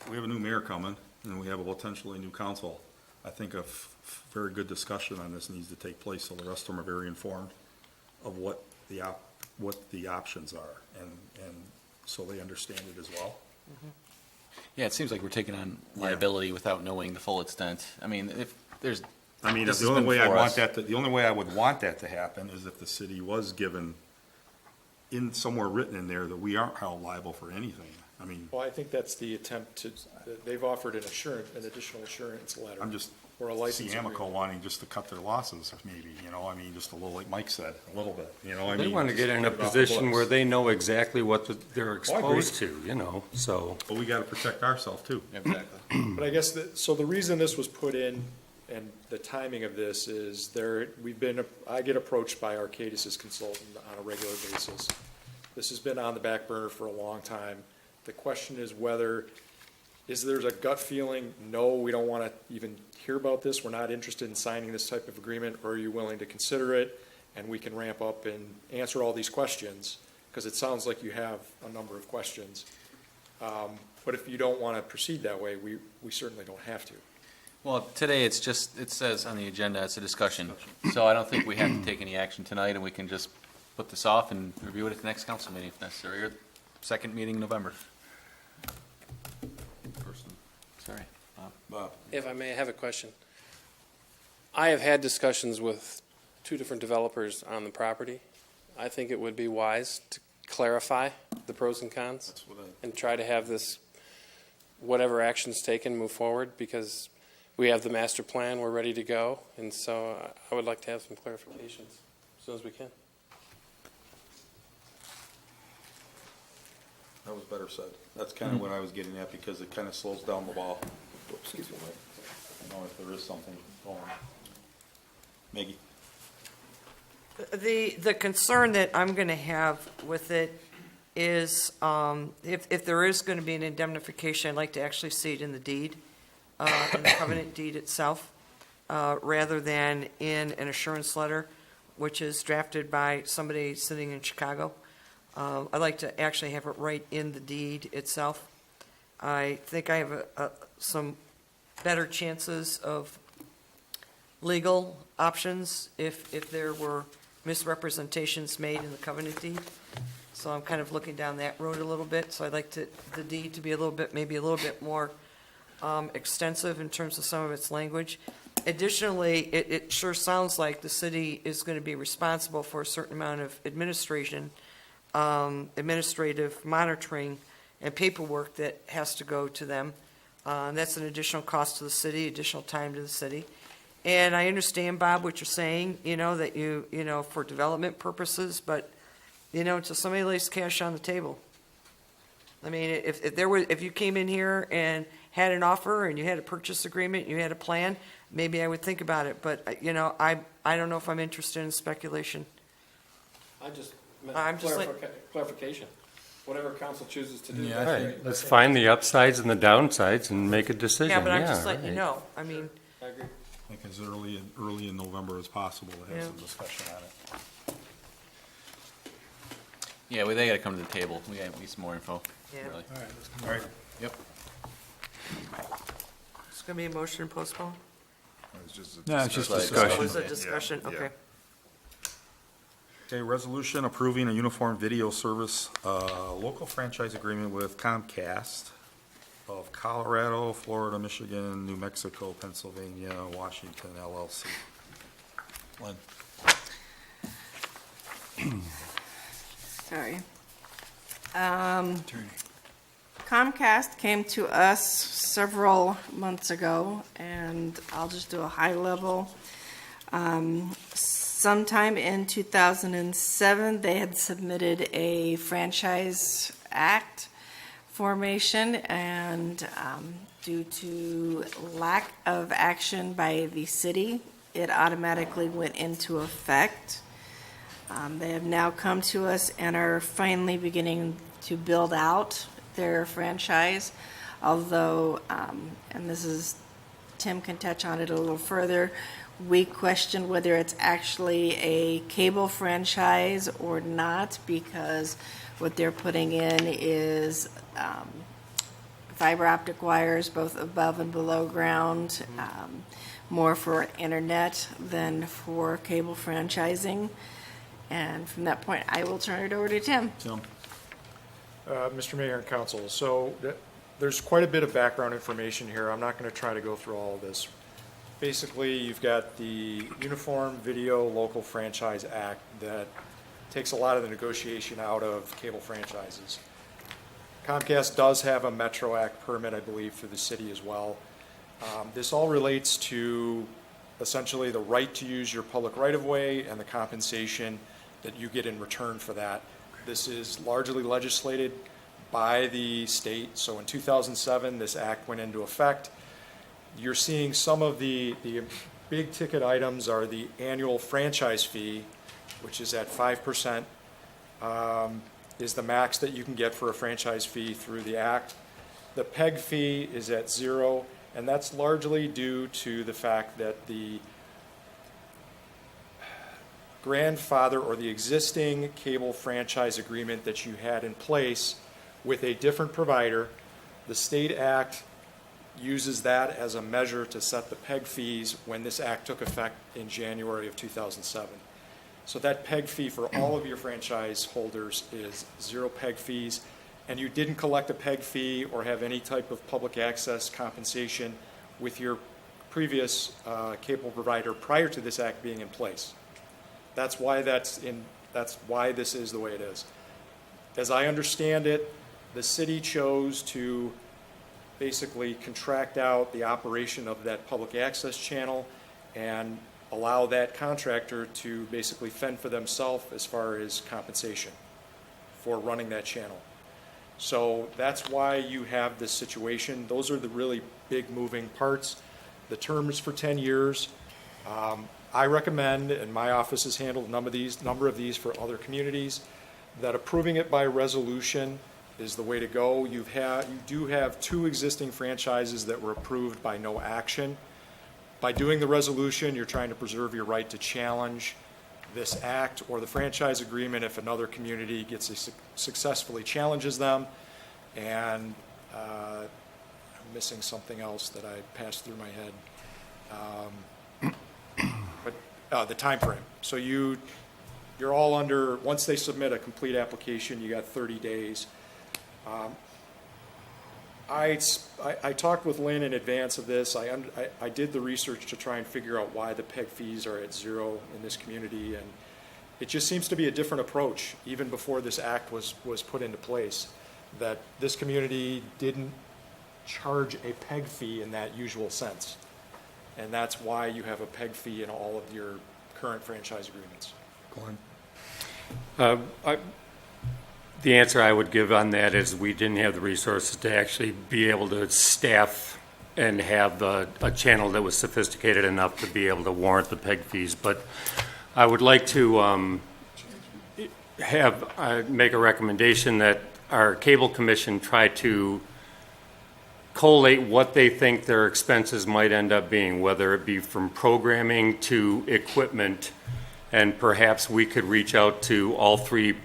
we have a new mayor coming, and we have a potentially new council. I think a very good discussion on this needs to take place, so the rest of them are very informed of what the options are, and so they understand it as well. Yeah, it seems like we're taking on liability without knowing the full extent. I mean, if there's. I mean, the only way I would want that to happen is if the city was given somewhere written in there that we aren't held liable for anything. I mean. Well, I think that's the attempt they've offered an additional assurance letter. I'm just or a license see Amoco agreement. wanting just to cut their losses, maybe, I mean, just a little, like Mike said, a little bit, I They mean. want to get in a just put it off the position books. where they know exactly what they're Oh, I agree. exposed to, so. But we gotta protect ourselves too. Exactly. But I guess, so the reason this was put in and the timing of this is I get approached by Arcadis's consultant on a regular basis. This has been on the back burner for a long time. The question is there's a gut feeling, no, we don't want to even hear about this, we're not interested in signing this type of agreement, or are you willing to consider it, and we can ramp up and answer all these questions, because it sounds like you have a number of questions. But if you don't want to proceed that way, we certainly don't have to. Well, today it says on the agenda, it's a discussion. So I don't think we have to take any action tonight, and we can just put this off and review it at the next council meeting if necessary, or second meeting in November. Sorry. Bob. If I may, I have a question. I have had discussions with 2 different developers on the property. I think it would be wise to clarify the pros and cons and try to have this, whatever actions taken, move forward, because we have the master plan, we're ready to go, and so I would like to have some clarifications as soon as we can. That was better said. That's kind of what I was getting at, because it kind of slows down the ball. Excuse me, Mike. I don't know if there is something going on. Maggie? The concern that I'm going to have with it is if there is going to be an indemnification, I'd like to actually see it in the deed, in the covenant deed itself, rather than in an assurance letter, which is drafted by somebody sitting in Chicago. I'd like to actually have it right in the deed itself. I think I have some better chances of legal options if there were misrepresentations made in the covenant deed. So I'm kind of looking down that road a little bit. So I'd like the deed to be maybe a little bit more extensive in terms of some of its language. Additionally, it sure sounds like the city is going to be responsible for a certain amount of administrative monitoring and paperwork that has to go to them. That's an additional cost to the city, additional time to the city. And I understand, Bob, what you're saying, that for development purposes, but, until somebody lays cash on the table. I mean, if you came in here and had an offer and you had a purchase agreement, you had a plan, maybe I would think about it, but, I don't know if I'm interested in speculation. I'm just clarification. Whatever council chooses to do. Yeah, I Right, think- let's find the upsides and the downsides and make a decision. Yeah, but I'm just letting you right. know. I mean, I agree. I think as early in November as possible to have Yeah. some discussion on it. Yeah, well, they gotta come to the table. We need some more info, Yeah. really. All right. Yep. it's going to be a motion to postpone? It's just a No, it's just Discussion. Oh, discussion. is it discussion? Yeah, yeah. Okay. Okay, resolution approving a uniform video service, local franchise agreement with Comcast of Colorado, Florida, Michigan, New Mexico, Pennsylvania, Washington, LLC. Lynn? Sorry. Comcast came to us several months ago, and I'll just do a high level. Sometime in 2007, they had submitted a franchise act formation, and due to lack of action by the city, it automatically went into effect. They have now come to us and are finally beginning to build out their franchise, although, and this is, Tim can touch on it a little further, we question whether it's actually a cable franchise or not, because what they're putting in is fiber optic wires, both above and below ground, more for internet than for cable franchising. And from that point, I will turn it over to Tim. Tim? Mr. Mayor and Council, so there's quite a bit of background information here. I'm not going to try to go through all of this. Basically, you've got the Uniform Video Local Franchise Act that takes a lot of the negotiation out of cable franchises. Comcast does have a Metro Act permit, I believe, for the city as well. This all relates to essentially the right to use your public right-of-way and the compensation that you get in return for that. This is largely legislated by the state. So in 2007, this act went into effect. You're seeing some of the big ticket items are the annual franchise fee, which is at 5%, is the max that you can get for a franchise fee through the act. The PEG fee is at 0, and that's largely due to the fact that the grandfather or the existing cable franchise agreement that you had in place with a different provider, the state act uses that as a measure to set the PEG fees when this act took effect in January of 2007. So that PEG fee for all of your franchise holders is 0 PEG fees, and you didn't collect a PEG fee or have any type of public access compensation with your previous cable provider prior to this act being in place. That's why that's why this is the way it is. As I understand it, the city chose to basically contract out the operation of that public access channel and allow that contractor to basically fend for themselves as far as compensation for running that channel. So that's why you have this situation. Those are the really big moving parts. The term is for 10 years. I recommend, and my office has handled a number of these for other communities, that approving it by resolution is the way to go. You do have 2 existing franchises that were approved by no action. By doing the resolution, you're trying to preserve your right to challenge this act or the franchise agreement if another community successfully challenges them. And I'm missing something else that I passed through my head. But the time frame. So you're all under, once they submit a complete application, you got 30 days. I talked with Lynn in advance of this. I did the research to try and figure out why the PEG fees are at 0 in this community, and it just seems to be a different approach, even before this act was put into place, that this community didn't charge a PEG fee in that usual sense. and that's why you have a PEG fee in all of your current franchise agreements. The answer I would give on that is we didn't have the resources to actually be able to staff and have a channel that was sophisticated enough to be able to warrant the PEG fees. But I would like to make a recommendation that our cable commission try to collate what they think their expenses might end up being, whether it be from programming to equipment, and perhaps we could reach out to all three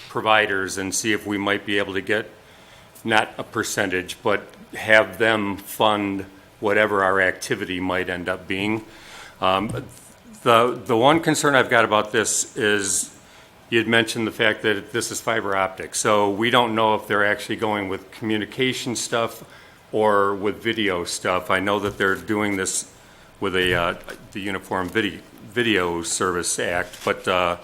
providers and see if we might be able to get not a percentage, but have them fund whatever our activity might end up being. The one concern I've got about this is you'd mentioned the fact that this is fiber optic, so we don't know if they're actually going with communication stuff or with video stuff. I know that they're doing this with the Uniform Video Service Act, but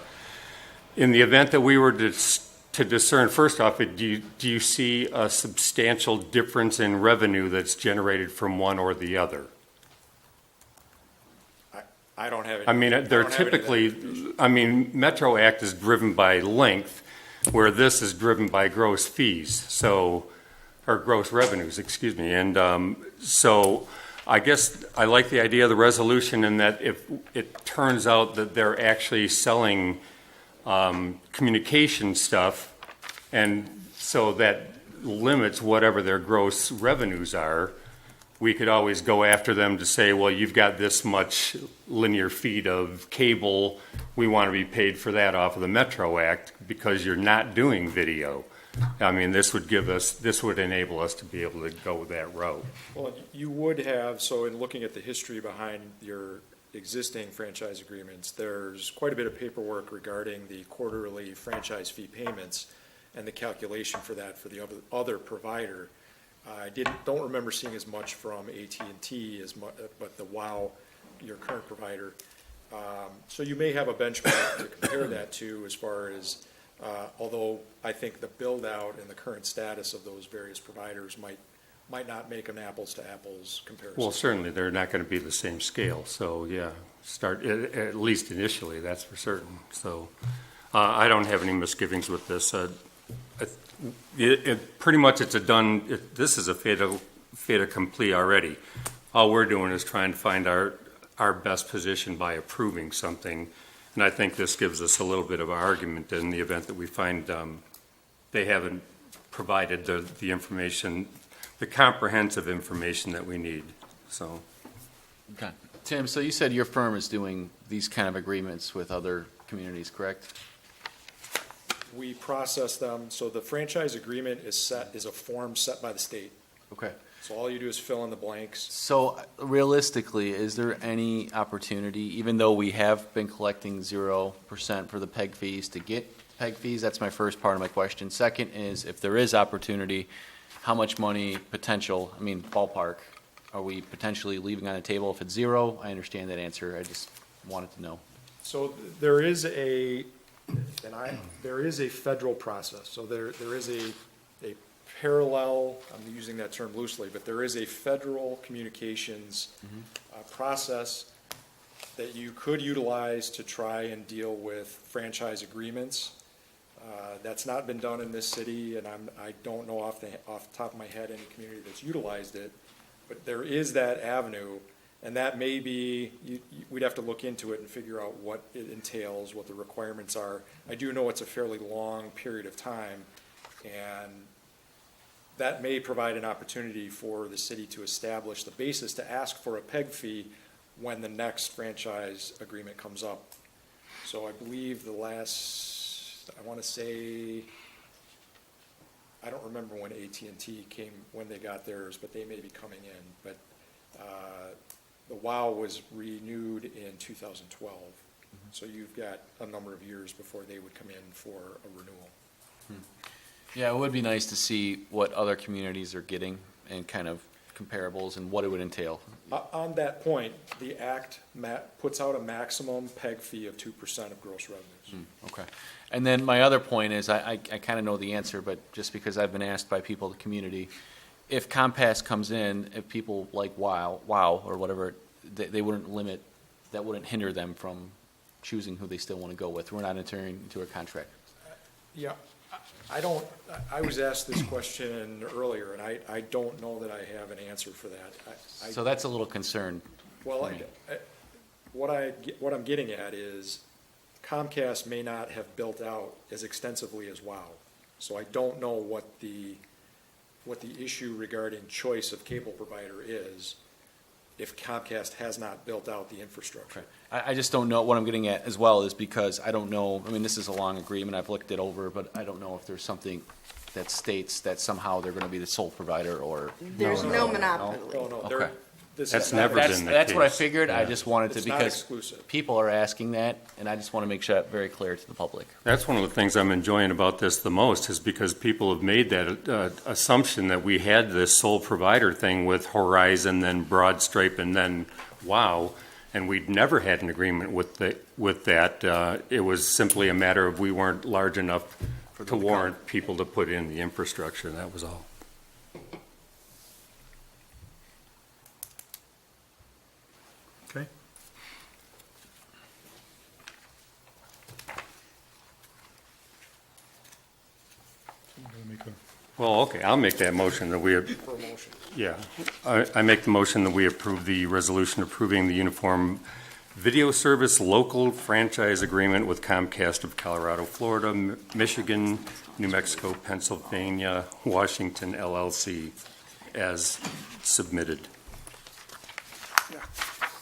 in the event that we were to discern, first off, do you see a substantial difference in revenue that's generated from one or the other? I don't have any. I mean, they're typically, I mean, Metro Act is driven by length, where this is driven by gross fees, so, or gross revenues, excuse me. And so I guess I like the idea of the resolution in that if it turns out that they're actually selling communication stuff, and so that limits whatever their gross revenues are, we could always go after them to say, well, you've got this much linear feet of cable, we want to be paid for that off of the Metro Act because you're not doing video. I mean, this would enable us to be able to go that route. Well, you would have, so in looking at the history behind your existing franchise agreements, there's quite a bit of paperwork regarding the quarterly franchise fee payments and the calculation for that for the other provider. I don't remember seeing as much from AT&T but the WOW, your current provider. So you may have a benchmark to compare that to as far as, although I think the build out and the current status of those various providers might not make an apples to apples comparison. Well, certainly they're not going to be the same scale. So yeah, start at least initially, that's for certain. So I don't have any misgivings with this. Pretty much it's a done. This is a fait accompli already. All we're doing is trying to find our best position by approving something, and I think this gives us a little bit of an argument in the event that we find they haven't provided the information, the comprehensive information that we need. So, Okay. Tim, so you said your firm is doing these kind of agreements with other communities, correct? We process them, so the franchise agreement is a form set by the state. Okay. So all you do is fill in the blanks. So realistically, is there any opportunity, even though we have been collecting 0% for the PEG fees, to get PEG fees? That's my first part of my question. Second is, if there is opportunity, how much money potential, I mean ballpark, are we potentially leaving on the table if it's 0? I understand that answer. I just wanted to know. So there is a federal process. So there is a parallel, I'm using that term loosely, but there is a federal communications process that you could utilize to try and deal with franchise agreements. That's not been done in this city, and I don't know off the top of my head any community that's utilized it, but there is that avenue, and that may be, we'd have to look into it and figure out what it entails, what the requirements are. I do know it's a fairly long period of time, and that may provide an opportunity for the city to establish the basis to ask for a PEG fee when the next franchise agreement comes up. So I believe I want to say, I don't remember when AT&T came, when they got theirs, but they may be coming in. But the WOW was renewed in 2012. So you've got a number of years before they would come in for a renewal. Yeah, it would be nice to see what other communities are getting and kind of comparables and what it would entail. On that point, the Act puts out a maximum PEG fee of 2% of gross revenues. Okay. And then my other point is, I kind of know the answer, but just because I've been asked by people in the community, if Compass comes in, if people like WOW or whatever they wouldn't limit, that wouldn't hinder them from choosing who they still want to go with. We're not entering into a contract. Yeah, I was asked this question earlier, and I don't know that I have an answer for that. So that's a little concern. Well, for me. what I'm getting at is Comcast may not have built out as extensively as WOW. So I don't know what the issue regarding choice of cable provider is if Comcast has not built out the infrastructure. I just don't know. What I'm getting at as well is because I don't know, I mean, this is a long agreement, I've looked it over, but I don't know if there's something that states that somehow they're going to be the sole provider or. There's no monopoly. No, Okay. That's never been the That's what I case. figured. I Yeah. just wanted to, It's not because exclusive. people are asking that, and I just want to make sure that very clear to the public. That's one of the things I'm enjoying about this the most, is because people have made that assumption that we had this sole provider thing with Horizon, then Broadstripe, and then WOW, and we'd never had an agreement with that. It was simply a matter of we weren't large enough to warrant people to put in the infrastructure, that was all. Okay. Well, okay, I'll make that motion that we, For a motion. yeah. I make the motion that we approve the resolution approving the uniform video service local franchise agreement with Comcast of Colorado, Florida, Michigan, New Mexico, Pennsylvania, Washington LLC as submitted.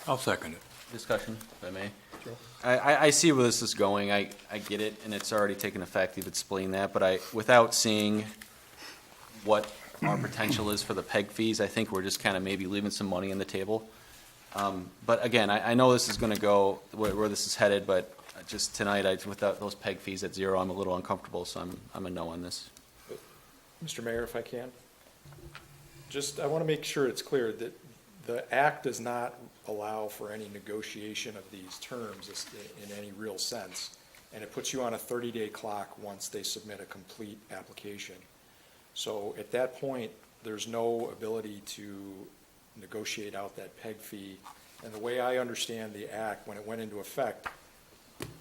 I'll second it. Discussion, if I may. Sure. I see where this is going. I get it, and it's already taken effect. You've explained that, but without seeing what our potential is for the PEG fees, I think we're just kind of maybe leaving some money on the table. But again, I know this is going to go where this is headed, but just tonight, without those PEG fees at zero, I'm a little uncomfortable, so I'm a no on this. Mr. Mayor, if I can, I want to make sure it's clear that the act does not allow for any negotiation of these terms in any real sense, and it puts you on a 30-day clock once they submit a complete application. So at that point, there's no ability to negotiate out that PEG fee. And the way I understand the act, when it went into effect,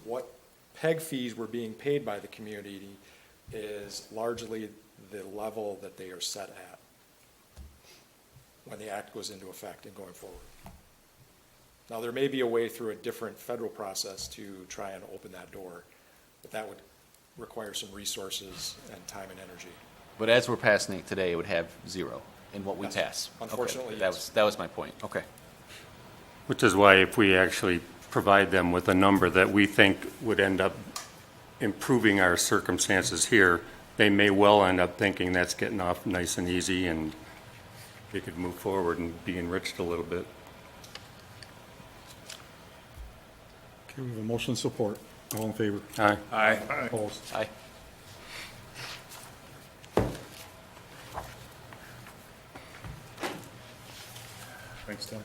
what PEG fees were being paid by the community is largely the level that they are set at when the act goes into effect and going forward. Now, there may be a way through a different federal process to try and open that door, but that would require some resources and time and energy. But as we're passing it today, it would have zero in what we Yes. pass. Unfortunately, Okay. yes. That was my point. Okay. Which is why if we actually provide them with a number that we think would end up improving our circumstances here, they may well end up thinking that's getting off nice and easy and they could move forward and be enriched a little bit. Okay, we have a motion and support. All in favor? Aye. Aye. Opposed? Aye. Thanks, Tim.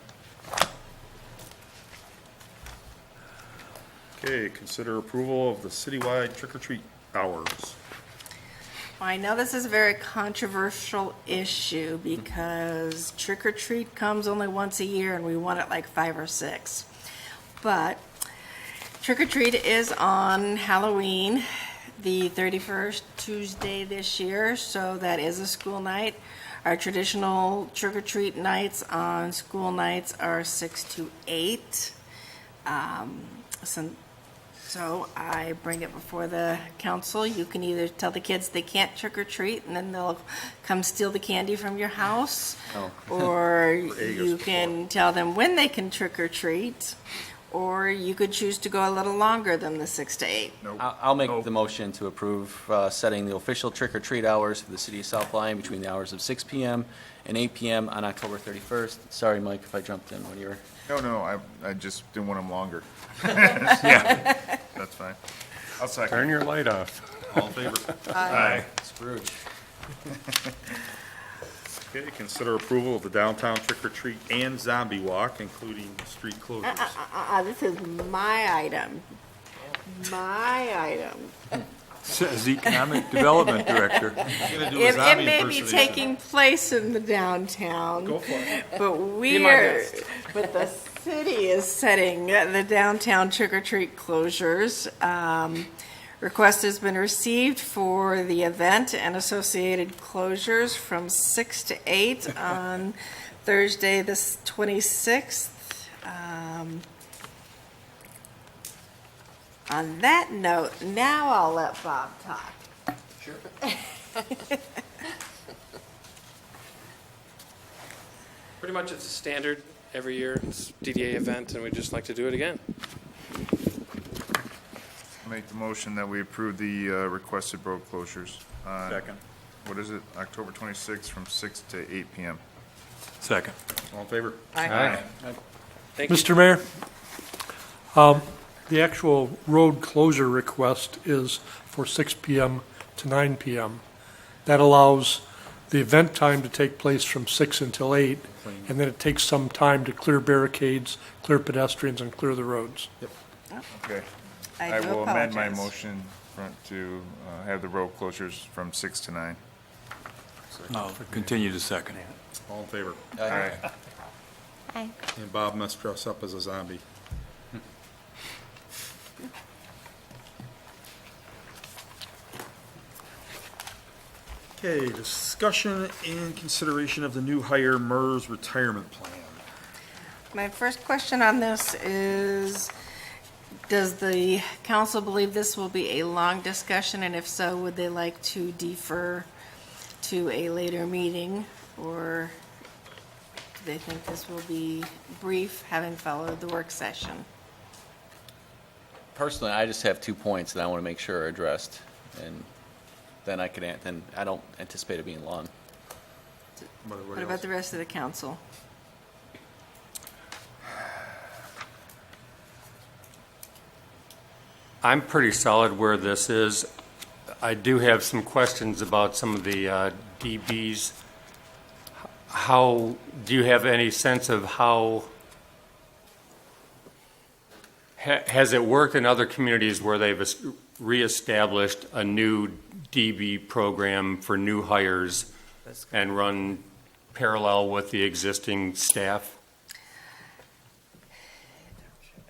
Okay, consider approval of the citywide trick-or-treat hours. I know this is a very controversial issue because trick or treat comes only once a year and we want it like 5 or 6. But trick or treat is on Halloween, the 31st Tuesday this year, so that is a school night. Our traditional trick or treat nights on school nights are 6 to 8. So I bring it before the council. You can either tell the kids they can't trick or treat and then they'll come steal the candy from your house. Oh. Or Vegas you can tell them when they can trick or treat. Or you could choose to go a little longer than the 6 to 8. I'll make the motion to approve setting the official trick-or-treat hours for the city of South Lyon between the hours of 6 p.m. and 8 p.m. on October 31st. Sorry, Mike, if I jumped in when you were... No, I just didn't want them longer. Yeah. That's fine. I'll second. Turn your light off. All in favor? Aye. Scrooge. Okay, consider approval of the downtown trick-or-treat and zombie walk, including street closures. This is my item. My item. Says Economic Development Director. Gonna do a It zombie may be impersonation. taking place in the downtown. Go for it. But Be my we're, guest. but the city is setting the downtown trick-or-treat closures. Request has been received for the event and associated closures from 6 to 8 on Thursday, the 26th. On that note, now I'll let Bob talk. Sure. Pretty much it's a standard every year. It's a DDA event, and we'd just like to do it again. Make the motion that we approve the requested road closures. Second. What is it, October 26th from 6 to 8 p.m.? Second. All in favor? Thank you. Mr. Mayor, the actual road closure request is for 6 p.m. to 9 p.m. That allows the event time to take place from 6 until 8, and then it takes some time to clear barricades, clear pedestrians, and clear the roads. Okay. I do will amend my apologize. motion to have the road closures from 6 to 9. I'll continue to second. All in favor? Aye. Aye. And Bob must dress up as a zombie. Okay, discussion and consideration of the new hire MERS retirement plan. My first question on this is, does the council believe this will be a long discussion? And if so, would they like to defer to a later meeting? Or do they think this will be brief, having followed the work session? Personally, I just have 2 points that I want to make sure are addressed, and then I don't anticipate it being long. What about the rest of the council? I'm pretty solid where this is. I do have some questions about some of the DBs. How, do you have any sense of how, has it worked in other communities where they've reestablished a new DB program for new hires and run parallel with the existing staff?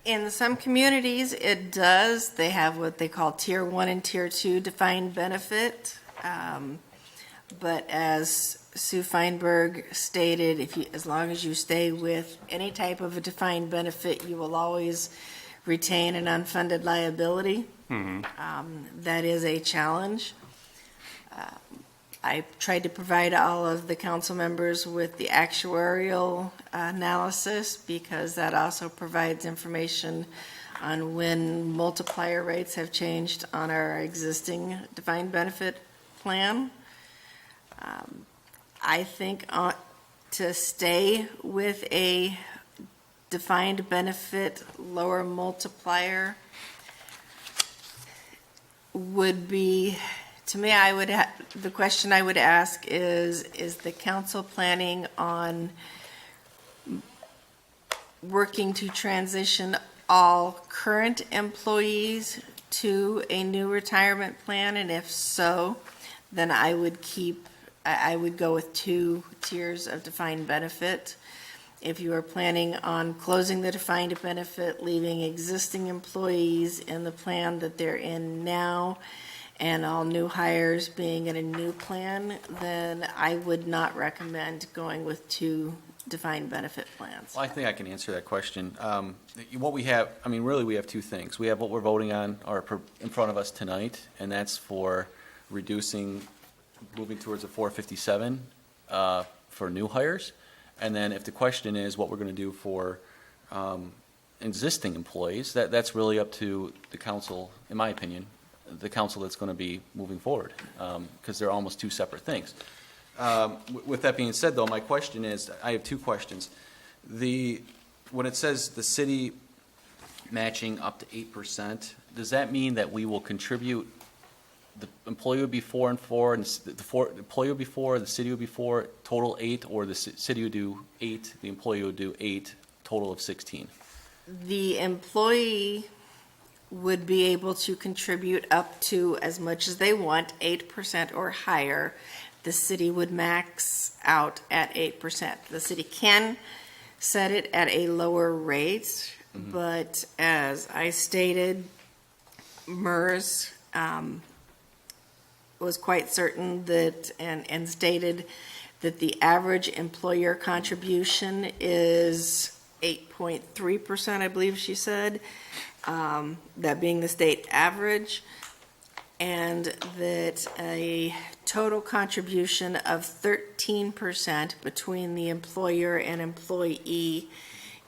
In some communities, it does. They have what they call Tier 1 and Tier 2 defined benefit. But as Sue Feinberg stated, as long as you stay with any type of a defined benefit, you will always retain an unfunded liability. That is a challenge. I tried to provide all of the council members with the actuarial analysis, because that also provides information on when multiplier rates have changed on our existing defined benefit plan. I think to stay with a defined benefit lower multiplier would be, to me, the question I would ask is the council planning on working to transition all current employees to a new retirement plan? And if so, then I would go with 2 tiers of defined benefit. If you are planning on closing the defined benefit, leaving existing employees in the plan that they're in now, and all new hires being in a new plan, then I would not recommend going with 2 defined benefit plans. Well, I think I can answer that question. What we have, really we have 2 things. We have what we're voting on, or in front of us tonight, and that's for moving towards a 457 for new hires. And then if the question is what we're going to do for existing employees, that's really up to the council, in my opinion, the council that's going to be moving forward, because they're almost 2 separate things. With that being said, though, my question is, I have 2 questions. When it says the city matching up to 8%, does that mean that we will contribute, the employee would be 4 and 4, and the employee would be 4, the city would be 4, total 8, or the city would do 8, the employee would do 8, total of 16? The employee would be able to contribute up to as much as they want, 8% or higher. The city would max out at 8%. The city can set it at a lower rate, but as I stated, MERS was quite certain that, and stated that the average employer contribution is 8.3%, I believe she said, that being the state average, and that a total contribution of 13% between the employer and employee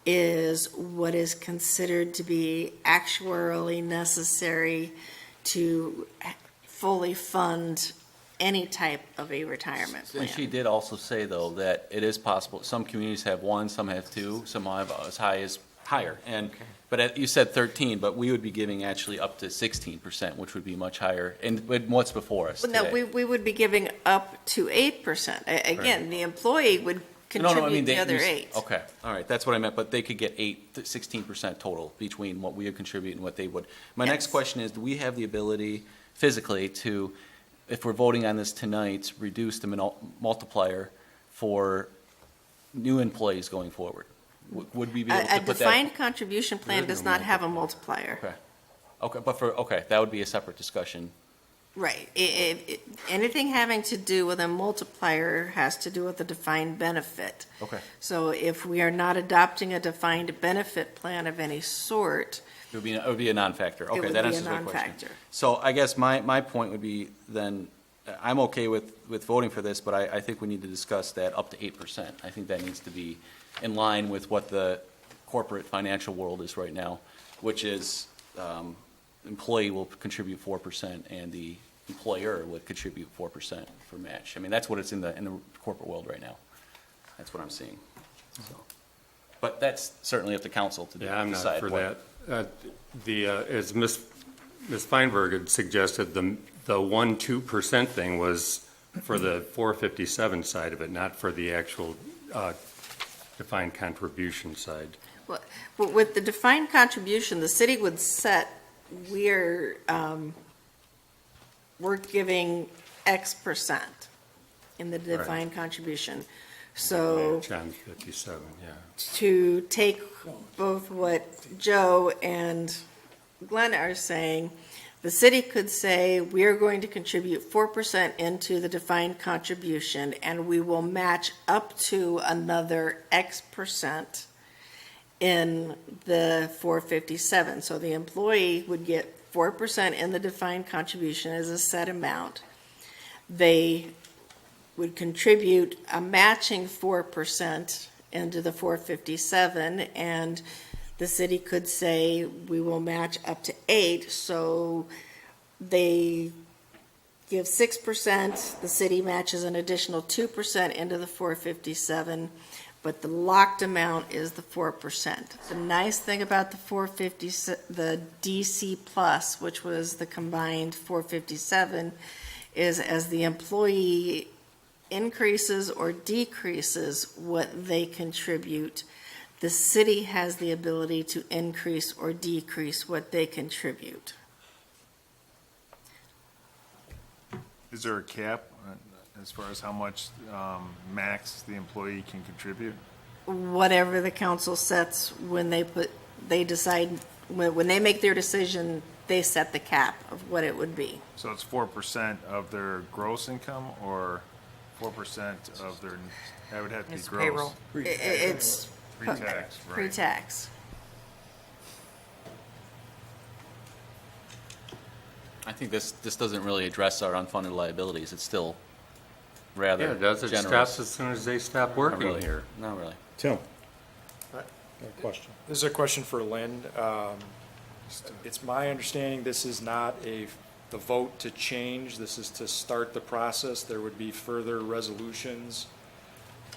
is what is considered to be actuarially necessary to fully fund any type of a retirement plan. And she did also say, though, that it is possible, some communities have one, some have two, some have as high as higher. And, but you said 13, but we would be giving actually up to 16%, which would be much higher, and what's before us Well, no, today. we would be giving up to 8%. Again, the employee would No, I mean, contribute the other you 8. Okay, all right, that's what I meant, but they could get 16% total between what we would contribute and what they would. My next Yes. question is, do we have the ability physically to, if we're voting on this tonight, reduce the multiplier for new employees going forward? Would we be able to A put that? defined contribution plan does not have a multiplier. Okay, okay, but okay, that would be a separate discussion. Right. Anything having to do with a multiplier has to do with a defined benefit. Okay. So if we are not adopting a defined benefit plan of any sort, It would be a non-factor. Okay, would that be a answers my question. non-factor. So I guess my point would be then, I'm okay with voting for this, but I think we need to discuss that up to 8%. I think that needs to be in line with what the corporate financial world is right now, which is employee will contribute 4% and the employer would contribute 4% for match. I mean, that's what it's in the corporate world right now. That's what I'm seeing. So, but that's certainly up to council to decide. Yeah, I'm not for that. As Ms. Feinberg had suggested, the 1-2% thing was for the 457 side of it, not for the actual defined contribution side. well, but with the defined contribution, the city would set, we're giving X% in the defined contribution. So John 57, yeah. to take both what Joe and Glenn are saying, the city could say, we're going to contribute 4% into the defined contribution, and we will match up to another X% in the 457. So the employee would get 4% in the defined contribution as a set amount. They would contribute a matching 4% into the 457, and the city could say, we will match up to 8, so they give 6%, the city matches an additional 2% into the 457, but the locked amount is the 4%. The nice thing about the 450, the DC plus, which was the combined 457, is as the employee increases or decreases what they contribute, the city has the ability to increase or decrease what they contribute. Is there a cap as far as how much max the employee can contribute? Whatever the council sets when they decide, when they make their decision, they set the cap of what it would be. So it's 4% of their gross income or 4% of their, that would have to be It's gross? payroll. It's Pre-tax, right. pre-tax. I think this doesn't really address our unfunded liabilities. It's still rather Yeah, it does. It generous. stops as soon as they stop Not working really. here. Not really. Tim? Question. This is a question for Lynn. It's my understanding this is not the vote to change. This is to start the process. There would be further resolutions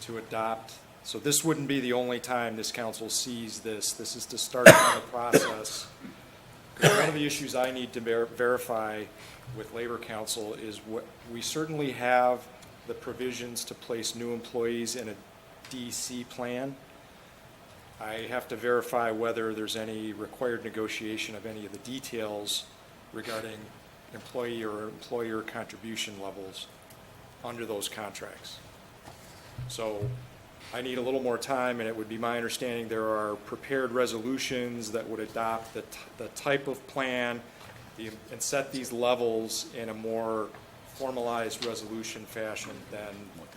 to adopt. So this wouldn't be the only time this council sees this. This is to start the process. One of the issues I need to verify with Labor Council is what we certainly have the provisions to place new employees in a DC plan. I have to verify whether there's any required negotiation of any of the details regarding employee or employer contribution levels under those contracts. So I need a little more time, and it would be my understanding there are prepared resolutions that would adopt the type of plan and set these levels in a more formalized resolution fashion than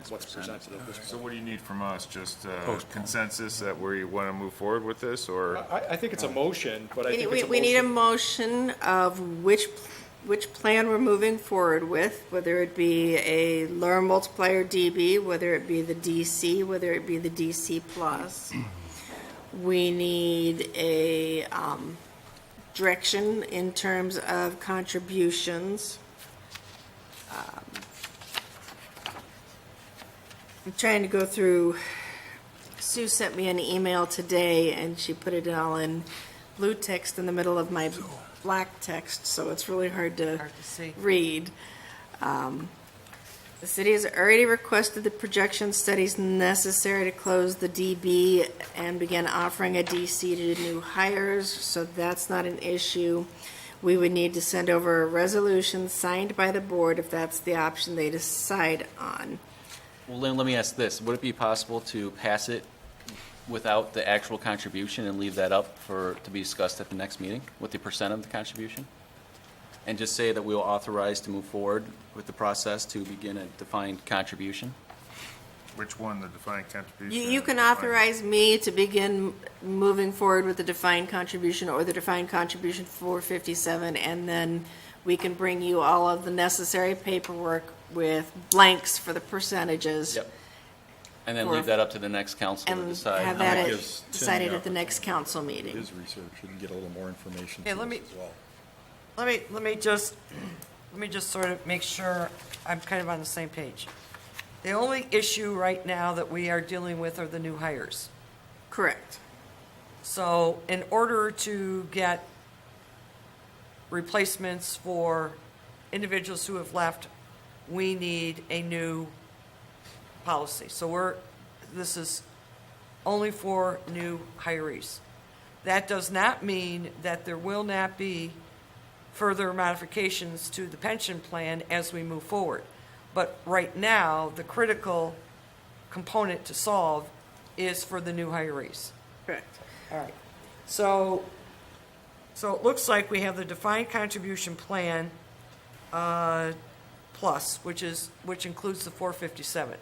what's presented at this point. So what do you need from us? Just Postpone. consensus that we want to move forward with this, or? I think it's a motion, but I think it's a We need a motion. motion of which plan we're moving forward with, whether it be a lower multiplier DB, whether it be the DC, whether it be the DC plus. We need a direction in terms of contributions. I'm trying to go through, Sue sent me an email today and she put it all in blue text in the middle of my black text, so it's really hard to see. read. The city has already requested the projection studies necessary to close the DB and begin offering a DC to new hires, so that's not an issue. We would need to send over a resolution signed by the board if that's the option they decide on. Well, Lynn, let me ask this. Would it be possible to pass it without the actual contribution and leave that up to be discussed at the next meeting with the percent of the contribution? And just say that we will authorize to move forward with the process to begin a defined contribution? Which one, the defined contribution? You can authorize me to begin moving forward with the defined contribution or the defined contribution 457, and then we can bring you all of the necessary paperwork with blanks for the percentages. Yep. And then leave that up to the next council to And decide. have That that gives Tim decided the at the next council opportunity to do meeting. his research and get a little more information Okay, to let us me- as well. Let me just sort of make sure I'm kind of on the same page. The only issue right now that we are dealing with are the new hires. Correct. So in order to get replacements for individuals who have left, we need a new policy. So this is only for new hirees. That does not mean that there will not be further modifications to the pension plan as we move forward. But right now, the critical component to solve is for the new hirees. Correct. All right. So it looks like we have the defined contribution plan plus, which includes the 457.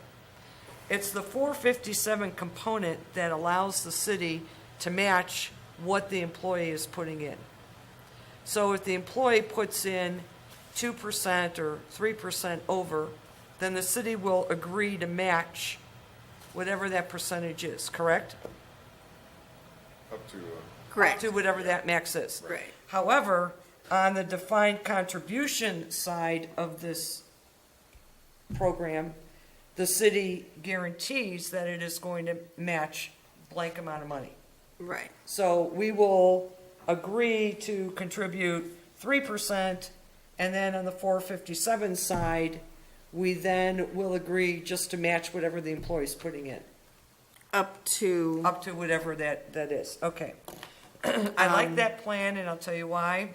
It's the 457 component that allows the city to match what the employee is putting in. So if the employee puts in 2% or 3% over, then the city will agree to match whatever that percentage is, correct? Up to, Correct. To whatever that max is. Right. However, on the defined contribution side of this program, the city guarantees that it is going to match blank amount of money. Right. So we will agree to contribute 3%, and then on the 457 side, we then will agree just to match whatever the employee's putting in, Up to, up to whatever that is. Okay. I like that plan, and I'll tell you why.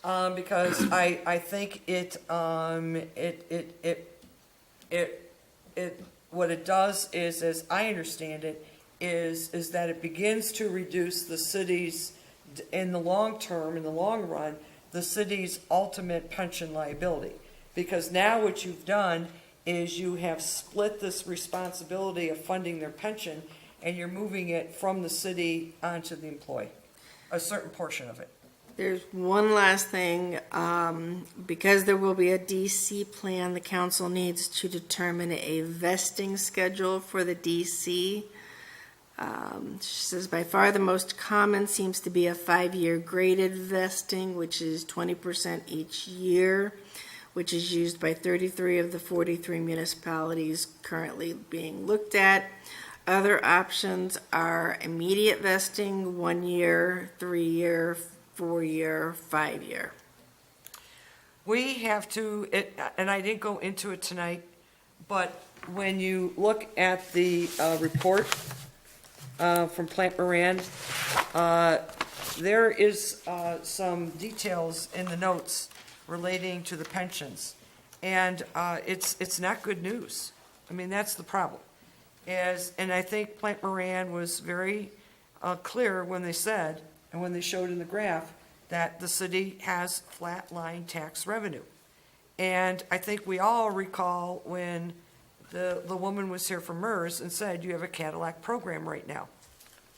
Because I think what it does is, as I understand it, is that it begins to reduce the city's, in the long term, in the long run, the city's ultimate pension liability. Because now what you've done is you have split this responsibility of funding their pension, and you're moving it from the city onto the employee, a certain portion of it. there's one last thing. Because there will be a DC plan, the council needs to determine a vesting schedule for the DC. She says by far the most common seems to be a 5-year graded vesting, which is 20% each year, which is used by 33 of the 43 municipalities currently being looked at. Other options are immediate vesting, 1 year, 3 year, 4 year, 5 year. We have to, and I didn't go into it tonight, but when you look at the report from Plant Moran, there is some details in the notes relating to the pensions, and it's not good news. I mean, that's the problem. and I think Plant Moran was very clear when they said, and when they showed in the graph, that the city has flat line tax revenue. And I think we all recall when the woman was here from MERS and said, you have a Cadillac program right now.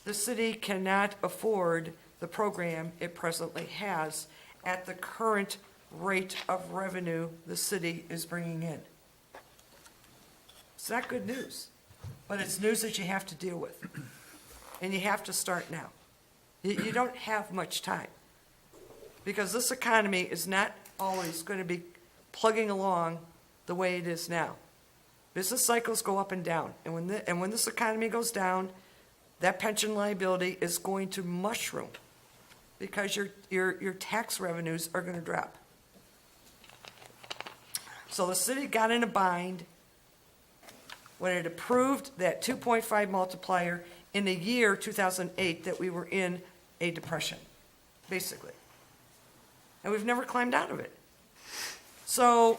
The city cannot afford the program it presently has at the current rate of revenue the city is bringing in. It's not good news, but it's news that you have to deal with. And you have to start now. You don't have much time, because this economy is not always going to be plugging along the way it is now. Business cycles go up and down, and when this economy goes down, that pension liability is going to mushroom, because your tax revenues are going to drop. So the city got in a bind when it approved that 2.5 multiplier in the year 2008 that we were in a depression, basically. And we've never climbed out of it. So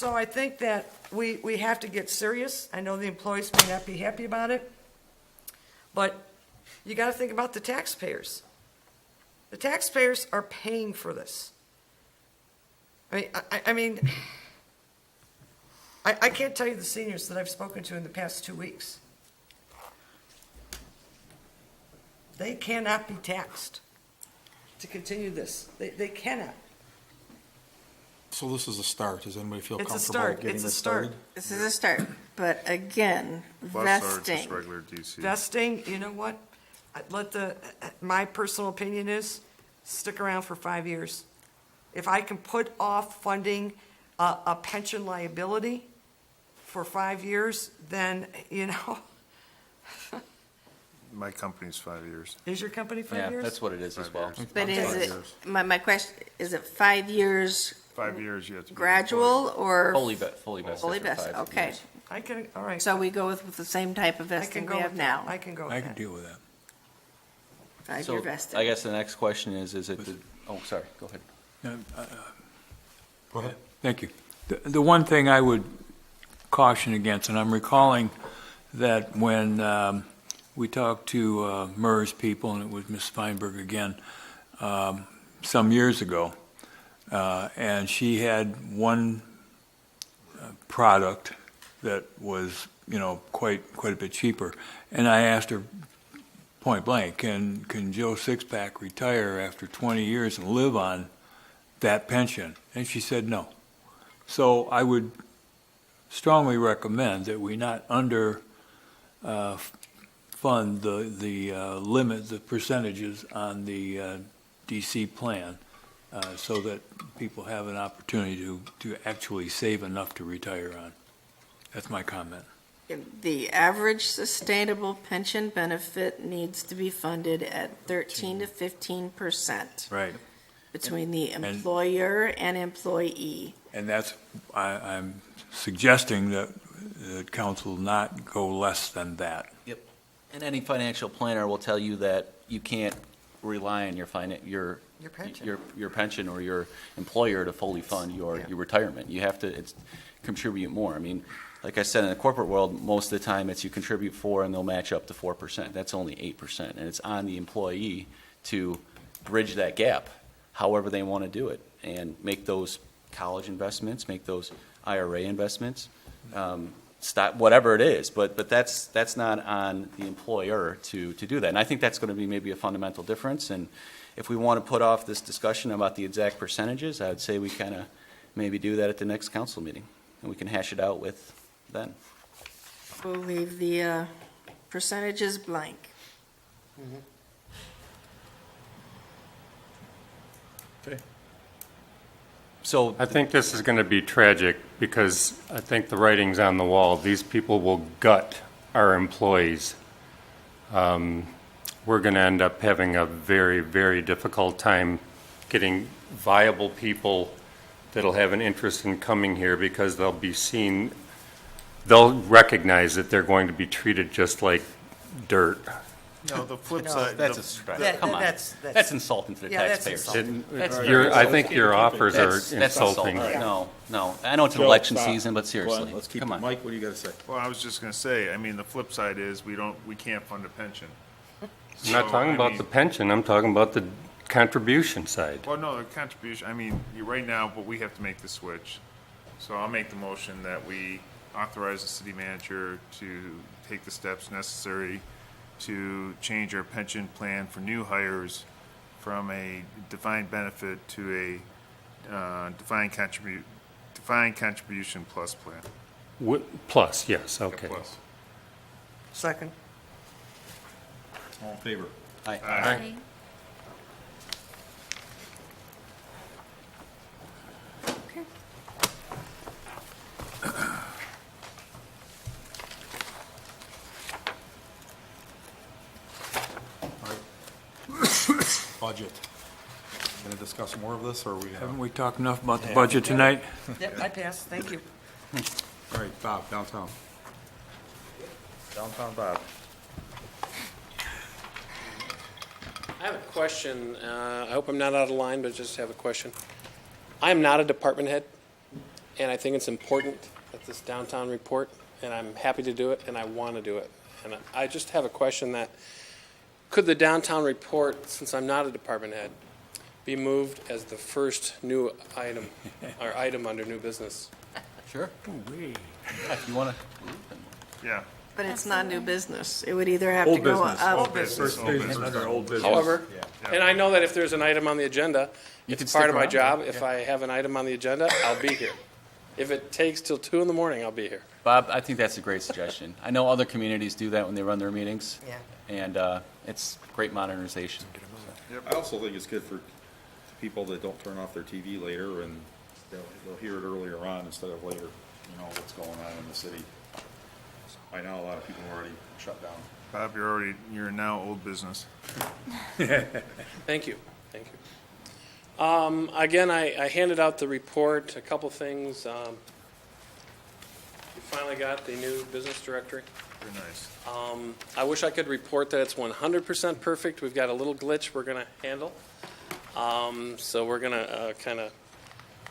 I think that we have to get serious. I know the employees may not be happy about it, but you got to think about the taxpayers. The taxpayers are paying for this. I mean, I can't tell you the seniors that I've spoken to in the past 2 weeks. They cannot be taxed to continue this. They cannot. So this is a start. Does anybody feel It's a comfortable start. getting It's a this start. started? This is a start, but again, vesting. regular DC. Vesting, you know what? My personal opinion is, stick around for 5 years. If I can put off funding a pension liability for 5 years, then, My company's 5 years. is your company 5 Yeah, years? that's what it is as well. But is it, my question, is it 5 years 5 years, you have to. be gradual or? Fully vested. Fully Fully vested for vested, 5 okay. years. I can, all right. So we go with the same type of I can vesting go we have with that. now, I can go with I that. can deal with that. 5-year So vesting. I guess the next question is it oh, sorry, go ahead. Go ahead. Thank you. The one thing I would caution against, and I'm recalling that when we talked to MERS people, and it was Ms. Feinberg again, some years ago, and she had one product that was, quite a bit cheaper. And I asked her point blank, can Joe Sixpack retire after 20 years and live on that pension? And she said no. So I would strongly recommend that we not under fund the limit, the percentages on the DC plan, so that people have an opportunity to actually save enough to retire on. That's my comment. The average sustainable pension benefit needs to be funded at 13 to 15%. Right. Between the employer and employee. And that's, I'm suggesting that council not go less than that. Yep. And any financial planner will tell you that you can't rely on your pension. your pension or your employer to fully fund your retirement. You have to contribute more. I mean, like I said, in the corporate world, most of the time it's you contribute 4% and they'll match up to 4%. That's only 8%. And it's on the employee to bridge that gap however they want to do it and make those college investments, make those IRA investments, stop whatever it is. But that's not on the employer to do that. And I think that's going to be maybe a fundamental difference. And if we want to put off this discussion about the exact percentages, I would say we kind of maybe do that at the next council meeting, and we can hash it out with then. We'll leave the percentages blank. Okay. So I think this is going to be tragic because I think the writing's on the wall. These people will gut our employees. We're going to end up having a very, very difficult time getting viable people that'll have an interest in coming here because they'll recognize that they're going to be treated just like dirt. No, the flip No, side. That's the- a stretch. That- Come on. that's- That's insulting to the Yeah, that's taxpayers. insulting. That's I think your offers are That's insulting. insulting. No, I know it's an Joe, election stop. season, but seriously, Glenn, let's keep come it. on. Mike, what do you got to say? Well, I was just gonna say, I mean, the flip side is we can't fund a pension. I'm not talking about the pension, I'm talking about the contribution side. Well, no, the contribution, I mean, right now, but we have to make the switch. So I'll make the motion that we authorize the city manager to take the steps necessary to change our pension plan for new hires from a defined benefit to a defined contribution plus plan. Plus, yes, okay. Plus. Second. All in favor? Aye. Aye. Budget. Going to discuss more of this, or are we? Haven't we talked enough about the budget tonight? Yep, I pass, thank you. All right, Bob, downtown. Downtown Bob. I have a question. I hope I'm not out of line, but just have a question. I am not a department head, and I think it's important that this downtown report, and I'm happy to do it, and I want to do it. And I just have a question that, could the downtown report, since I'm not a department head, be moved as the first new item, or item under new business? Sure. If you want to. Yeah. But it's not new business. It would either have to Old go business. up. Old business, First old page, business. under old business. However, Yeah. and I know that if there's an item on the agenda, You it's can part stick of my around. job. Yeah. If I have an item on the agenda, I'll be here. If it takes till 2 in the morning, I'll be here. Bob, I think that's a great suggestion. I know other communities do that when they run their meetings. Yeah. And it's great modernization. I also think it's good for people that don't turn off their TV later, and they'll hear it earlier on instead of later, you know, what's going on in the city. I know a lot of people are already shut down. Bob, you're now old business. Thank you. Thank you. Again, I handed out the report, a couple things. We finally got the new business directory. Very nice. I wish I could report that it's 100% perfect. We've got a little glitch we're going to handle. So we're going to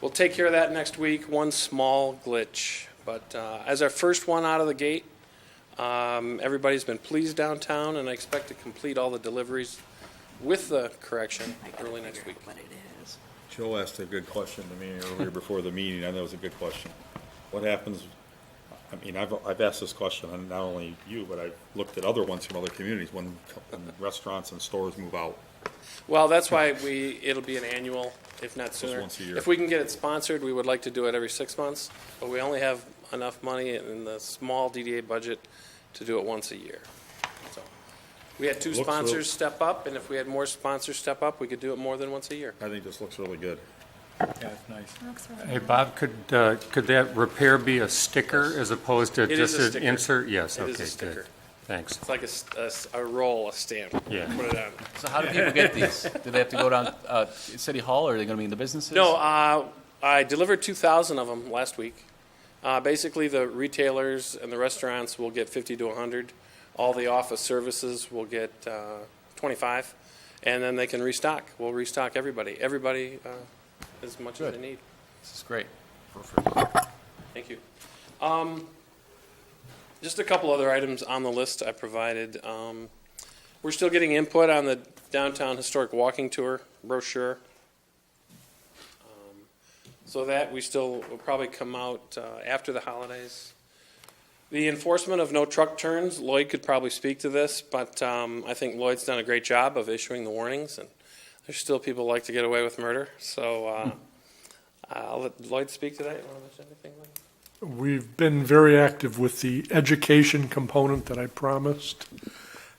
we'll take care of that next week, one small glitch. But as our first one out of the gate, everybody's been pleased downtown, and I expect to complete all the deliveries with the correction early next week. What it is. Joe asked a good question to me earlier before the meeting. I know it was a good question. What happens, I mean, I've asked this question, and not only you, but I've looked at other ones from other communities, when restaurants and stores move out. Well, that's why it'll be an annual, if not sooner. once a year. If we can get it sponsored, we would like to do it every 6 months, but we only have enough money in the small DDA budget to do it once a year. So we had 2 Looks sponsors real- step up, and if we had more sponsors step up, we could do it more than once a year. I think this looks really good. Yeah, it's nice. Hey, Bob, could that repair be a sticker as opposed to It is just a an sticker. insert? Yes, It okay, is a good. sticker. Thanks. It's like a roll, a stamp. Yeah. Put it on. So how do people get these? Do they have to go down City Hall, or are they going to be in the businesses? No, I delivered 2,000 of them last week. Basically, the retailers and the restaurants will get 50 to 100. All the office services will get 25, and then they can restock. We'll restock everybody. Everybody as much as they need. This is great. Thank you. Just a couple other items on the list I provided. We're still getting input on the downtown historic walking tour brochure. So that we still will probably come out after the holidays. The enforcement of no truck turns, Lloyd could probably speak to this, but I think Lloyd's done a great job of issuing the warnings, and there's still people who like to get away with murder. So I'll let Lloyd speak to that. You want to mention anything, Lloyd? We've been very active with the education component that I promised.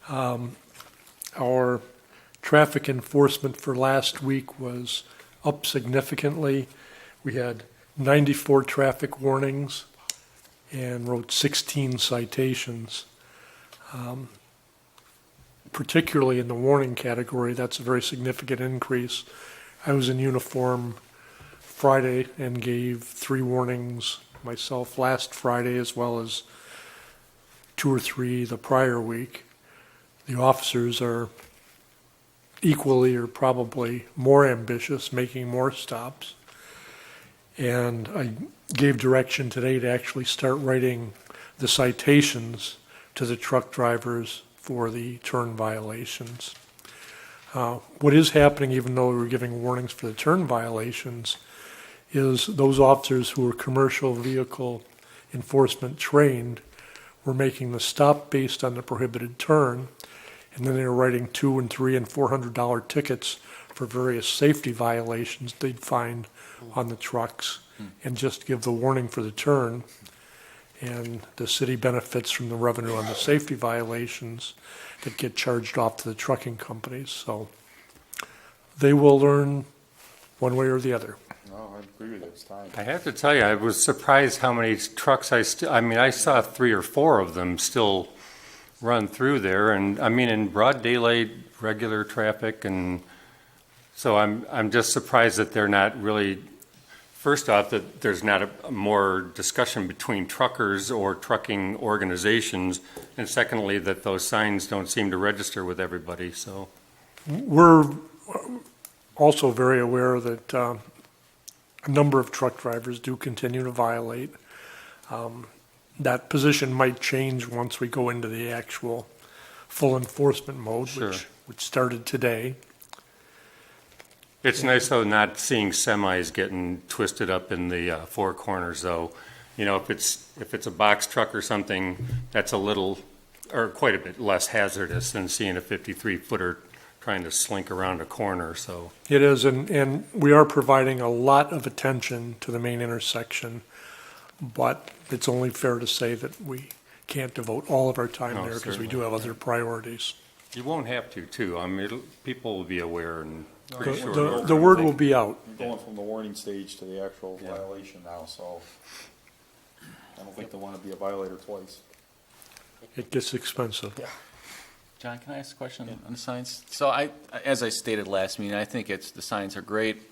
Our traffic enforcement for last week was up significantly. We had 94 traffic warnings and wrote 16 citations. Particularly in the warning category, that's a very significant increase. I was in uniform Friday and gave 3 warnings myself last Friday, as well as 2 or 3 the prior week. The officers are equally or probably more ambitious, making more stops. And I gave direction today to actually start writing the citations to the truck drivers for the turn violations. What is happening, even though we were giving warnings for the turn violations, is those officers who are commercial vehicle enforcement trained were making the stop based on the prohibited turn, and then they were writing $200 and $300 and $400 tickets for various safety violations they'd find on the trucks, and just give the warning for the turn. And the city benefits from the revenue on the safety violations that get charged off to the trucking companies. So they will learn one way or the other. No, I agree with you, it's time. I have to tell you, I was surprised how many trucks I saw 3 or 4 of them still run through there, and I mean in broad daylight, regular traffic, and so I'm just surprised that they're not really, first off, that there's not a more discussion between truckers or trucking organizations, and secondly, that those signs don't seem to register with everybody, so. We're also very aware that a number of truck drivers do continue to violate. That position might change once we go into the actual full enforcement mode, Sure. which started today. It's nice though not seeing semis getting twisted up in the four corners though. You know, if it's a box truck or something, that's a little, or quite a bit less hazardous than seeing a 53-footer trying to slink around a corner, so. It is, and we are providing a lot of attention to the main intersection, but it's only fair to say that we can't devote all of our time No, there because we certainly. do have other priorities. You won't have to too. I mean, people will be aware and pretty sure. The word will be out. We're going from the warning stage to the actual violation now, so I don't think they want to be a violator twice. It gets expensive. Yeah. John, can I ask a question on the signs? So as I stated last meeting, I think the signs are great,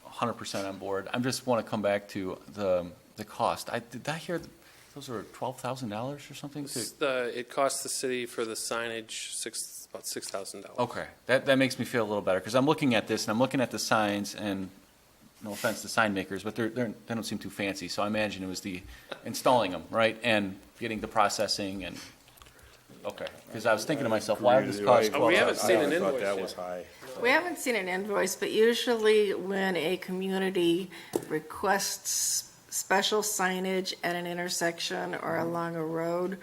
100% on board. I just want to come back to the cost. Did I hear those are $12,000 or something? It costs the city for the signage about $6,000. Okay, that makes me feel a little better, because I'm looking at this and I'm looking at the signs, and no offense to sign makers, but they don't seem too fancy. So I imagine it was the installing them, right, and getting the processing and. Okay, because I was thinking to myself, why would this cost $12,000? We haven't seen an invoice That yet. was high. We haven't seen an invoice, but usually when a community requests special signage at an intersection or along a road,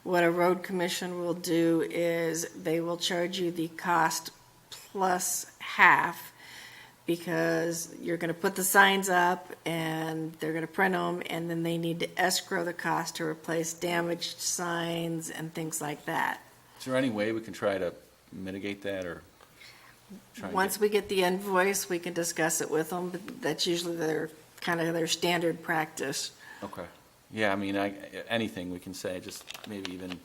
what a road commission will do is they will charge you the cost plus half, because you're going to put the signs up and they're going to print them, and then they need to escrow the cost to replace damaged signs and things like that. Is there any way we can try to mitigate that, or try and Once we get the invoice, we can discuss it with them, but that's usually their standard practice. Okay. Yeah, I mean, anything we can say, just maybe even,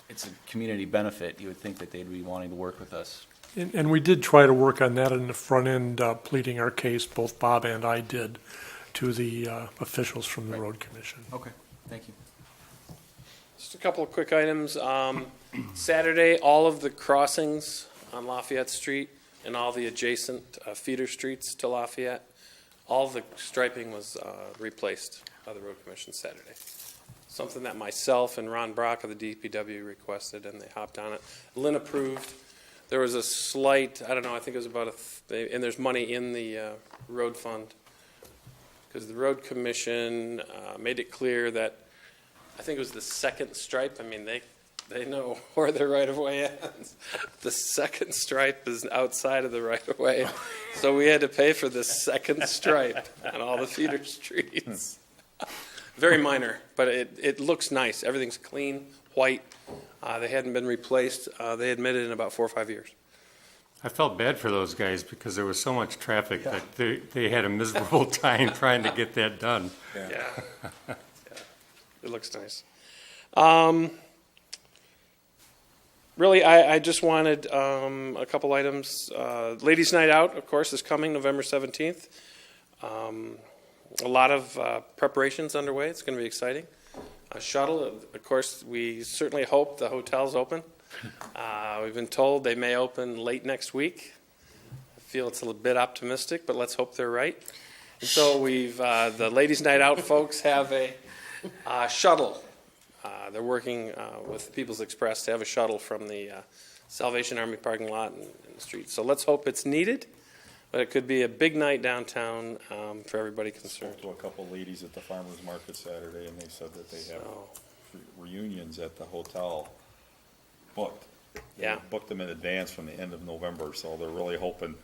it's a community benefit. You would think that they'd be wanting to work with us. And we did try to work on that in the front end, pleading our case, both Bob and I did, to the officials from the road commission. Okay, thank you. Just a couple of quick items. Saturday, all of the crossings on Lafayette Street and all the adjacent feeder streets to Lafayette, all the striping was replaced by the road commission Saturday. Something that myself and Ron Brock of the DPW requested, and they hopped on it. Lynn approved. There was a slight, I don't know, I think it was about and there's money in the road fund, because the road commission made it clear that, I think it was the second stripe. I mean, they know where the right-of-way ends. The second stripe is outside of the right-of-way, so we had to pay for the second stripe on all the feeder streets. Very minor, but it looks nice. Everything's clean, white. They hadn't been replaced. They admitted in about 4 or 5 years. I felt bad for those guys because there was so much traffic that they had a miserable time trying to get that done. Yeah. It looks nice. Really, I just wanted a couple items. Ladies' Night Out, of course, is coming November 17th. A lot of preparations underway. It's going to be exciting. A shuttle, of course, we certainly hope the hotel's open. We've been told they may open late next week. I feel it's a little bit optimistic, but let's hope they're right. And so we've, the Ladies' Night Out folks have a shuttle. They're working with People's Express to have a shuttle from the Salvation Army parking lot in the street. So let's hope it's needed, but it could be a big night downtown for everybody concerned. Spoke to a couple ladies at the farmers market Saturday, and they said that they have reunions at the hotel booked. Yeah. They booked them in advance from the end of November, so they're really hoping.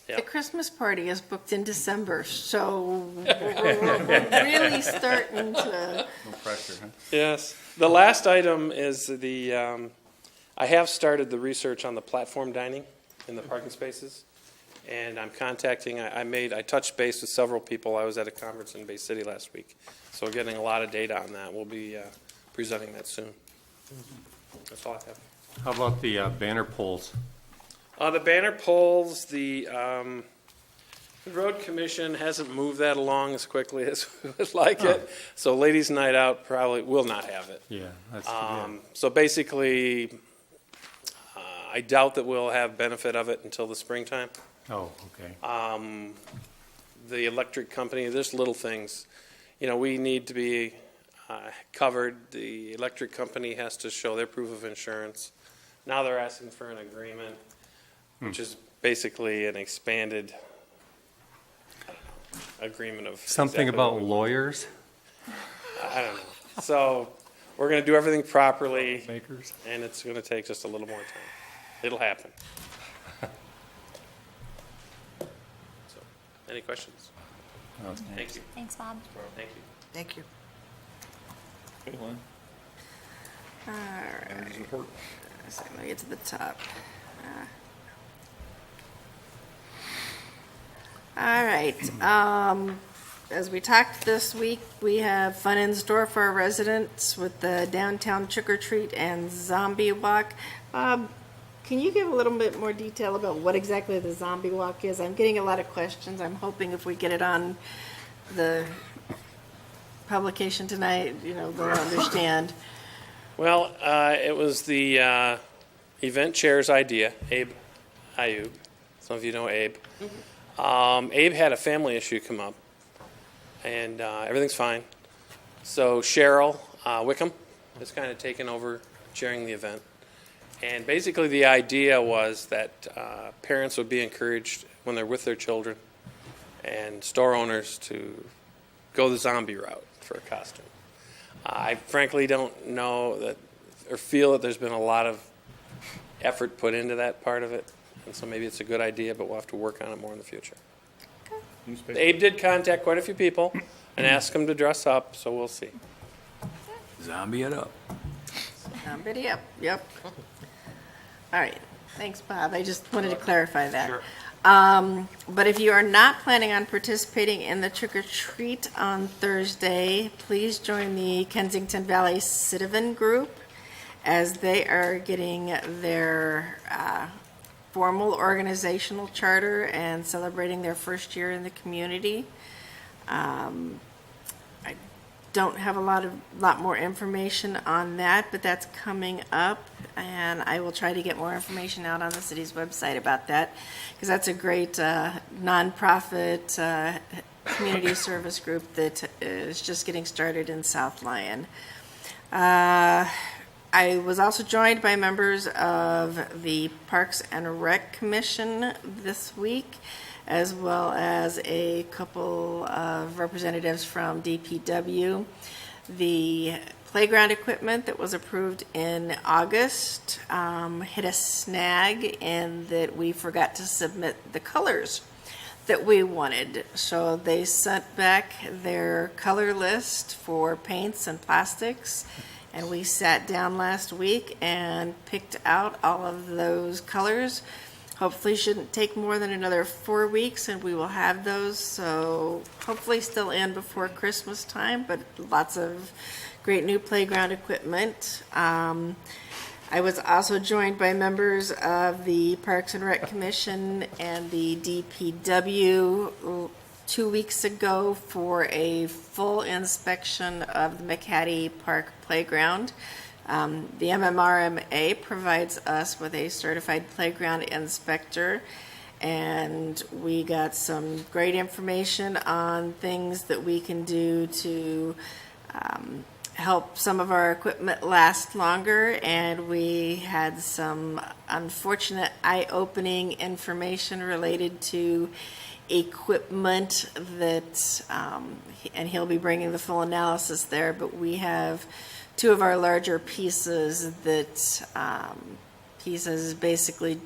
The Christmas party is booked in December, so we're really starting to. No pressure, huh? Yes. The last item is the, I have started the research on the platform dining in the parking spaces. And I'm contacting, I touched base with several people. I was at a conference in Bay City last week. So getting a lot of data on that. We'll be presenting that soon. That's all I have. How about the banner poles? The banner poles, the road commission hasn't moved that along as quickly as we would like it. So Ladies' Night Out probably will not have it. Yeah, that's yeah. So basically, I doubt that we'll have benefit of it until the springtime. Oh, okay. The electric company, there's little things. You know, we need to be covered. The electric company has to show their proof of insurance. Now they're asking for an agreement, which is basically an expanded agreement of Something exactly about what we- lawyers? I don't know. So we're going to do everything properly, Makers? and it's going to take just a little more time. It'll happen. So, any questions? Oh, Thank you. Thanks, Bob. Thank you. Thank you. Okay, Lynn. All right. Manager's report. So let me get to the top. All right. As we talked this week, we have fun in store for our residents with the downtown trick or treat and zombie walk. Bob, can you give a little bit more detail about what exactly the zombie walk is? I'm getting a lot of questions. I'm hoping if we get it on the publication tonight, they'll understand. Well, it was the event chair's idea, Abe Ayub. Some of you know Abe. Abe had a family issue come up, and everything's fine. So Cheryl Wickham has kind of taken over chairing the event. And basically the idea was that parents would be encouraged when they're with their children and store owners to go the zombie route for a costume. I frankly don't know that or feel that there's been a lot of effort put into that part of it. And so maybe it's a good idea, but we'll have to work on it more in the future. Newspaper. Abe did contact quite a few people and ask them to dress up, so we'll see. Zombie it up. Somebody up, yep. All right, thanks, Bob. I just wanted to clarify that. Sure. But if you are not planning on participating in the trick or treat on Thursday, please join the Kensington Valley Citizen Group as they are getting their formal organizational charter and celebrating their first year in the community. I don't have a lot more information on that, but that's coming up, and I will try to get more information out on the city's website about that, because that's a great nonprofit community service group that is just getting started in South Lyon. I was also joined by members of the Parks and Rec Commission this week, as well as a couple of representatives from DPW. The playground equipment that was approved in August hit a snag in that we forgot to submit the colors that we wanted. So they sent back their color list for paints and plastics, and we sat down last week and picked out all of those colors. Hopefully shouldn't take more than another 4 weeks, and we will have those, so hopefully still in before Christmas time, but lots of great new playground equipment. I was also joined by members of the Parks and Rec Commission and the DPW 2 weeks ago for a full inspection of the McHattie Park Playground. The MMRMA provides us with a certified playground inspector, and we got some great information on things that we can do to help some of our equipment last longer, and we had some unfortunate eye-opening information related to equipment that, and he'll be bringing the full analysis there, but we have two of our larger pieces that pieces basically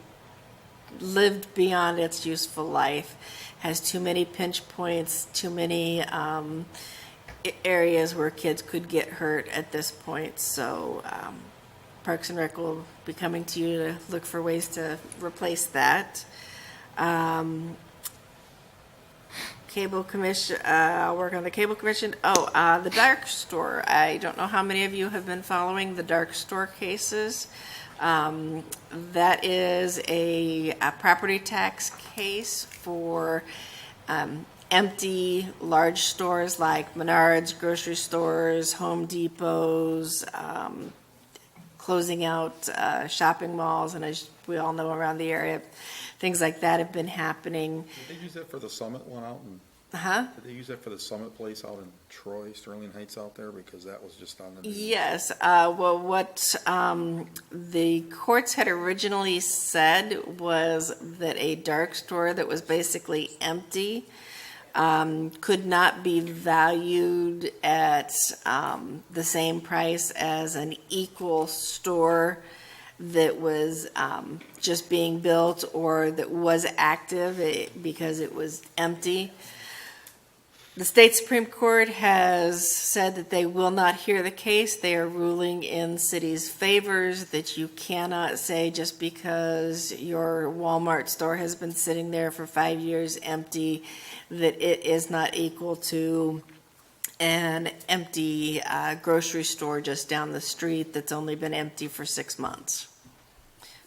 lived beyond its useful life, has too many pinch points, too many areas where kids could get hurt at this point. So Parks and Rec will be coming to you to look for ways to replace that. Cable Commission, I'll work on the Cable Commission. The dark store. I don't know how many of you have been following the dark store cases. That is a property tax case for empty large stores like Menards, grocery stores, Home Depots, closing out shopping malls, and as we all know around the area, things like that have been happening. Did they use that for the Summit one out in? Did they use that for the Summit place out in Troy, Sterling Heights out there? Because that was just on the news. Yes. Well, what the courts had originally said was that a dark store that was basically empty could not be valued at the same price as an equal store that was just being built or that was active because it was empty. The state Supreme Court has said that they will not hear the case. They are ruling in cities' favors that you cannot say just because your Walmart store has been sitting there for 5 years empty that it is not equal to an empty grocery store just down the street that's only been empty for 6 months.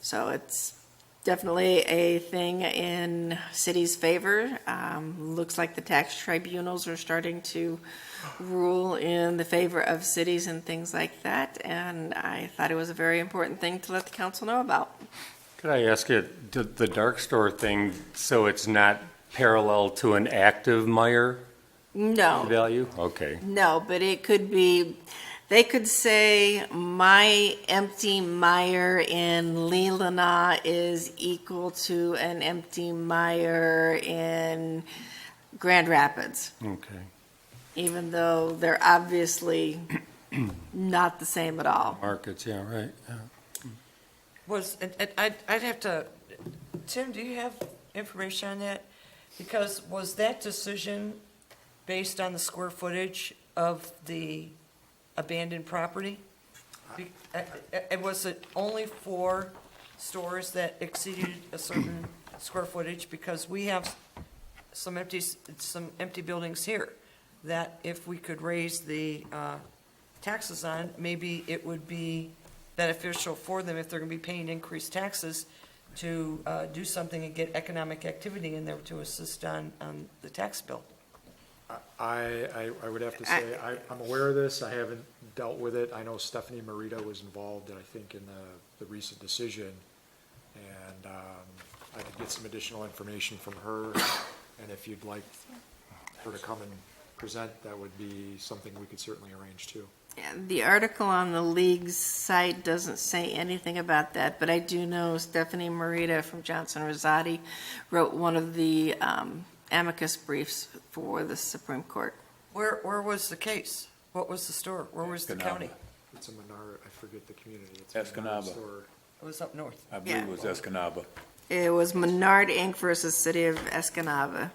So it's definitely a thing in cities' favor. Looks like the tax tribunals are starting to rule in the favor of cities and things like that, and I thought it was a very important thing to let the council know about. Could I ask you, the dark store thing, so it's not parallel to an active Meyer No. value? Okay. No, but it could be, they could say my empty Meyer in Leelanau is equal to an empty Meyer in Grand Rapids, Okay. even though they're obviously not the same at all. Markets, yeah, right. Yeah. I'd have to, Tim, do you have information on that? Because was that decision based on the square footage of the abandoned property? And was it only for stores that exceeded a certain square footage? Because we have some empty buildings here that if we could raise the taxes on, maybe it would be beneficial for them if they're going to be paying increased taxes to do something and get economic activity in there to assist on the tax bill. I would have to say, I'm aware of this. I haven't dealt with it. I know Stephanie Marita was involved, I think, in the recent decision. And I could get some additional information from her. And if you'd like her to come and present, that would be something we could certainly arrange too. Yeah, the article on the league's site doesn't say anything about that, but I do know Stephanie Marita from Johnson Rosati wrote one of the amicus briefs for the Supreme Court. Where was the case? What was the store? Where was the county? It's a Menard, I forget the community. It's Escanaba. It was up north. I believe it was Escanaba It was Menard Inc. versus City of Escanaba.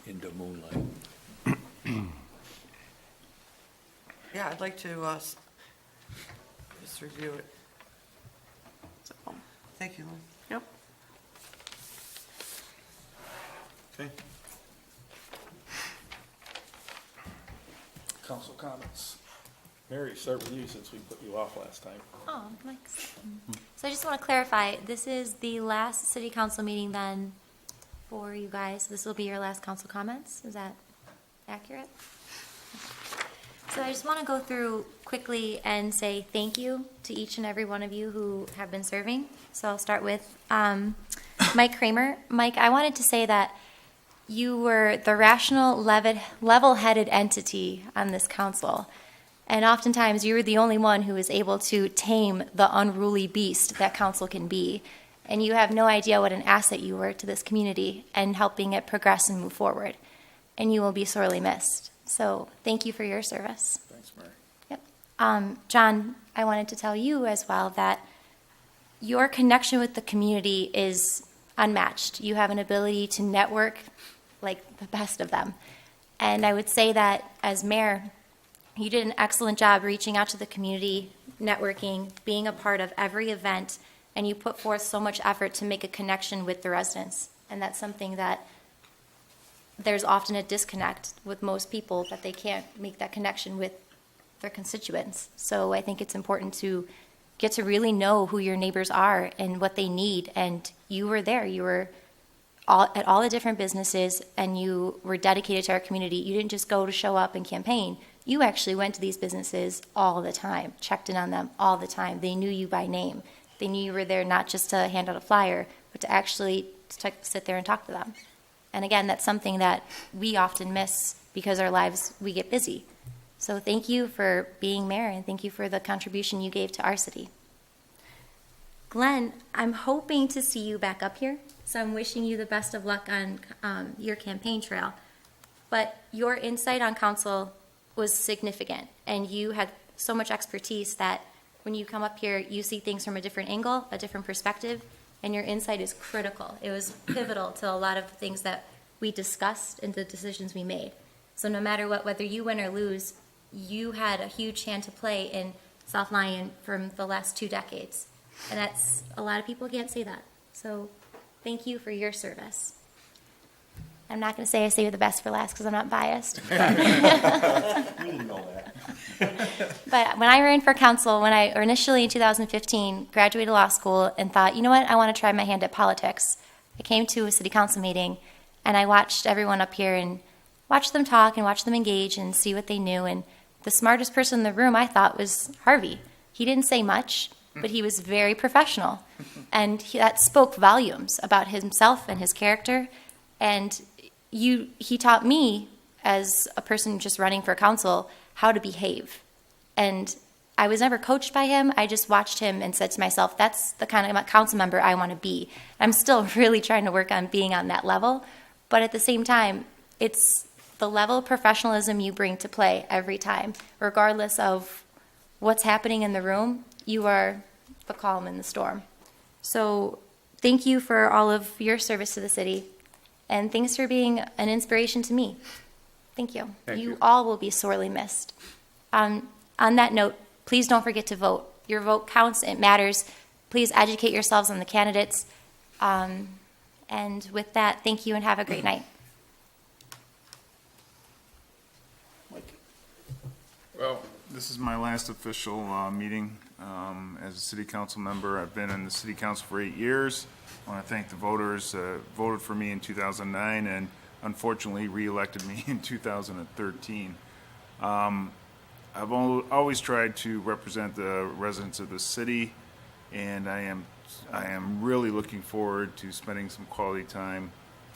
in the moonlight. Yeah, I'd like to just review it. Thank you, Lynn. Yep. Okay. Council comments. Mary, start with you since we put you off last time. Oh, thanks. So I just want to clarify, this is the last city council meeting then for you guys. This will be your last council comments. Is that accurate? So I just want to go through quickly and say thank you to each and every one of you who have been serving. So I'll start with Mike Kramer. Mike, I wanted to say that you were the rational, level-headed entity on this council. And oftentimes you were the only one who was able to tame the unruly beast that council can be. And you have no idea what an asset you were to this community and helping it progress and move forward. And you will be sorely missed. So thank you for your service. Thanks, Mary. Yep. John, I wanted to tell you as well that your connection with the community is unmatched. You have an ability to network like the best of them. And I would say that as mayor, you did an excellent job reaching out to the community, networking, being a part of every event, and you put forth so much effort to make a connection with the residents. And that's something that there's often a disconnect with most people, that they can't make that connection with their constituents. So I think it's important to get to really know who your neighbors are and what they need. And you were there. You were at all the different businesses, and you were dedicated to our community. You didn't just go to show up and campaign. You actually went to these businesses all the time, checked in on them all the time. They knew you by name. They knew you were there not just to hand out a flyer, but to actually sit there and talk to them. And again, that's something that we often miss because our lives, we get busy. So thank you for being mayor, and thank you for the contribution you gave to our city. Glenn, I'm hoping to see you back up here, so I'm wishing you the best of luck on your campaign trail. But your insight on council was significant, and you had so much expertise that when you come up here, you see things from a different angle, a different perspective, and your insight is critical. It was pivotal to a lot of the things that we discussed and the decisions we made. So no matter what, whether you win or lose, you had a huge hand to play in South Lyon from the last 2 decades. And that's, a lot of people can't say that. So thank you for your service. I'm not going to say I saved the best for last because I'm not biased. We didn't know that. But when I ran for council, or initially in 2015, graduated law school and thought, you know what, I want to try my hand at politics. I came to a city council meeting and I watched everyone up here and watched them talk and watched them engage and see what they knew. And the smartest person in the room, I thought, was Harvey. He didn't say much, but he was very professional. And that spoke volumes about himself and his character. And he taught me, as a person just running for council, how to behave. And I was never coached by him. I just watched him and said to myself, that's the kind of council member I want to be. I'm still really trying to work on being on that level. But at the same time, it's the level of professionalism you bring to play every time. Regardless of what's happening in the room, you are the calm in the storm. So thank you for all of your service to the city. And thanks for being an inspiration to me. Thank you. Thank you. All will be sorely missed. On that note, please don't forget to vote. Your vote counts. It matters. Please educate yourselves on the candidates. And with that, thank you and have a great night. Well, this is my last official meeting as a city council member. I've been in the city council for 8 years. I want to thank the voters voted for me in 2009 and unfortunately re-elected me in 2013. I've always tried to represent the residents of the city, and I am really looking forward to spending some quality time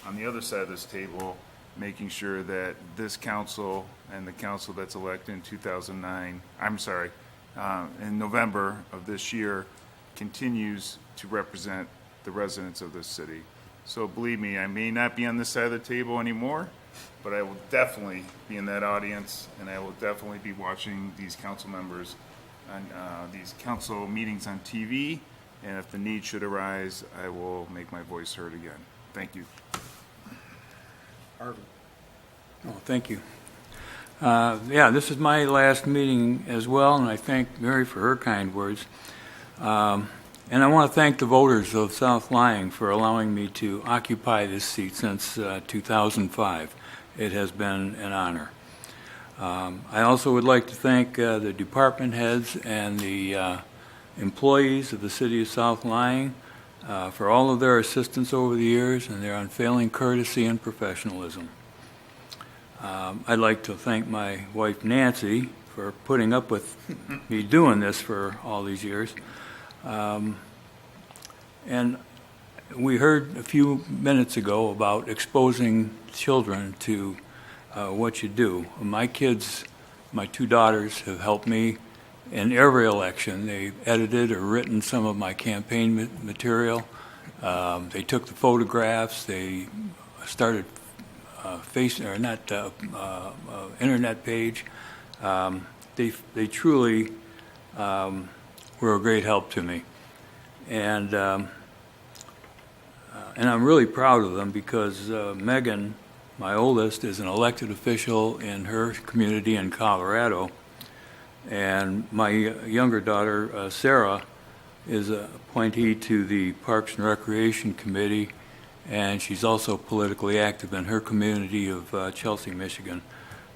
on the other side of this table, making sure that this council and the council that's elected in 2009, in November of this year, continues to represent the residents of this city. So believe me, I may not be on this side of the table anymore, but I will definitely be in that audience, and I will definitely be watching these council members on these council meetings on TV, and if the need should arise, I will make my voice heard again. Thank you. Harvey. Oh, thank you. Yeah, this is my last meeting as well, and I thank Mary for her kind words. And I want to thank the voters of South Lyon for allowing me to occupy this seat since 2005. It has been an honor. I also would like to thank the department heads and the employees of the city of South Lyon for all of their assistance over the years and their unfailing courtesy and professionalism. I'd like to thank my wife Nancy for putting up with me doing this for all these years. And we heard a few minutes ago about exposing children to what you do. My kids, my two daughters, have helped me in every election. They've edited or written some of my campaign material. They took the photographs. They started internet page. They truly were a great help to me, and I'm really proud of them because Megan, my oldest, is an elected official in her community in Colorado, and my younger daughter, Sarah, is an appointee to the Parks and Recreation Committee, and she's also politically active in her community of Chelsea, Michigan.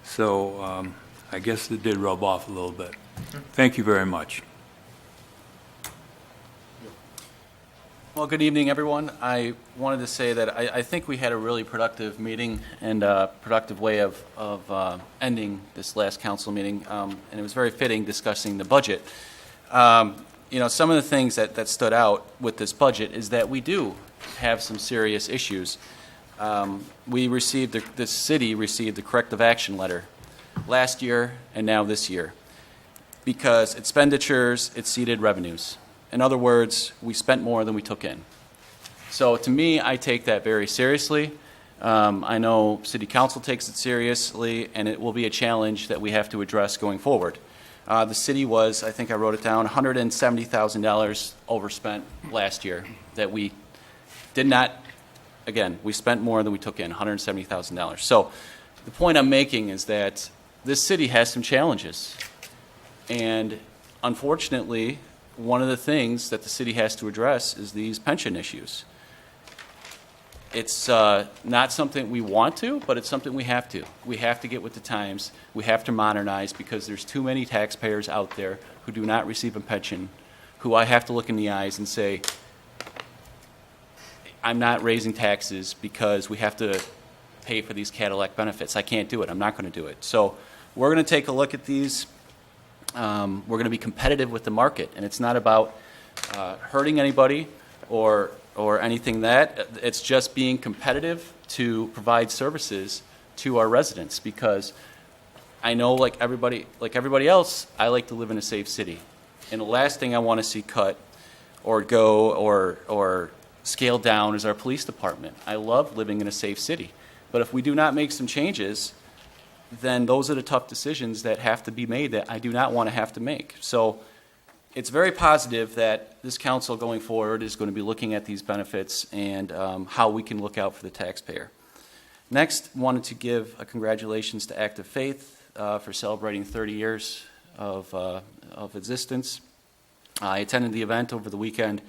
So I guess it did rub off a little bit. Thank you very much. Well, good evening, everyone. I wanted to say that I think we had a really productive meeting and a productive way of ending this last council meeting, and it was very fitting discussing the budget. Some of the things that stood out with this budget is that we do have some serious issues. The city received the corrective action letter last year and now this year because expenditures exceeded revenues. In other words, we spent more than we took in. So to me, I take that very seriously. I know City Council takes it seriously, and it will be a challenge that we have to address going forward. The city was, I think I wrote it down, $170,000 overspent last year that we did not, again, we spent more than we took in, $170,000. So the point I'm making is that this city has some challenges. And unfortunately, one of the things that the city has to address is these pension issues. It's not something we want to, but it's something we have to. We have to get with the times. We have to modernize because there's too many taxpayers out there who do not receive a pension, who I have to look in the eyes and say, I'm not raising taxes because we have to pay for these Cadillac benefits. I can't do it. I'm not going to do it. So we're going to take a look at these. We're going to be competitive with the market, and it's not about hurting anybody or anything that. It's just being competitive to provide services to our residents because I know, like everybody else, I like to live in a safe city. And the last thing I want to see cut or go or scale down is our police department. I love living in a safe city. But if we do not make some changes, then those are the tough decisions that have to be made that I do not want to have to make. So it's very positive that this council going forward is going to be looking at these benefits and how we can look out for the taxpayer. Next, wanted to give a congratulations to Active Faith for celebrating 30 years of existence. I attended the event over the weekend.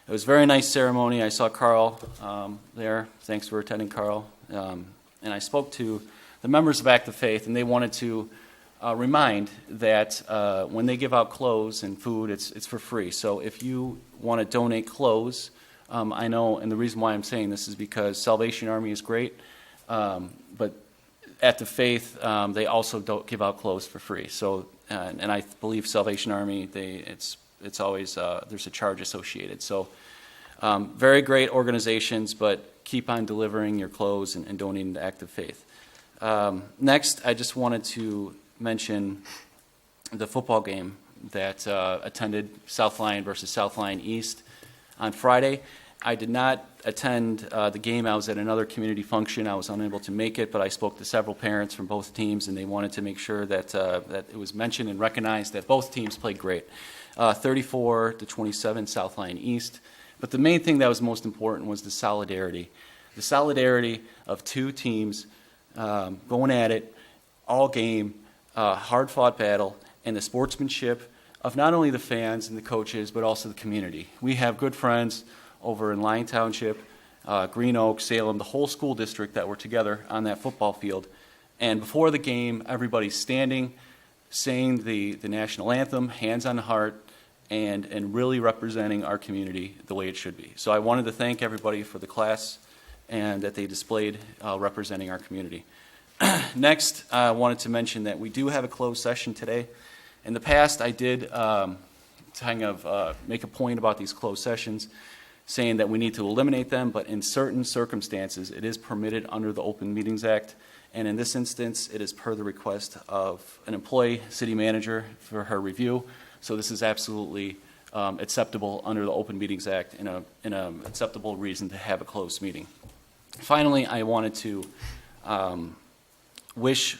It was a very nice ceremony. I saw Carl there. Thanks for attending, Carl. And I spoke to the members of Active Faith, and they wanted to remind that when they give out clothes and food, it's for free. So if you want to donate clothes, I know, and the reason why I'm saying this is because Salvation Army is great, but Active Faith, they also don't give out clothes for free. So, and I believe Salvation Army, it's always, there's a charge associated. So very great organizations, but keep on delivering your clothes and donating to Active Faith. Next, I just wanted to mention the football game that attended South Lyon versus South Lyon East on Friday. I did not attend the game. I was at another community function. I was unable to make it, but I spoke to several parents from both teams, and they wanted to make sure that it was mentioned and recognized that both teams played great. 34-27 South Lyon East. But the main thing that was most important was the solidarity. The solidarity of two teams going at it all game, hard-fought battle, and the sportsmanship of not only the fans and the coaches, but also the community. We have good friends over in Lyon Township, Green Oak, Salem, the whole school district that were together on that football field. And before the game, everybody's standing, saying the national anthem, hands on the heart, and really representing our community the way it should be. So I wanted to thank everybody for the class and that they displayed representing our community. Next, I wanted to mention that we do have a closed session today. In the past, I did make a point about these closed sessions, saying that we need to eliminate them, but in certain circumstances, it is permitted under the Open Meetings Act. And in this instance, it is per the request of an employee, city manager, for her review. So this is absolutely acceptable under the Open Meetings Act and an acceptable reason to have a closed meeting. Finally, I wanted to wish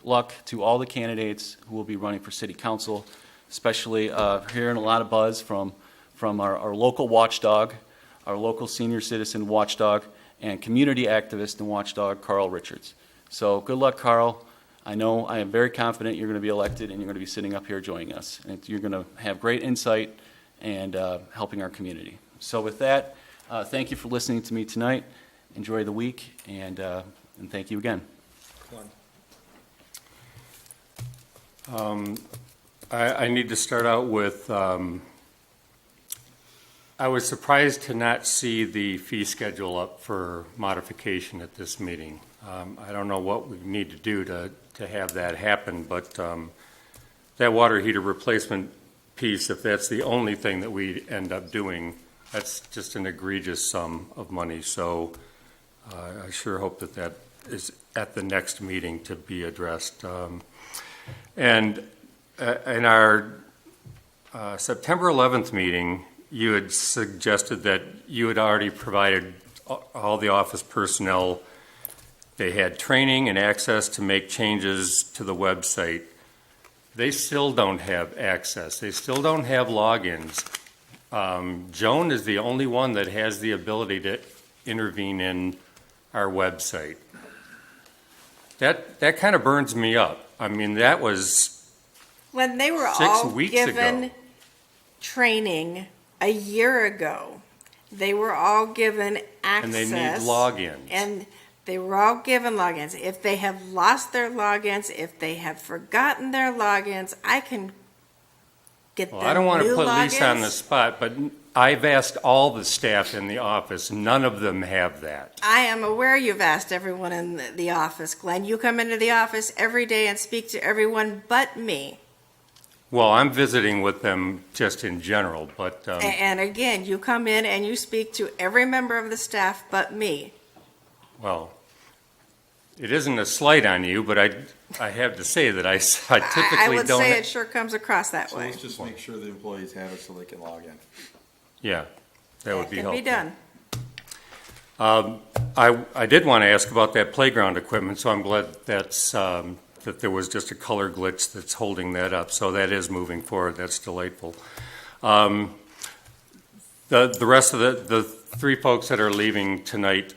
luck to all the candidates who will be running for city council, especially hearing a lot of buzz from our local watchdog, our local senior citizen watchdog, and community activist and watchdog, Carl Richards. So good luck, Carl. I am very confident you're going to be elected and you're going to be sitting up here joining us. And you're going to have great insight and helping our community. So with that, thank you for listening to me tonight. Enjoy the week, and thank you again. I need to start out with, I was surprised to not see the fee schedule up for modification at this meeting. I don't know what we need to do to have that happen, but that water heater replacement piece, if that's the only thing that we end up doing, that's just an egregious sum of money. So I sure hope that is at the next meeting to be addressed. And in our September 11th meeting, you had suggested that you had already provided all the office personnel. They had training and access to make changes to the website. They still don't have access. They still don't have logins. Joan is the only one that has the ability to intervene in our website. That kind of burns me up. I mean, that was When they were 6 all weeks given ago. training a year ago, they were all given access. And they need logins. And they were all given logins. If they have lost their logins, if they have forgotten their logins, I can get them Well, I don't want to new put Lisa on logins. the spot, but I've asked all the staff in the office. None of them have that. I am aware you've asked everyone in the office, Glenn. You come into the office every day and speak to everyone but me. Well, I'm visiting with them just in general, but And again, you come in and you speak to every member of the staff but me. well, it isn't a slight on you, but I have to say that I typically I would don't. say it sure comes across that So way. let's just make sure the employees have it so they can log in. Yeah, that would be Can helpful. be done. I did want to ask about that playground equipment, so I'm glad that there was just a color glitch that's holding that up. So that is moving forward. That's delightful. The rest of the three folks that are leaving tonight,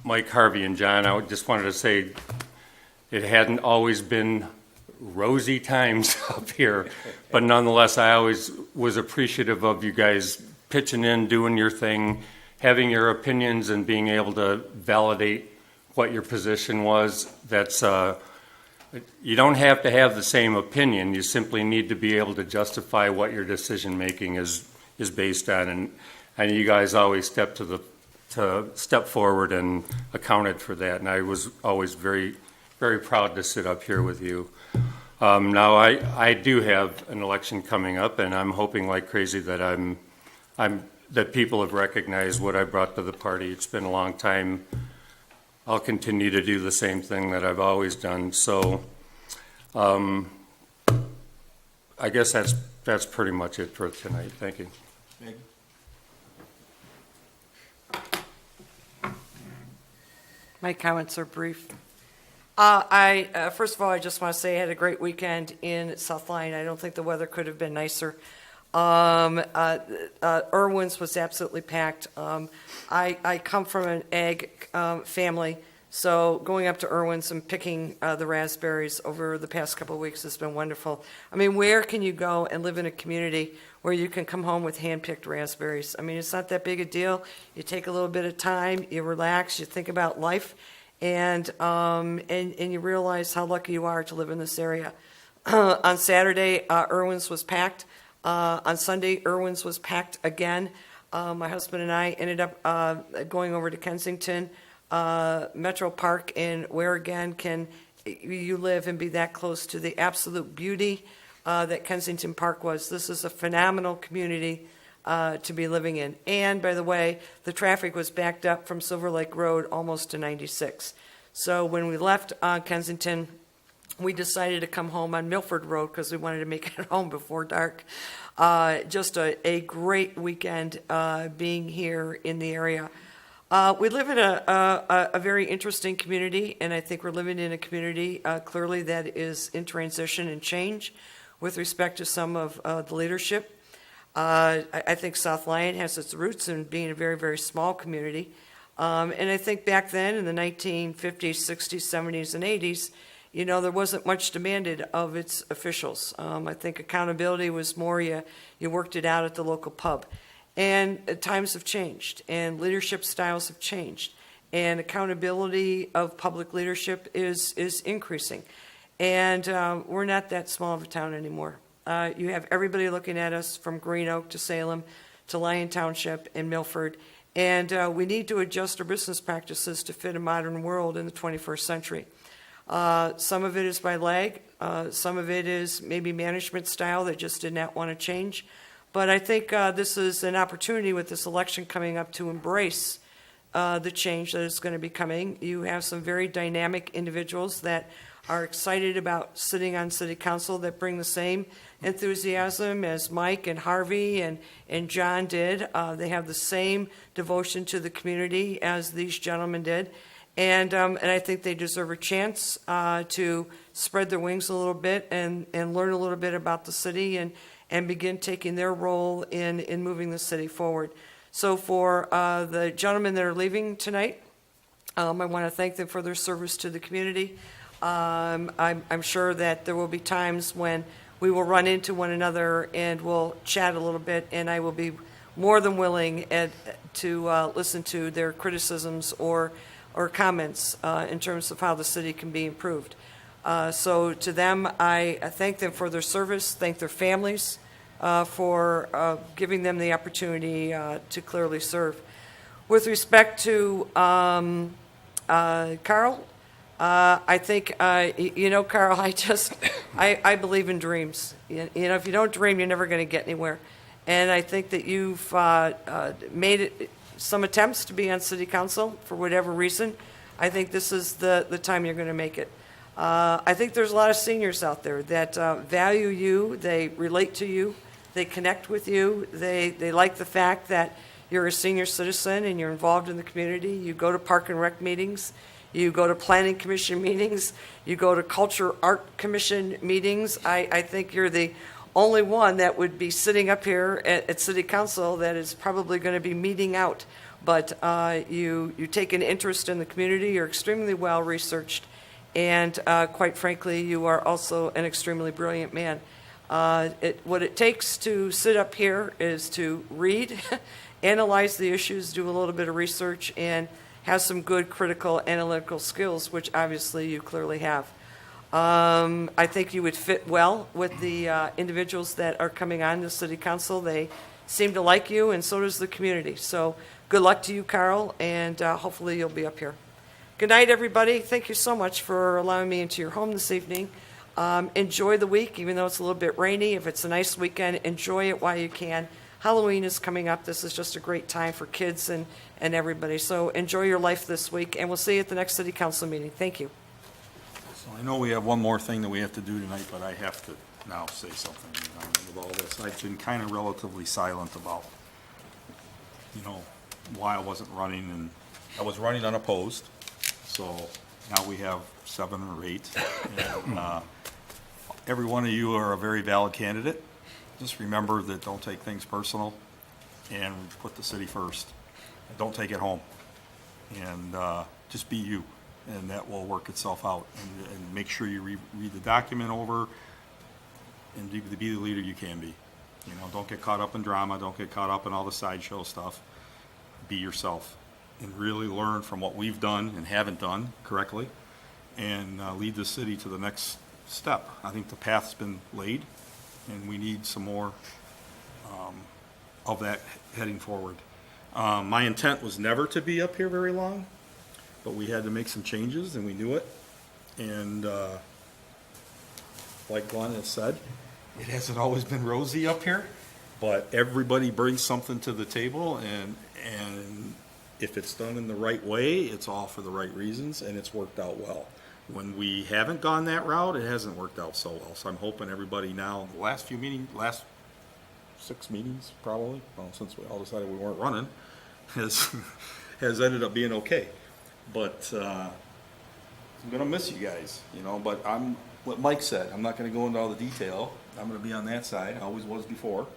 Mike, Harvey, and John, I just wanted to say it hadn't always been rosy times up here, but nonetheless, I always was appreciative of you guys pitching in, doing your thing, having your opinions, and being able to validate what your position was. That's you don't have to have the same opinion. You simply need to be able to justify what your decision making is based on, and you guys always step forward and accounted for that. And I was always very, very proud to sit up here with you. Now I do have an election coming up, and I'm hoping like crazy that that people have recognized what I brought to the party. It's been a long time. I'll continue to do the same thing that I've always done. So, I guess that's pretty much it for tonight. Thank you. Meg? My comments are brief. First of all, I just want to say I had a great weekend in South Lyon. I don't think the weather could have been nicer. Irwin's was absolutely packed. I come from an ag family, so going up to Irwin's and picking the raspberries over the past couple of weeks has been wonderful. I mean, where can you go and live in a community where you can come home with hand-picked raspberries? I mean, it's not that big a deal. You take a little bit of time, you relax, you think about life, and you realize how lucky you are to live in this area. On Saturday, Irwin's was packed. On Sunday, Irwin's was packed again. My husband and I ended up going over to Kensington Metro Park and where again can you live and be that close to the absolute beauty that Kensington Park was. This is a phenomenal community to be living in. And by the way, the traffic was backed up from Silver Lake Road almost to 96. So when we left Kensington, we decided to come home on Milford Road because we wanted to make it home before dark. Just a great weekend being here in the area. We live in a very interesting community, and I think we're living in a community clearly that is in transition and change with respect to some of the leadership. I think South Lyon has its roots in being a very, very small community. And I think back then in the 1950s, 60s, 70s, and 80s, you know, there wasn't much demanded of its officials. I think accountability was more you worked it out at the local pub. And times have changed, and leadership styles have changed, and accountability of public leadership is increasing. And we're not that small of a town anymore. You have everybody looking at us from Green Oak to Salem to Lyon Township and Milford, and we need to adjust our business practices to fit a modern world in the 21st century. Some of it is by lag, some of it is maybe management style that just did not want to change. But I think this is an opportunity with this election coming up to embrace the change that is going to be coming. You have some very dynamic individuals that are excited about sitting on city council that bring the same enthusiasm as Mike and Harvey and John did. They have the same devotion to the community as these gentlemen did. And I think they deserve a chance to spread their wings a little bit and learn a little bit about the city and begin taking their role in moving the city forward. So for the gentlemen that are leaving tonight, I want to thank them for their service to the community. I'm sure that there will be times when we will run into one another and we'll chat a little bit, and I will be more than willing to listen to their criticisms or comments in terms of how the city can be improved. So to them, I thank them for their service, thank their families for giving them the opportunity to clearly serve. With respect to Carl, I think, Carl, I believe in dreams. If you don't dream, you're never going to get anywhere. And I think that you've made some attempts to be on city council for whatever reason. I think this is the time you're going to make it. I think there's a lot of seniors out there that value you, they relate to you, they connect with you, they like the fact that you're a senior citizen and you're involved in the community. You go to Park and Rec meetings, you go to Planning Commission meetings, you go to Culture Art Commission meetings. I think you're the only one that would be sitting up here at City Council that is probably going to be meeting out. But you take an interest in the community, you're extremely well researched, and quite frankly, you are also an extremely brilliant man. What it takes to sit up here is to read, analyze the issues, do a little bit of research, and have some good critical analytical skills, which obviously you clearly have. I think you would fit well with the individuals that are coming on to City Council. They seem to like you, and so does the community. So good luck to you, Carl, and hopefully you'll be up here. Good night, everybody. Thank you so much for allowing me into your home this evening. Enjoy the week, even though it's a little bit rainy. If it's a nice weekend, enjoy it while you can. Halloween is coming up. This is just a great time for kids and everybody. So enjoy your life this week, and we'll see you at the next City Council meeting. Thank you. So I know we have one more thing that we have to do tonight, but I have to now say something with all this. I've been kind of relatively silent about, why I wasn't running, and I was running unopposed. So now we have 7 or 8. And, every one of you are a very valid candidate. Just remember that don't take things personal and put the city first. Don't take it home. And just be you, and that will work itself out. And make sure you read the document over and be the leader you can be. Don't get caught up in drama. Don't get caught up in all the sideshow stuff. Be yourself and really learn from what we've done and haven't done correctly, and lead the city to the next step. I think the path's been laid, and we need some more of that heading forward. My intent was never to be up here very long, but we had to make some changes, and we knew it. And like Glenn has said, it hasn't always been rosy up here, but everybody brings something to the table, and if it's done in the right way, it's all for the right reasons, and it's worked out well. When we haven't gone that route, it hasn't worked out so well. So I'm hoping everybody now, the last 6 meetings probably, well, since we all decided we weren't running, has ended up being okay. But I'm gonna miss you guys, but I'm, what Mike said, I'm not gonna go into all the detail. I'm gonna be on that side, I always was before.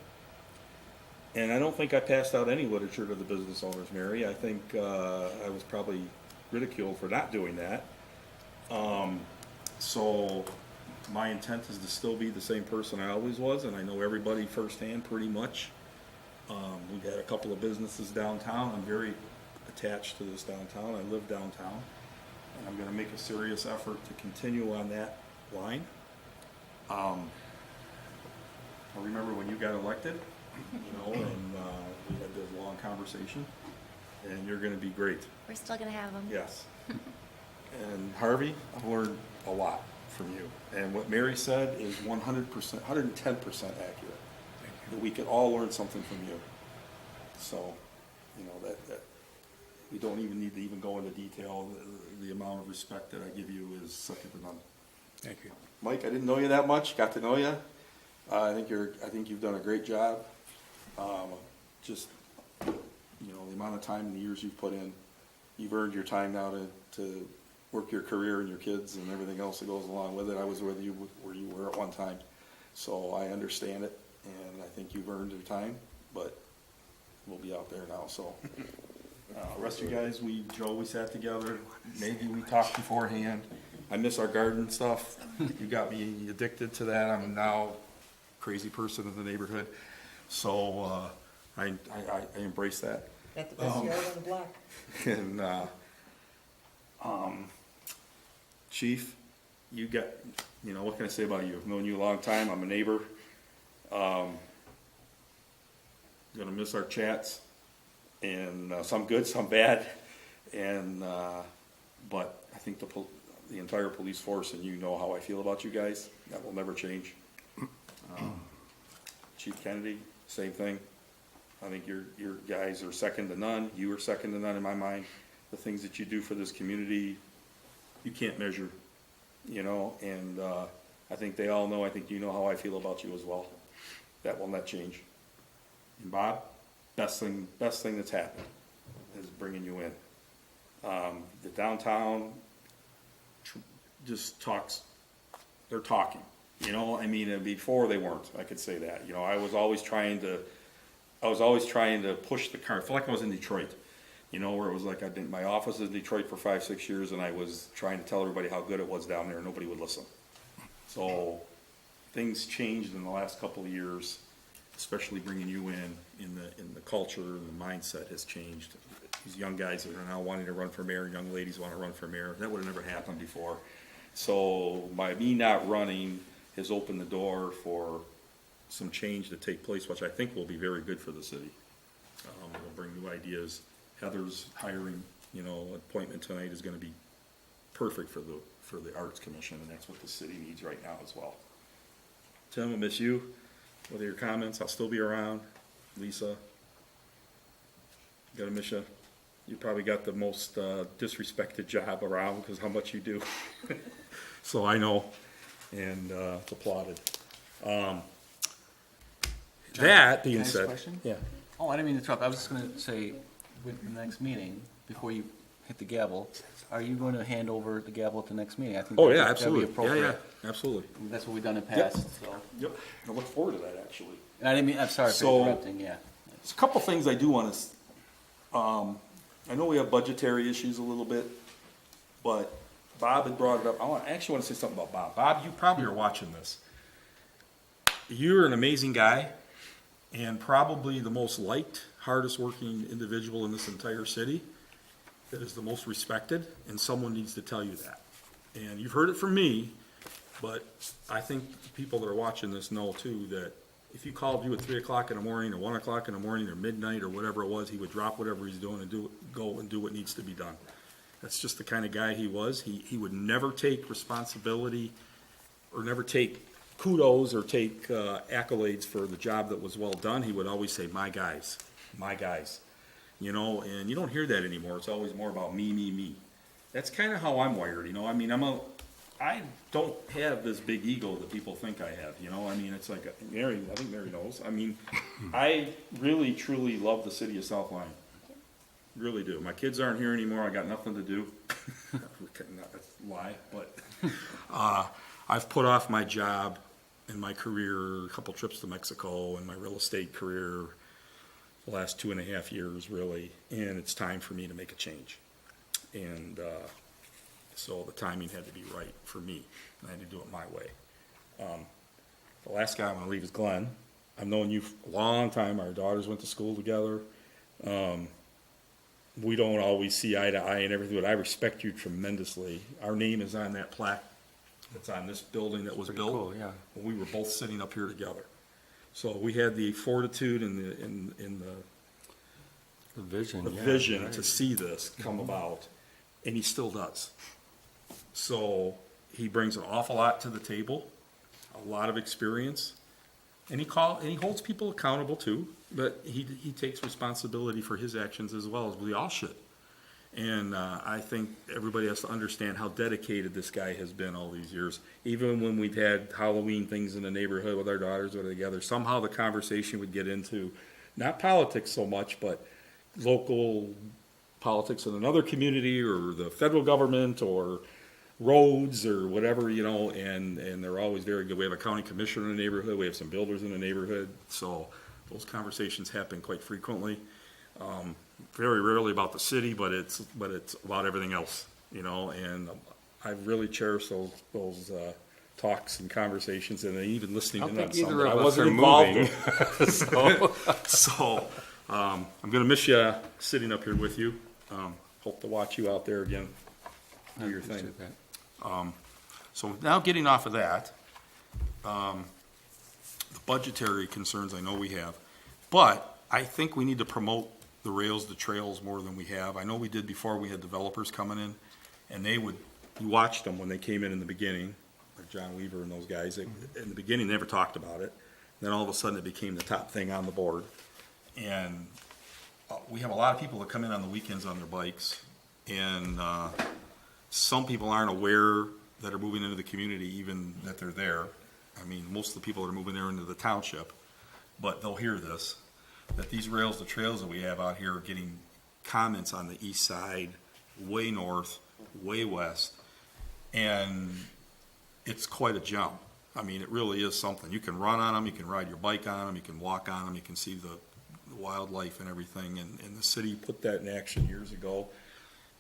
And I don't think I passed out any literature to the business owners, Mary. I think I was probably ridiculed for not doing that. So my intent is to still be the same person I always was, and I know everybody firsthand pretty much. We've had a couple of businesses downtown. I'm very attached to this downtown. I live downtown, and I'm going to make a serious effort to continue on that line. I remember when you got elected, and we had this long conversation, and you're going to be great. We're still going to have them. Yes. And Harvey, I've learned a lot from you. And what Mary said is 100%, 110% accurate. That we could all learn something from you. So, that we don't even need to even go into detail. The amount of respect that I give you is second to none. Thank you. Mike, I didn't know you that much. Got to know you. I think you've done a great job. Just, the amount of time and the years you've put in, you've earned your time now to work your career and your kids and everything else that goes along with it. I was with you where you were at one time, so I understand it, and I think you've earned your time, but we'll be out there now, so. Rest of you guys, we sat together, maybe we talked beforehand. I miss our garden stuff. You got me addicted to that. I'm now a crazy person in the neighborhood, so I embrace that. Got the best yard on the block. And Chief, you got, what can I say about you? I've known you a long time. I'm a neighbor. Gonna miss our chats, and some good, some bad. And but I think the entire police force, and you know how I feel about you guys. That will never change. Chief Kennedy, same thing. I think your guys are second to none. You are second to none in my mind. The things that you do for this community, you can't measure, and I think they all know, I think you know how I feel about you as well. That will not change. And Bob, best thing that's happened is bringing you in. The downtown just talks, they're talking, before they weren't, I could say that. I was always trying to push the car. I feel like I was in Detroit, where it was like my office is in Detroit for 5-6 years, and I was trying to tell everybody how good it was down there, and nobody would listen. So things changed in the last couple of years, especially bringing you in the culture and the mindset has changed. These young guys that are now wanting to run for mayor, young ladies want to run for mayor. That would have never happened before. So by me not running has opened the door for some change to take place, which I think will be very good for the city. It'll bring new ideas. Heather's hiring, appointment tonight is going to be perfect for the Arts Commission, and that's what the city needs right now as well. Tim, I miss you. What are your comments? I'll still be around. Lisa, gotta miss you. You probably got the most disrespected job around because how much you do. So I know, and it's applauded. That being said, yeah. Oh, I didn't mean to interrupt. I was just going to say, with the next meeting, before you hit the gavel, are you going to hand over the gavel at the next meeting? I think Oh, that'd yeah, be absolutely. appropriate. Yeah, absolutely. That's what we've done in the Yep. past, so. Yep. I look forward to that, actually. And I didn't mean, I'm sorry for So- interrupting, yeah. There's a couple things I do want to, I know we have budgetary issues a little bit, but Bob had brought it up. I actually want to say something about Bob. Bob, you probably are watching this. You're an amazing guy, and probably the most liked, hardest working individual in this entire city, that is the most respected, and someone needs to tell you that. And you've heard it from me, but I think the people that are watching this know too that if you called you at 3 o'clock in the morning or 1 o'clock in the morning or midnight or whatever it was, he would drop whatever he's doing and go and do what needs to be done. That's just the kind of guy he was. He would never take responsibility or never take kudos or take accolades for the job that was well done. He would always say, my guys, you know, and you don't hear that anymore. It's always more about me, me, me. That's kind of how I'm wired, you know. I mean, I don't have this big ego that people think I have, you know. I mean, it's like, Mary, I think Mary knows. I mean, I really, truly love the city of South Lyon. Really do. My kids aren't here anymore. I got nothing to do. That's a lie, but I've put off my job and my career, a couple trips to Mexico, and my real estate career the last 2.5 years, really, and it's time for me to make a change. And so the timing had to be right for me, and I had to do it my way. The last guy I'm going to leave is Glenn. I've known you for a long time. Our daughters went to school together. We don't always see eye to eye and everything, but I respect you tremendously. Our name is on that plaque that's on this building that was built cool, yeah. when we were both sitting up here together. So we had the fortitude and The vision, the yeah, vision right. to see this come about, and he still does. So he brings an awful lot to the table, a lot of experience, and he holds people accountable too. But he takes responsibility for his actions as well, as we all should. And I think everybody has to understand how dedicated this guy has been all these years. Even when we've had Halloween things in the neighborhood with our daughters or together, somehow the conversation would get into not politics so much, but local politics in another community or the federal government or roads or whatever, you know, and they're always very good. We have a county commissioner in the neighborhood. We have some builders in the neighborhood. So those conversations happen quite frequently. Very rarely about the city, but it's about everything else, you know, and I really cherish those talks and conversations, and even listening I in don't on think some. either But I of us wasn't are involved moving. in. So I'm going to miss you sitting up here with you. Hope to watch you out there again. Do your thing. So now getting off of that, the budgetary concerns I know we have, but I think we need to promote the rails, the trails more than we have. I know we did before. We had developers coming in, and you watched them when they came in the beginning, like John Weaver and those guys. In the beginning, they never talked about it. Then all of a sudden, it became the top thing on the board. And we have a lot of people that come in on the weekends on their bikes, and some people aren't aware that are moving into the community, even that they're there. I mean, most of the people that are moving there into the township, but they'll hear this, that these rails, the trails that we have out here are getting comments on the east side, way north, way west, and it's quite a jump. I mean, it really is something. You can run on them, you can ride your bike on them, you can walk on them, you can see the wildlife and everything, and the city put that in action years ago,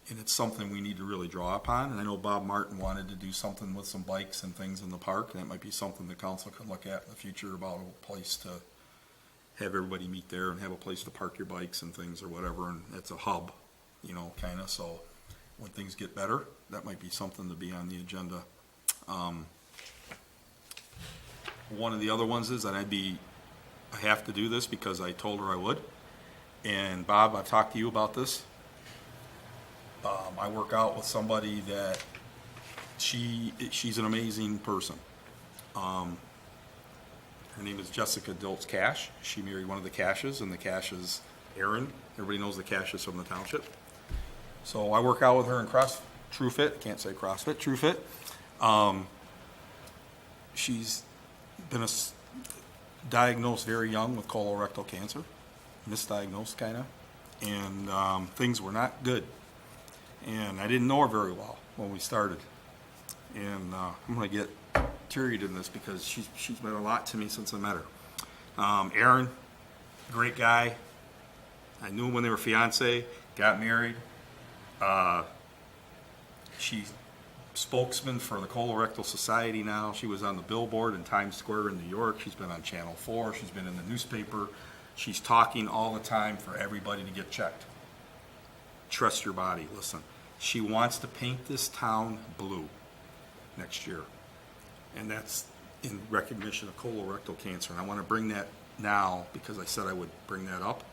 and it's something we need to really draw upon. And I know Bob Martin wanted to do something with some bikes and things in the park, and that might be something the council could look at in the future, about a place to have everybody meet there and have a place to park your bikes and things or whatever, and it's a hub, you know, kind of. So when things get better, that might be something to be on the agenda. One of the other ones is that I have to do this because I told her I would. And Bob, I've talked to you about this. I work out with somebody that she's an amazing person. Her name is Jessica Diltz Cash. She married one of the Cashes, and the Cash is Aaron. Everybody knows the Cashes from the township. So I work out with her in TrueFit. Can't say CrossFit, TrueFit. She's been diagnosed very young with colorectal cancer, misdiagnosed kind of, and things were not good. And I didn't know her very well when we started. And I'm going to get teary in this because she's meant a lot to me since I met her. Aaron, great guy. I knew him when they were fiancé, got married. She's spokesman for the Colorectal Society now. She was on the billboard in Times Square in New York. She's been on Channel 4. She's been in the newspaper. She's talking all the time for everybody to get checked. Trust your body. Listen, she wants to paint this town blue next year, and that's in recognition of colorectal cancer. And I want to bring that now because I said I would bring that up.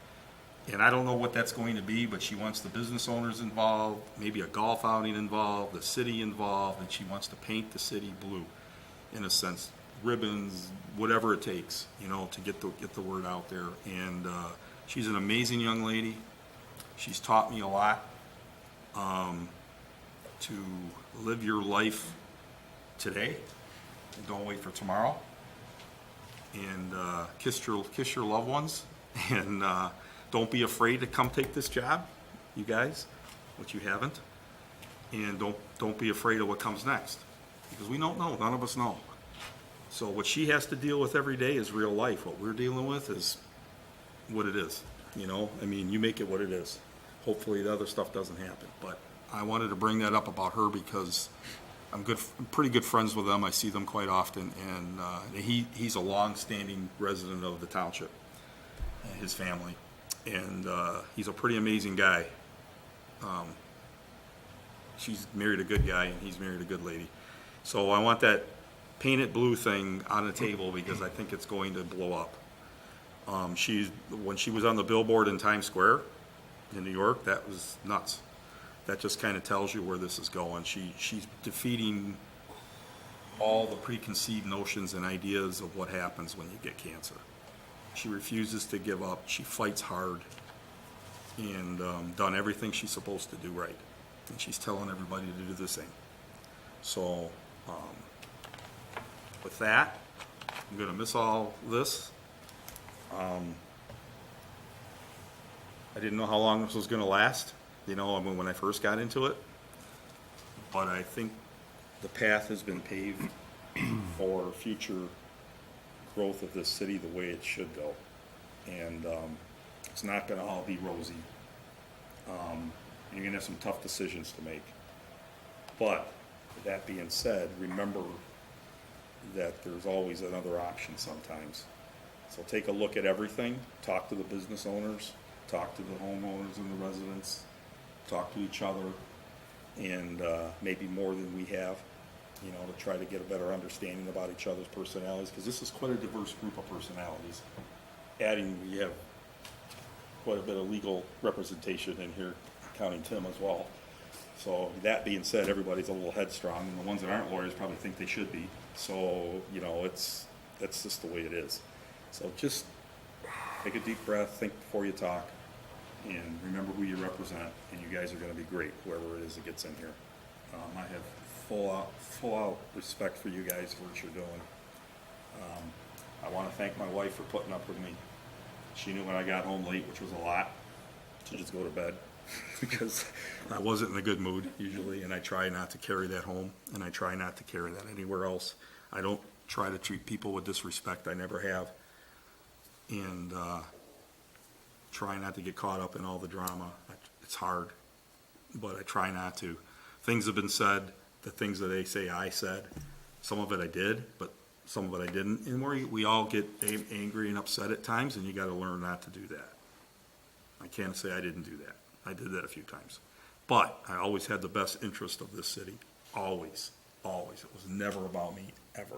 And I don't know what that's going to be, but she wants the business owners involved, maybe a golf outing involved, the city involved, and she wants to paint the city blue, in a sense, ribbons, whatever it takes, you know, to get the word out there. And she's an amazing young lady. She's taught me a lot, to live your life today and don't wait for tomorrow. And kiss your loved ones, and don't be afraid to come take this job, you guys, which you haven't. And don't be afraid of what comes next, because we don't know. None of us know. So what she has to deal with every day is real life. What we're dealing with is what it is. You know, I mean, you make it what it is. Hopefully the other stuff doesn't happen. But I wanted to bring that up about her because I'm pretty good friends with them. I see them quite often, and he's a long-standing resident of the township, his family, and he's a pretty amazing guy. She's married a good guy, and he's married a good lady. So I want that paint it blue thing on the table because I think it's going to blow up. When she was on the billboard in Times Square in New York, that was nuts. That just kind of tells you where this is going. She's defeating all the preconceived notions and ideas of what happens when you get cancer. She refuses to give up. She fights hard and done everything she's supposed to do right. And she's telling everybody to do the same. So with that, I'm going to miss all this. I didn't know how long this was going to last, you know, when I first got into it. But I think the path has been paved for future growth of this city the way it should go. And it's not going to all be rosy. You're going to have some tough decisions to make. But with that being said, remember that there's always another option sometimes. So take a look at everything, talk to the business owners, talk to the homeowners and the residents, talk to each other, and maybe more than we have, you know, to try to get a better understanding about each other's personalities, because this is quite a diverse group of personalities. We have quite a bit of legal representation in here, counting Tim as well. So that being said, everybody's a little headstrong, and the ones that aren't lawyers probably think they should be. So, you know, that's just the way it is. So just take a deep breath, think before you talk, and remember who you represent, and you guys are going to be great, whoever it is that gets in here. I have full out respect for you guys for what you're doing. I want to thank my wife for putting up with me. She knew when I got home late, which was a lot, to just go to bed because I wasn't in a good mood usually, and I try not to carry that home, and I try not to carry that anywhere else. I don't try to treat people with disrespect. I never have. And try not to get caught up in all the drama. It's hard, but I try not to. Things have been said, the things that they say I said. Some of it I did, but some of it I didn't. And we all get angry and upset at times, and you got to learn not to do that. I can't say I didn't do that. I did that a few times. But I always had the best interest of this city. Always. Always. It was never about me, ever.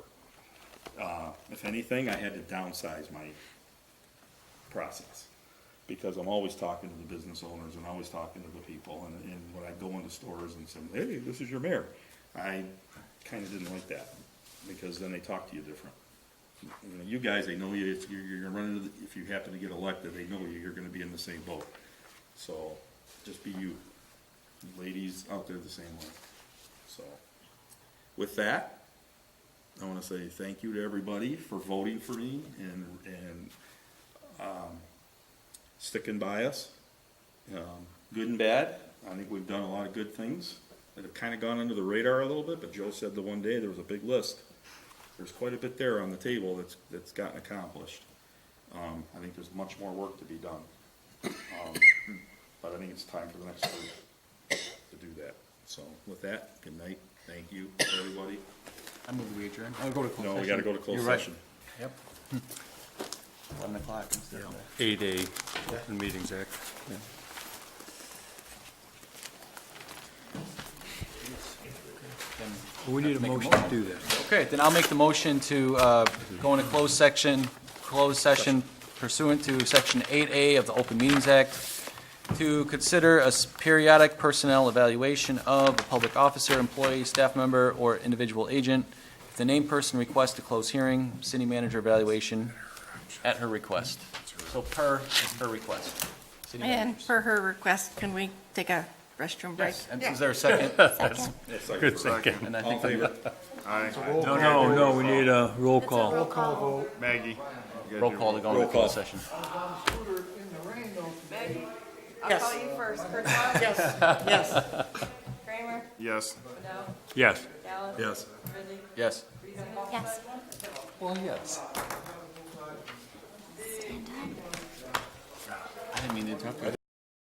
If anything, I had to downsize my process because I'm always talking to the business owners and always talking to the people. And when I go into stores and say, hey, this is your mayor, I kind of didn't like that because then they talk to you different. You know, you guys, they know you. If you're running, if you happen to get elected, they know you. You're going to be in the same boat. So just be you. Ladies out there the same way. So with that, I want to say thank you to everybody for voting for me and sticking by us, good and bad. I think we've done a lot of good things that have kind of gone under the radar a little bit, but Joe said the one day there was a big list. There's quite a bit there on the table that's gotten accomplished. I think there's much more work to be done, but I think it's time for the next group to do that. So with that, good night. Thank you, everybody. I move we adjourn. I'll go to closed session. No, we got to go to closed You're right. session. Yep. 11 o'clock instead of 8A, Open Meetings Act. Yeah. We need a motion to do that. Okay, then I'll make the motion to go into closed session pursuant to Section 8A of the Open Meetings Act to consider a periodic personnel evaluation of a public officer, employee, staff member, or individual agent. If the named person requests to close hearing, city manager evaluation at her request. So per request. City And managers. per her request, can we take a restroom break? Yes. And is there a second? Second. Good second. And I think we Aye. No, we need a roll call. Roll call vote. Maggie. you gotta roll do call to go into closed session. Maggie, I'll Yes. call you first. Kurtz? Yes, yes. Kramer? Yes. Fidel? Yes. Dallas? Yes. Ridley? Yes. Reasonable? Yes. Well, yes. I didn't mean to interrupt you.